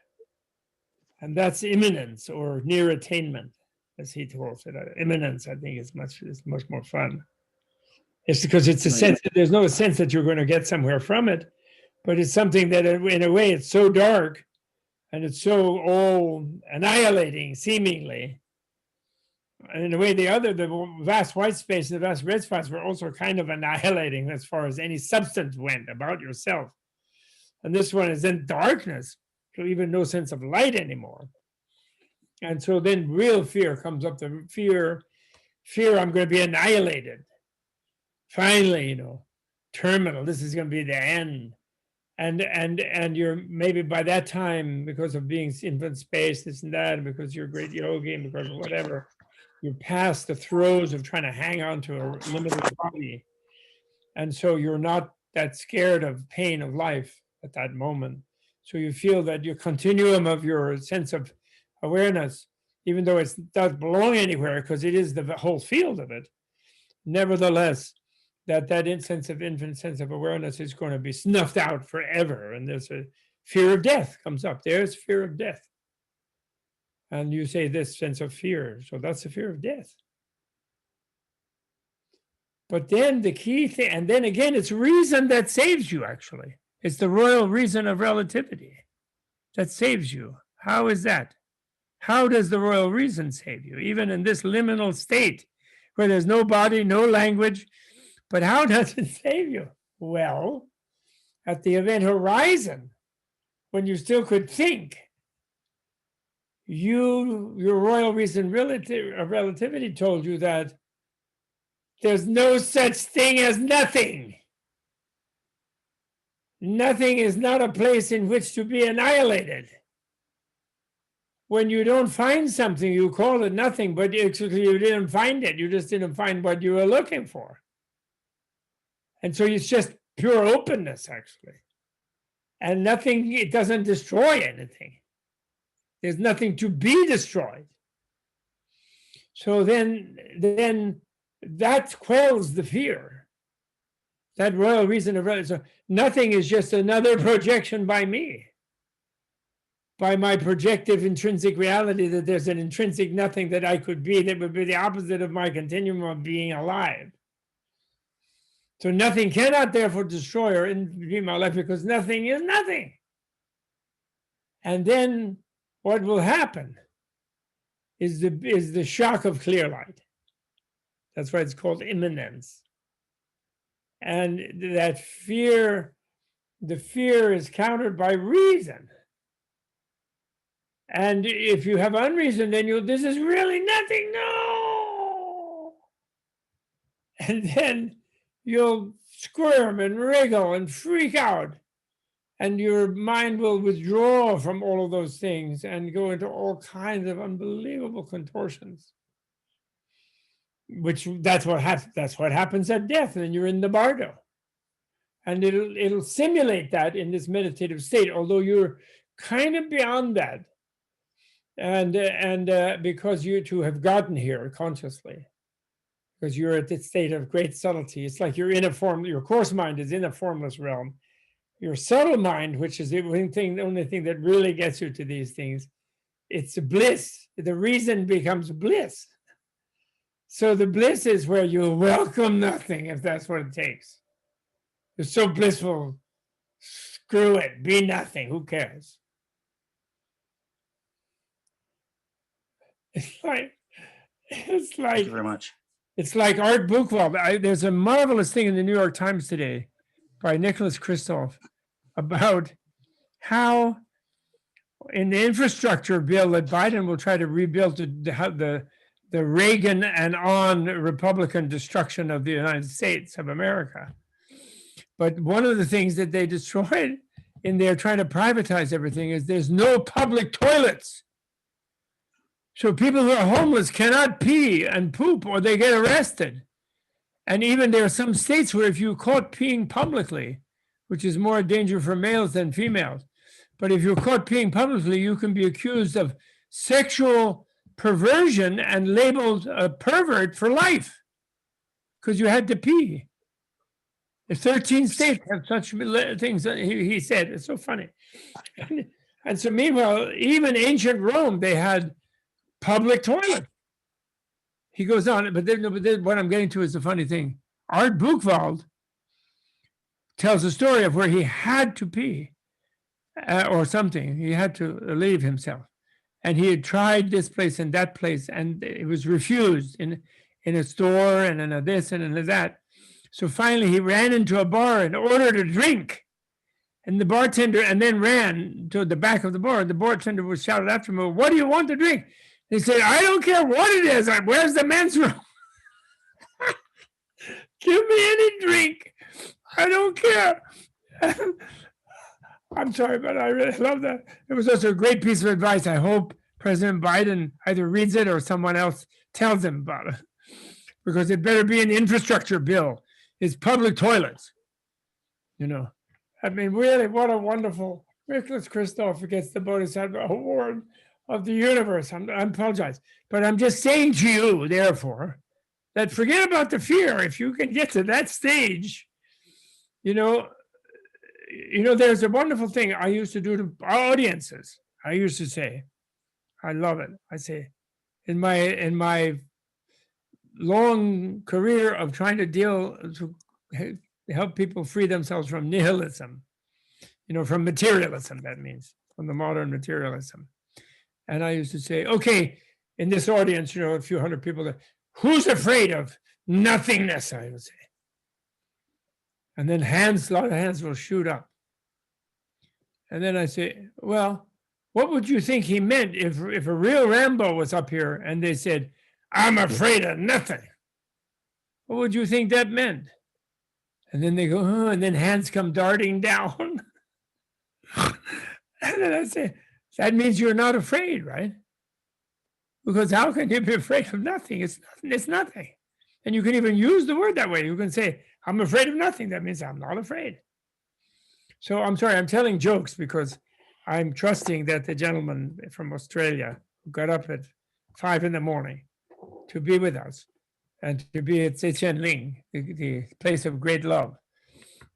And that's immanence, or near attainment, as he calls it. Immanence, I think, is much more fun. It's because it's a sense, there's no sense that you're going to get somewhere from it, but it's something that in a way it's so dark and it's so all annihilating, seemingly, in a way, the vast white space and the vast red spots were also kind of annihilating as far as any substance went about yourself. And this one is in darkness, so even no sense of light anymore. And so then real fear comes up, the fear I'm going to be annihilated. Finally, you know, terminal, this is going to be the end. And you're maybe by that time, because of being infinite space, this and that, and because you're a great yogi, and because of whatever, you're past the throes of trying to hang on to a limited body. And so you're not that scared of pain of life at that moment. So you feel that your continuum of your sense of awareness, even though it doesn't belong anywhere because it is the whole field of it, nevertheless, that sense of infinite sense of awareness is going to be snuffed out forever. And there's a fear of death comes up. There's fear of death. And you say this sense of fear. So that's the fear of death. But then the key thing, and then again, it's reason that saves you, actually. It's the royal reason of relativity that saves you. How is that? How does the royal reason save you, even in this liminal state where there's no body, no language? But how does it save you? Well, at the event horizon, when you still could think, your royal reason of relativity told you that there's no such thing as nothing. Nothing is not a place in which to be annihilated. When you don't find something, you call it nothing, but actually you didn't find it. You just didn't find what you were looking for. And so it's just pure openness, actually. And nothing, it doesn't destroy anything. There's nothing to be destroyed. So then that quells the fear. That royal reason of relativity. So nothing is just another projection by me, by my projective intrinsic reality that there's an intrinsic nothing that I could be that would be the opposite of my continuum of being alive. So nothing cannot therefore destroy or intervene my life because nothing is nothing. And then what will happen is the shock of clear light. That's why it's called immanence. And that fear, the fear is countered by reason. And if you have unreason, then this is really nothing, no. And then you'll squirm and wriggle and freak out. And your mind will withdraw from all of those things and go into all kinds of unbelievable contortions. That's what happens at death, and you're in the bardo. And it'll simulate that in this meditative state, although you're kind of beyond that. And because you two have gotten here consciously, because you're at this state of great subtlety, it's like you're in a form, your coarse mind is in a formless realm. Your subtle mind, which is the only thing that really gets you to these things, it's bliss. The reason becomes bliss. So the bliss is where you welcome nothing, if that's what it takes. You're so blissful, screw it, be nothing, who cares? It's like, Thank you very much. It's like Art Buchwald. There's a marvelous thing in the New York Times today by Nicholas Kristof about how in the infrastructure bill that Biden will try to rebuild the Reagan and on Republican destruction of the United States of America. But one of the things that they destroyed in there trying to privatize everything is there's no public toilets. So people who are homeless cannot pee and poop or they get arrested. And even there are some states where if you're caught peeing publicly, which is more a danger for males than females, but if you're caught peeing publicly, you can be accused of sexual perversion and labeled a pervert for life because you had to pee. The 13 states have such things, he said. It's so funny. And so meanwhile, even ancient Rome, they had public toilets. He goes on, but then what I'm getting to is the funny thing. Art Buchwald tells a story of where he had to pee or something. He had to leave himself. And he had tried this place and that place, and it was refused in a store and in a this and in a that. So finally he ran into a bar and ordered a drink. And the bartender, and then ran to the back of the bar. The bartender was shouted after him, "What do you want to drink?" He said, "I don't care what it is. Where's the men's room? Give me any drink. I don't care." I'm sorry, but I really love that. It was also a great piece of advice. I hope President Biden either reads it or someone else tells him about it, because it better be an infrastructure bill. It's public toilets, you know. I mean, really, what a wonderful, Nicholas Kristof gets the Bodhisattva Award of the universe. I apologize, but I'm just saying to you, therefore, that forget about the fear. If you can get to that stage, you know, there's a wonderful thing I used to do to audiences. I used to say, I love it. I say, in my long career of trying to help people free themselves from nihilism, from materialism, that means, from the modern materialism. And I used to say, okay, in this audience, a few hundred people, who's afraid of nothingness, I would say. And then a lot of hands will shoot up. And then I say, well, what would you think he meant if a real Rambo was up here and they said, "I'm afraid of nothing"? What would you think that meant? And then they go, oh, and then hands come darting down. And then I say, that means you're not afraid, right? Because how can you be afraid of nothing? It's nothing. And you can even use the word that way. You can say, I'm afraid of nothing. That means I'm not afraid. So I'm sorry, I'm telling jokes because I'm trusting that the gentleman from Australia who got up at 5 a.m. to be with us and to be at Tse Chen Ling, the place of great love,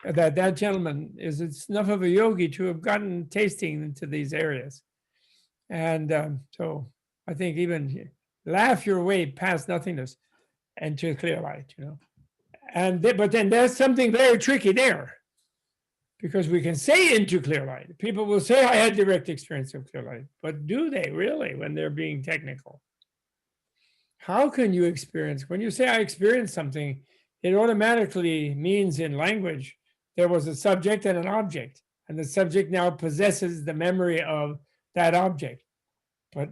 that gentleman is enough of a yogi to have gotten tasting into these areas. And so I think even laugh your way past nothingness and to clear light, but then there's something very tricky there, because we can say into clear light. People will say, I had direct experience of clear light, but do they really when they're being technical? How can you experience, when you say I experienced something, it automatically means in language, there was a subject and an object, and the subject now possesses the memory of that object. But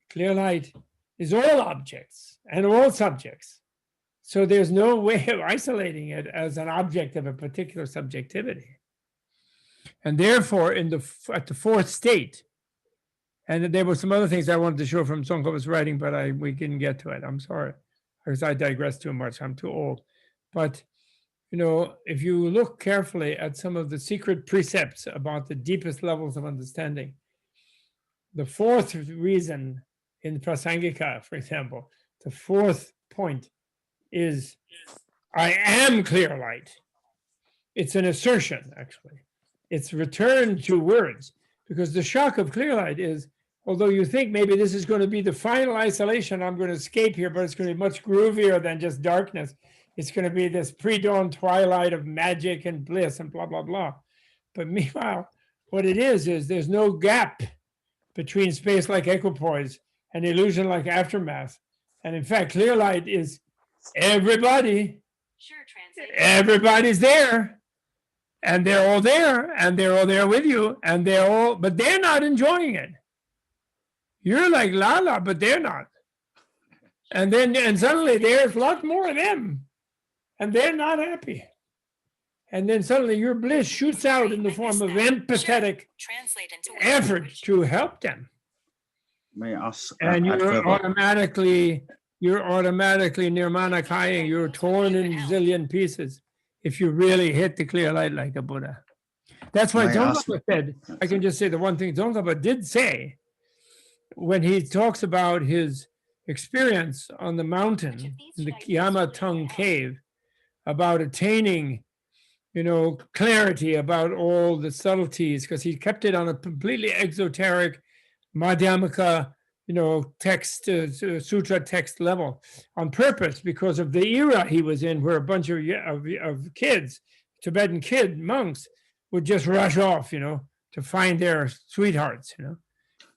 clear light is all objects and all subjects. So there's no way of isolating it as an object of a particular subjectivity. And therefore, at the fourth state, and there were some other things I wanted to show from Tsongkhapa's writing, but we didn't get to it. I'm sorry, because I digress too much. I'm too old. But, if you look carefully at some of the secret precepts about the deepest levels of understanding, the fourth reason in Prasangika, for example, the fourth point is, I am clear light. It's an assertion, actually. It's return to words, because the shock of clear light is, although you think maybe this is going to be the final isolation, I'm going to escape here, but it's going to be much groovier than just darkness. It's going to be this pre-dawn twilight of magic and bliss and blah, blah, blah. But meanwhile, what it is there's no gap between space like equipoise and illusion like aftermath. And in fact, clear light is everybody. Sure, translate. Everybody's there. And they're all there, and they're all there with you, and but they're not enjoying it. You're like la, but they're not. And suddenly there's a lot more of them, and they're not happy. And then suddenly your bliss shoots out in the form of empathetic effort to help them. May I ask? And you're automatically nirmanakaying, you're torn in a zillion pieces if you really hit the clear light like a Buddha. That's why Tsongkhapa said, I can just say the one thing Tsongkhapa did say when he talks about his experience on the mountain in the Yamatung cave, about attaining, clarity about all the subtleties, because he kept it on a completely exoteric Madhyamaka, text, sutra text level on purpose, because of the era he was in, where a bunch of kids, Tibetan monks, would just rush off, to find their sweethearts,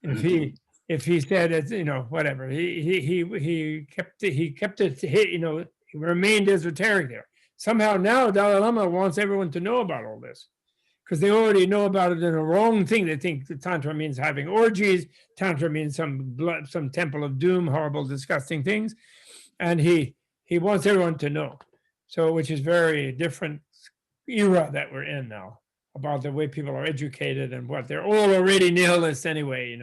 And if he said it's, whatever, he kept it, he remained esoteric there. Somehow now Dalai Lama wants everyone to know about all this, because they already know about it in a wrong thing. They think that Tantra means having orgies, Tantra means some temple of doom, horrible, disgusting things. And he wants everyone to know. So, which is very different era that we're in now, about the way people are educated and what they're all already nihilists anyway,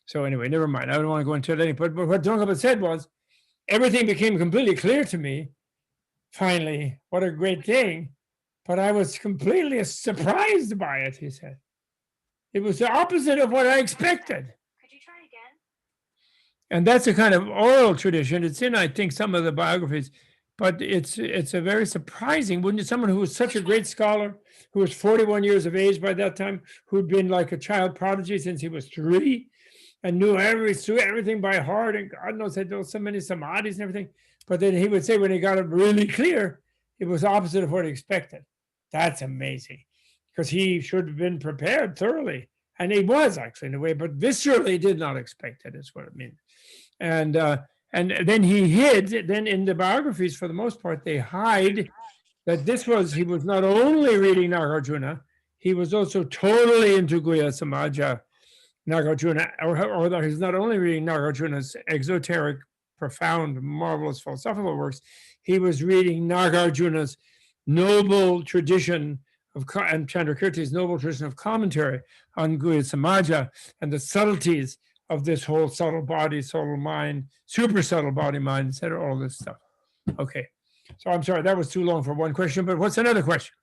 So anyway, never mind. I don't want to go into it anymore. But what Tsongkhapa said was, everything became completely clear to me. Finally, what a great thing. But I was completely surprised by it, he said. It was the opposite of what I expected. Could you try again? And that's a kind of oral tradition. It's in, I think, some of the biographies, but it's a very surprising, wouldn't it? Someone who was such a great scholar, who was 41 years of age by that time, who'd been like a child prodigy since he was 3, and knew everything by heart, and God knows had so many samadhis and everything. But then he would say when he got it really clear, it was opposite of what he expected. That's amazing, because he should have been prepared thoroughly. And he was actually in a way, but viscerally did not expect it, is what it means. And then he hid, then in the biographies, for the most part, they hide that he was not only reading Nagarjuna, he was also totally into Guhya Samaja Nagarjuna, or that he's not only reading Nagarjuna's exoteric, profound, marvelous philosophical works, he was reading Nagarjuna's noble tradition and Chandrakirti's noble tradition of commentary on Guhya Samaja and the subtleties of this whole subtle body, subtle mind, super subtle body, mind, etc., all this stuff. Okay, so I'm sorry, that was too long for one question, but what's another question?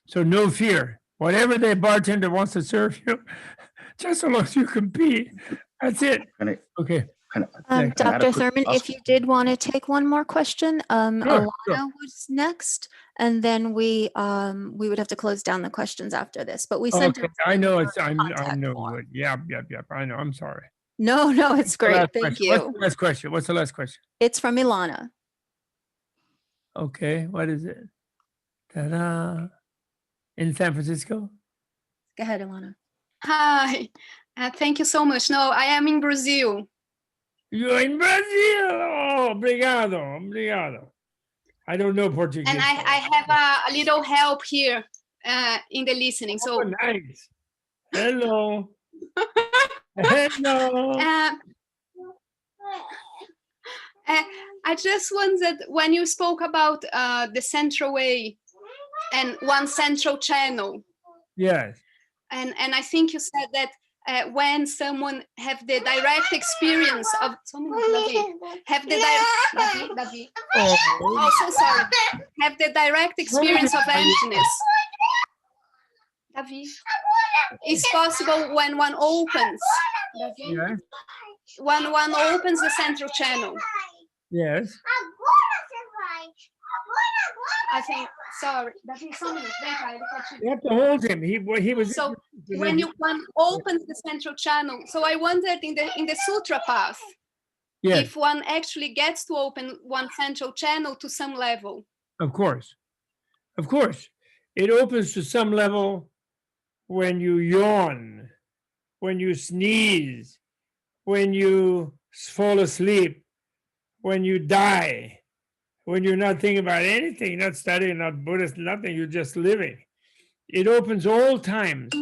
So no fear. Whatever the bartender wants to serve you, just so long as you compete, that's it. Okay. Dr. Thurman, if you did want to take one more question, Alana was next, and then we would have to close down the questions after this. But we sent. Okay, I know I'm no good. Yeah. I know. I'm sorry. No, it's great. Thank you. What's the last question? What's the last question? It's from Ilana. Okay, what is it? Ta-da! In San Francisco. Go ahead, Ilana. Hi, thank you so much. No, I am in Brazil. You're in Brazil. Oh, obrigado. I don't know Portuguese. And I have a little help here in the listening. So nice. Hello. Hello. I just wondered, when you spoke about the central way and one central channel. Yes. And I think you said that when someone have the direct experience of so sorry, have the direct experience of emptiness. Davi, it's possible when one opens. Yes. When one opens the central channel. Yes. I think. Sorry, you have to hold him. He was. So when one opens the central channel, so I wondered in the sutra path, yes, if one actually gets to open one central channel to some level. Of course, it opens to some level when you yawn, when you sneeze, when you fall asleep, when you die. When you're not thinking about anything, not studying, not Buddhist, nothing, you're just living. It opens all times.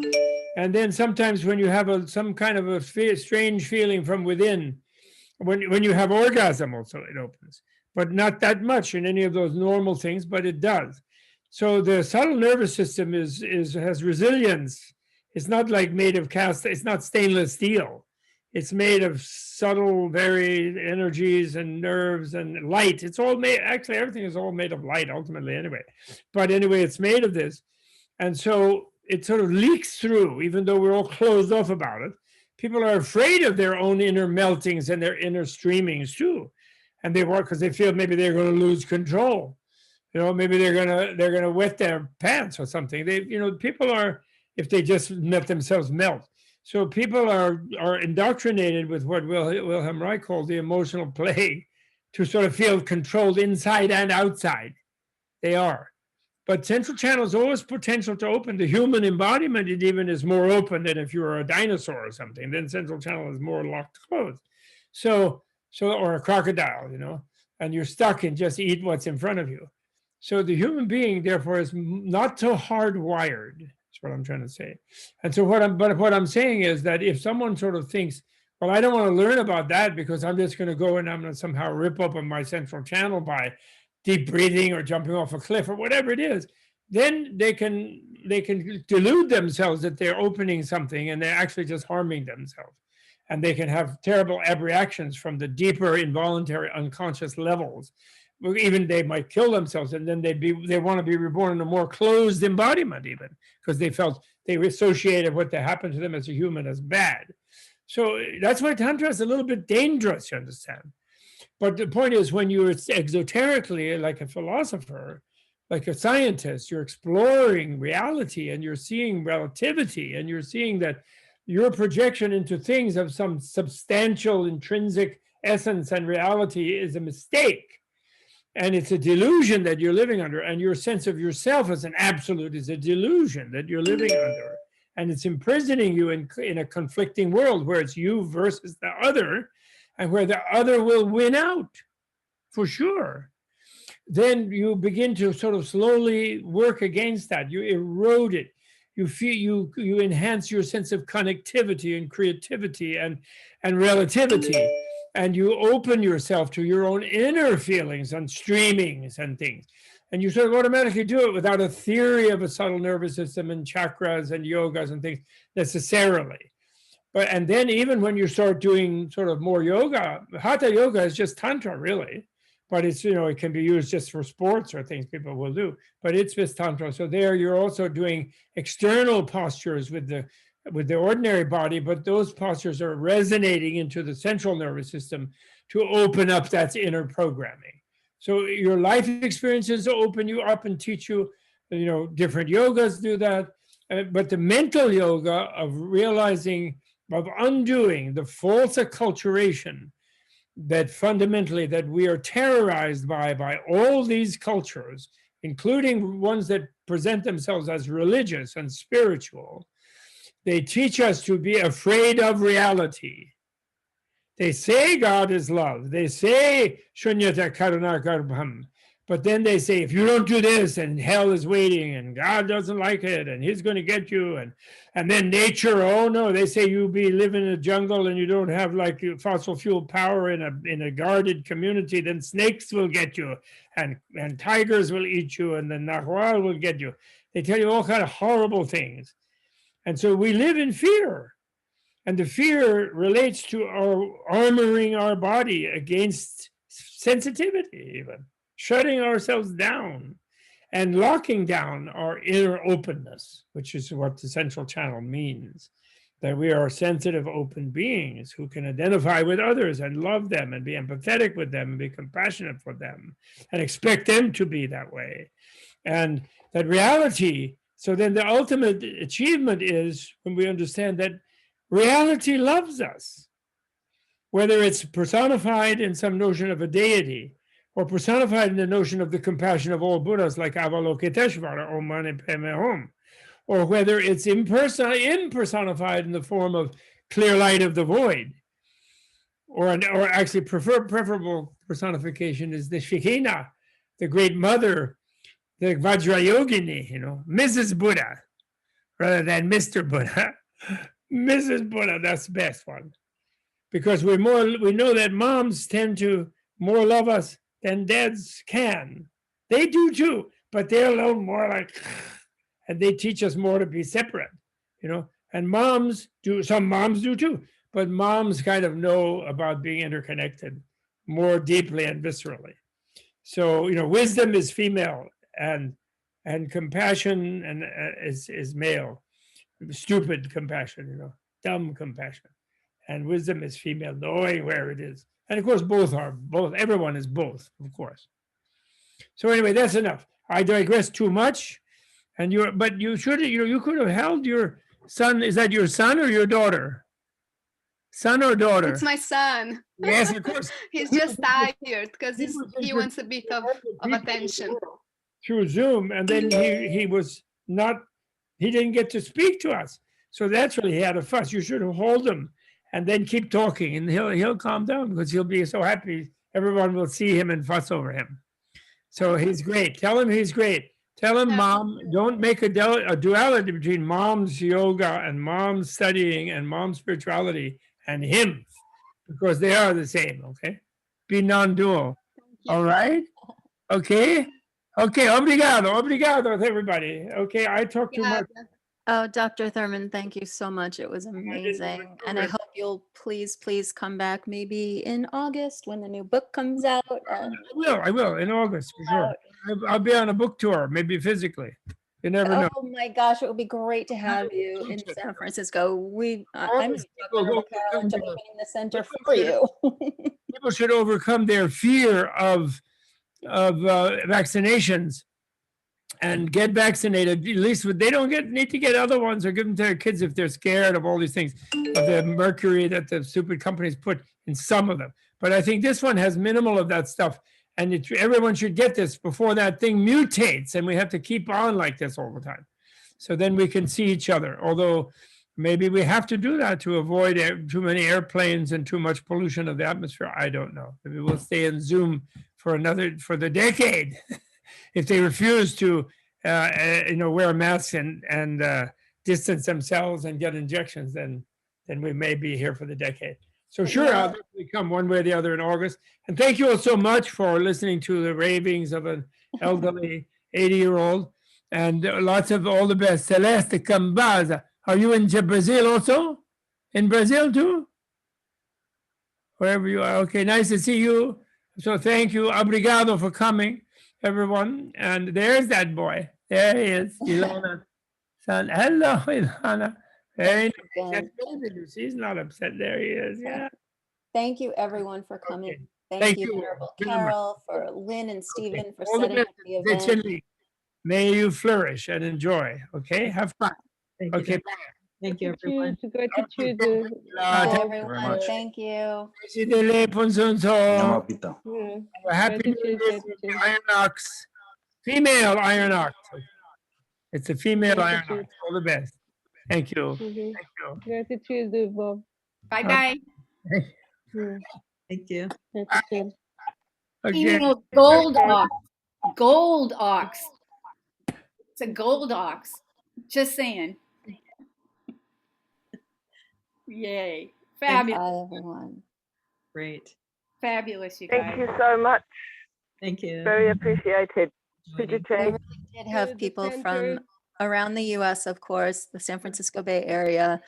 And then sometimes when you have some kind of a strange feeling from within, when you have orgasm also it opens, but not that much in any of those normal things, but it does. So the subtle nervous system has resilience. It's not like made of it's not stainless steel. It's made of subtle, very energies and nerves and light. It's all made, actually, everything is all made of light ultimately anyway. But anyway, it's made of this. And so it sort of leaks through, even though we're all closed off about it. People are afraid of their own inner meltings and their inner streamings too. And they work because they feel maybe they're going to lose control. Maybe they're going to wet their pants or something. People are, if they just let themselves melt. So people are indoctrinated with what Wilhelm Reich called the emotional plague, to sort of feel controlled inside and outside. They are. But central channel is always potential to open. The human embodiment, it even is more open than if you were a dinosaur or something. Then central channel is more locked closed. So or a crocodile, you know, and you're stuck and just eat what's in front of you. So the human being, therefore, is not so hardwired. That's what I'm trying to say. And so what I'm saying is that if someone sort of thinks, well, I don't want to learn about that because I'm just going to go and I'm going to somehow rip open my central channel by deep breathing or jumping off a cliff or whatever it is, then they can delude themselves that they're opening something and they're actually just harming themselves. And they can have terrible abreactions from the deeper involuntary unconscious levels. Even they might kill themselves, and then they want to be reborn in a more closed embodiment, even because they felt they associated what happened to them as a human as bad. So that's why Tantra is a little bit dangerous, you understand. But the point is, when you're exoterically, like a philosopher, like a scientist, you're exploring reality and you're seeing relativity and you're seeing that your projection into things of some substantial intrinsic essence and reality is a mistake. And it's a delusion that you're living under. And your sense of yourself as an absolute is a delusion that you're living under. And it's imprisoning you in a conflicting world where it's you versus the other, and where the other will win out, for sure. Then you begin to sort of slowly work against that. You erode it. You feel you enhance your sense of connectivity and creativity and relativity. And you open yourself to your own inner feelings and streamings and things. And you sort of automatically do it without a theory of a subtle nervous system and chakras and yogas and things necessarily. And then even when you start doing sort of more yoga, hatha yoga is just tantra really, but it's, you know, it can be used just for sports or things people will do, but it's just tantra. So there you're also doing external postures with the ordinary body, but those postures are resonating into the central nervous system to open up that inner programming. So your life experiences open you up and teach you, you know, different yogas do that, but the mental yoga of realizing, of undoing the false acculturation that fundamentally that we are terrorized by all these cultures, including ones that present themselves as religious and spiritual. They teach us to be afraid of reality. They say God is love. They say Shunyata Karuna Garbham. But then they say, if you don't do this, and hell is waiting, and God doesn't like it, and he's going to get you. And then nature, oh no, they say you live in a jungle and you don't have like fossil fuel power in a guarded community, then snakes will get you, and tigers will eat you, and then Nahual will get you. They tell you all kind of horrible things. And so we live in fear. And the fear relates to our armoring our body against sensitivity even. Shutting ourselves down and locking down our inner openness, which is what the central channel means, that we are sensitive, open beings who can identify with others and love them and be empathetic with them and be compassionate for them and expect them to be that way. And that reality, so then the ultimate achievement is when we understand that reality loves us, whether it's personified in some notion of a deity, or personified in the notion of the compassion of all Buddhas like Avalokiteshvara, Om Mani Padme Hum, or whether it's impersonified in the form of clear light of the void, or actually preferable personification is the Shekinah, the great mother, the Vajrayogini, you know, Mrs. Buddha, rather than Mr. Buddha. Mrs. Buddha, that's the best one. Because we know that moms tend to more love us than dads can. They do too, but they're a little more like, and they teach us more to be separate, you know, and moms do, some moms do too, but moms kind of know about being interconnected more deeply and viscerally. So, you know, wisdom is female and compassion and is male. Stupid compassion, you know, dumb compassion. And wisdom is female, knowing where it is. And of course, everyone is both, of course. So anyway, that's enough. I digress too much. But you should, you know, you could have held your son. Is that your son or your daughter? Son or daughter? It's my son. Yes, of course. He's just tired because he wants a bit of attention. through Zoom, and then he didn't get to speak to us. So that's what he had a fuss. You should hold him and then keep talking, and he'll calm down because he'll be so happy. Everyone will see him and fuss over him. So he's great. Tell him he's great. Tell him, Mom, don't make a duality between Mom's yoga and Mom's studying and Mom's spirituality and him, because they are the same, okay? Be non-dual, all right? Okay? Okay, obrigado, everybody. Okay, I talked too much. Oh, Dr. Thurman, thank you so much. It was amazing. And I hope you'll please come back maybe in August when the new book comes out. I will, in August, for sure. I'll be on a book tour, maybe physically. You never know. Oh my gosh, it would be great to have you in San Francisco. I'm opening the center for you. People should overcome their fear of vaccinations and get vaccinated. At least they don't need to get other ones or give them to their kids if they're scared of all these things, of the mercury that the stupid companies put in some of them. But I think this one has minimal of that stuff. And everyone should get this before that thing mutates, and we have to keep on like this all the time. So then we can see each other. Although maybe we have to do that to avoid too many airplanes and too much pollution of the atmosphere. I don't know. Maybe we'll stay in Zoom for the decade. If they refuse to, wear masks and distance themselves and get injections, then we may be here for the decade. So sure, I'll definitely come one way or the other in August. And thank you all so much for listening to the ravings of an elderly 80-year-old. And lots of all the best. Celeste Cambaza. Are you in Brazil also? In Brazil too? Wherever you are. Okay, nice to see you. So thank you. Obrigado for coming, everyone. And there's that boy. There he is. Ilana. Son. Hello, Ilana. Very nice. He's not upset. There he is. Yeah. Thank you, everyone, for coming. Okay. Thank you, Venerable Carol, for Lynn and Stephen for All setting up the event. May you flourish and enjoy. Okay, have fun. Okay. Thank you, everyone. Gratitude. Bye, everyone. Thank you. Happy New Year, Iron Ox. Female Iron Ox. It's a female Iron Ox. All the best. Thank you. Thank you. Gratitude, Bob. Bye-bye. Thank you. Gratitude. Female gold ox. Gold ox. It's a gold ox. Just saying. Yay. Fabulous. Bye, everyone. Great. Fabulous, you guys. Thank you so much. Thank you. Very appreciated. Joining. We really did have people from around the US, of course, the San Francisco Bay Area,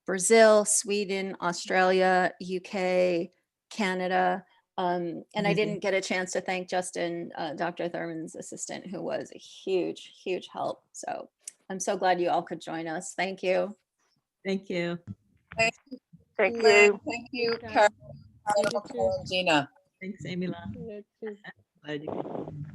Brazil, Sweden, Australia, UK, Canada. And I didn't get a chance to thank Justin, Dr. Thurman's assistant, who was a huge, huge help. So I'm so glad you all could join us. Thank you. Thank you. Thank you. Thank you, Carol, Gina. Thanks, Amy. Glad you came.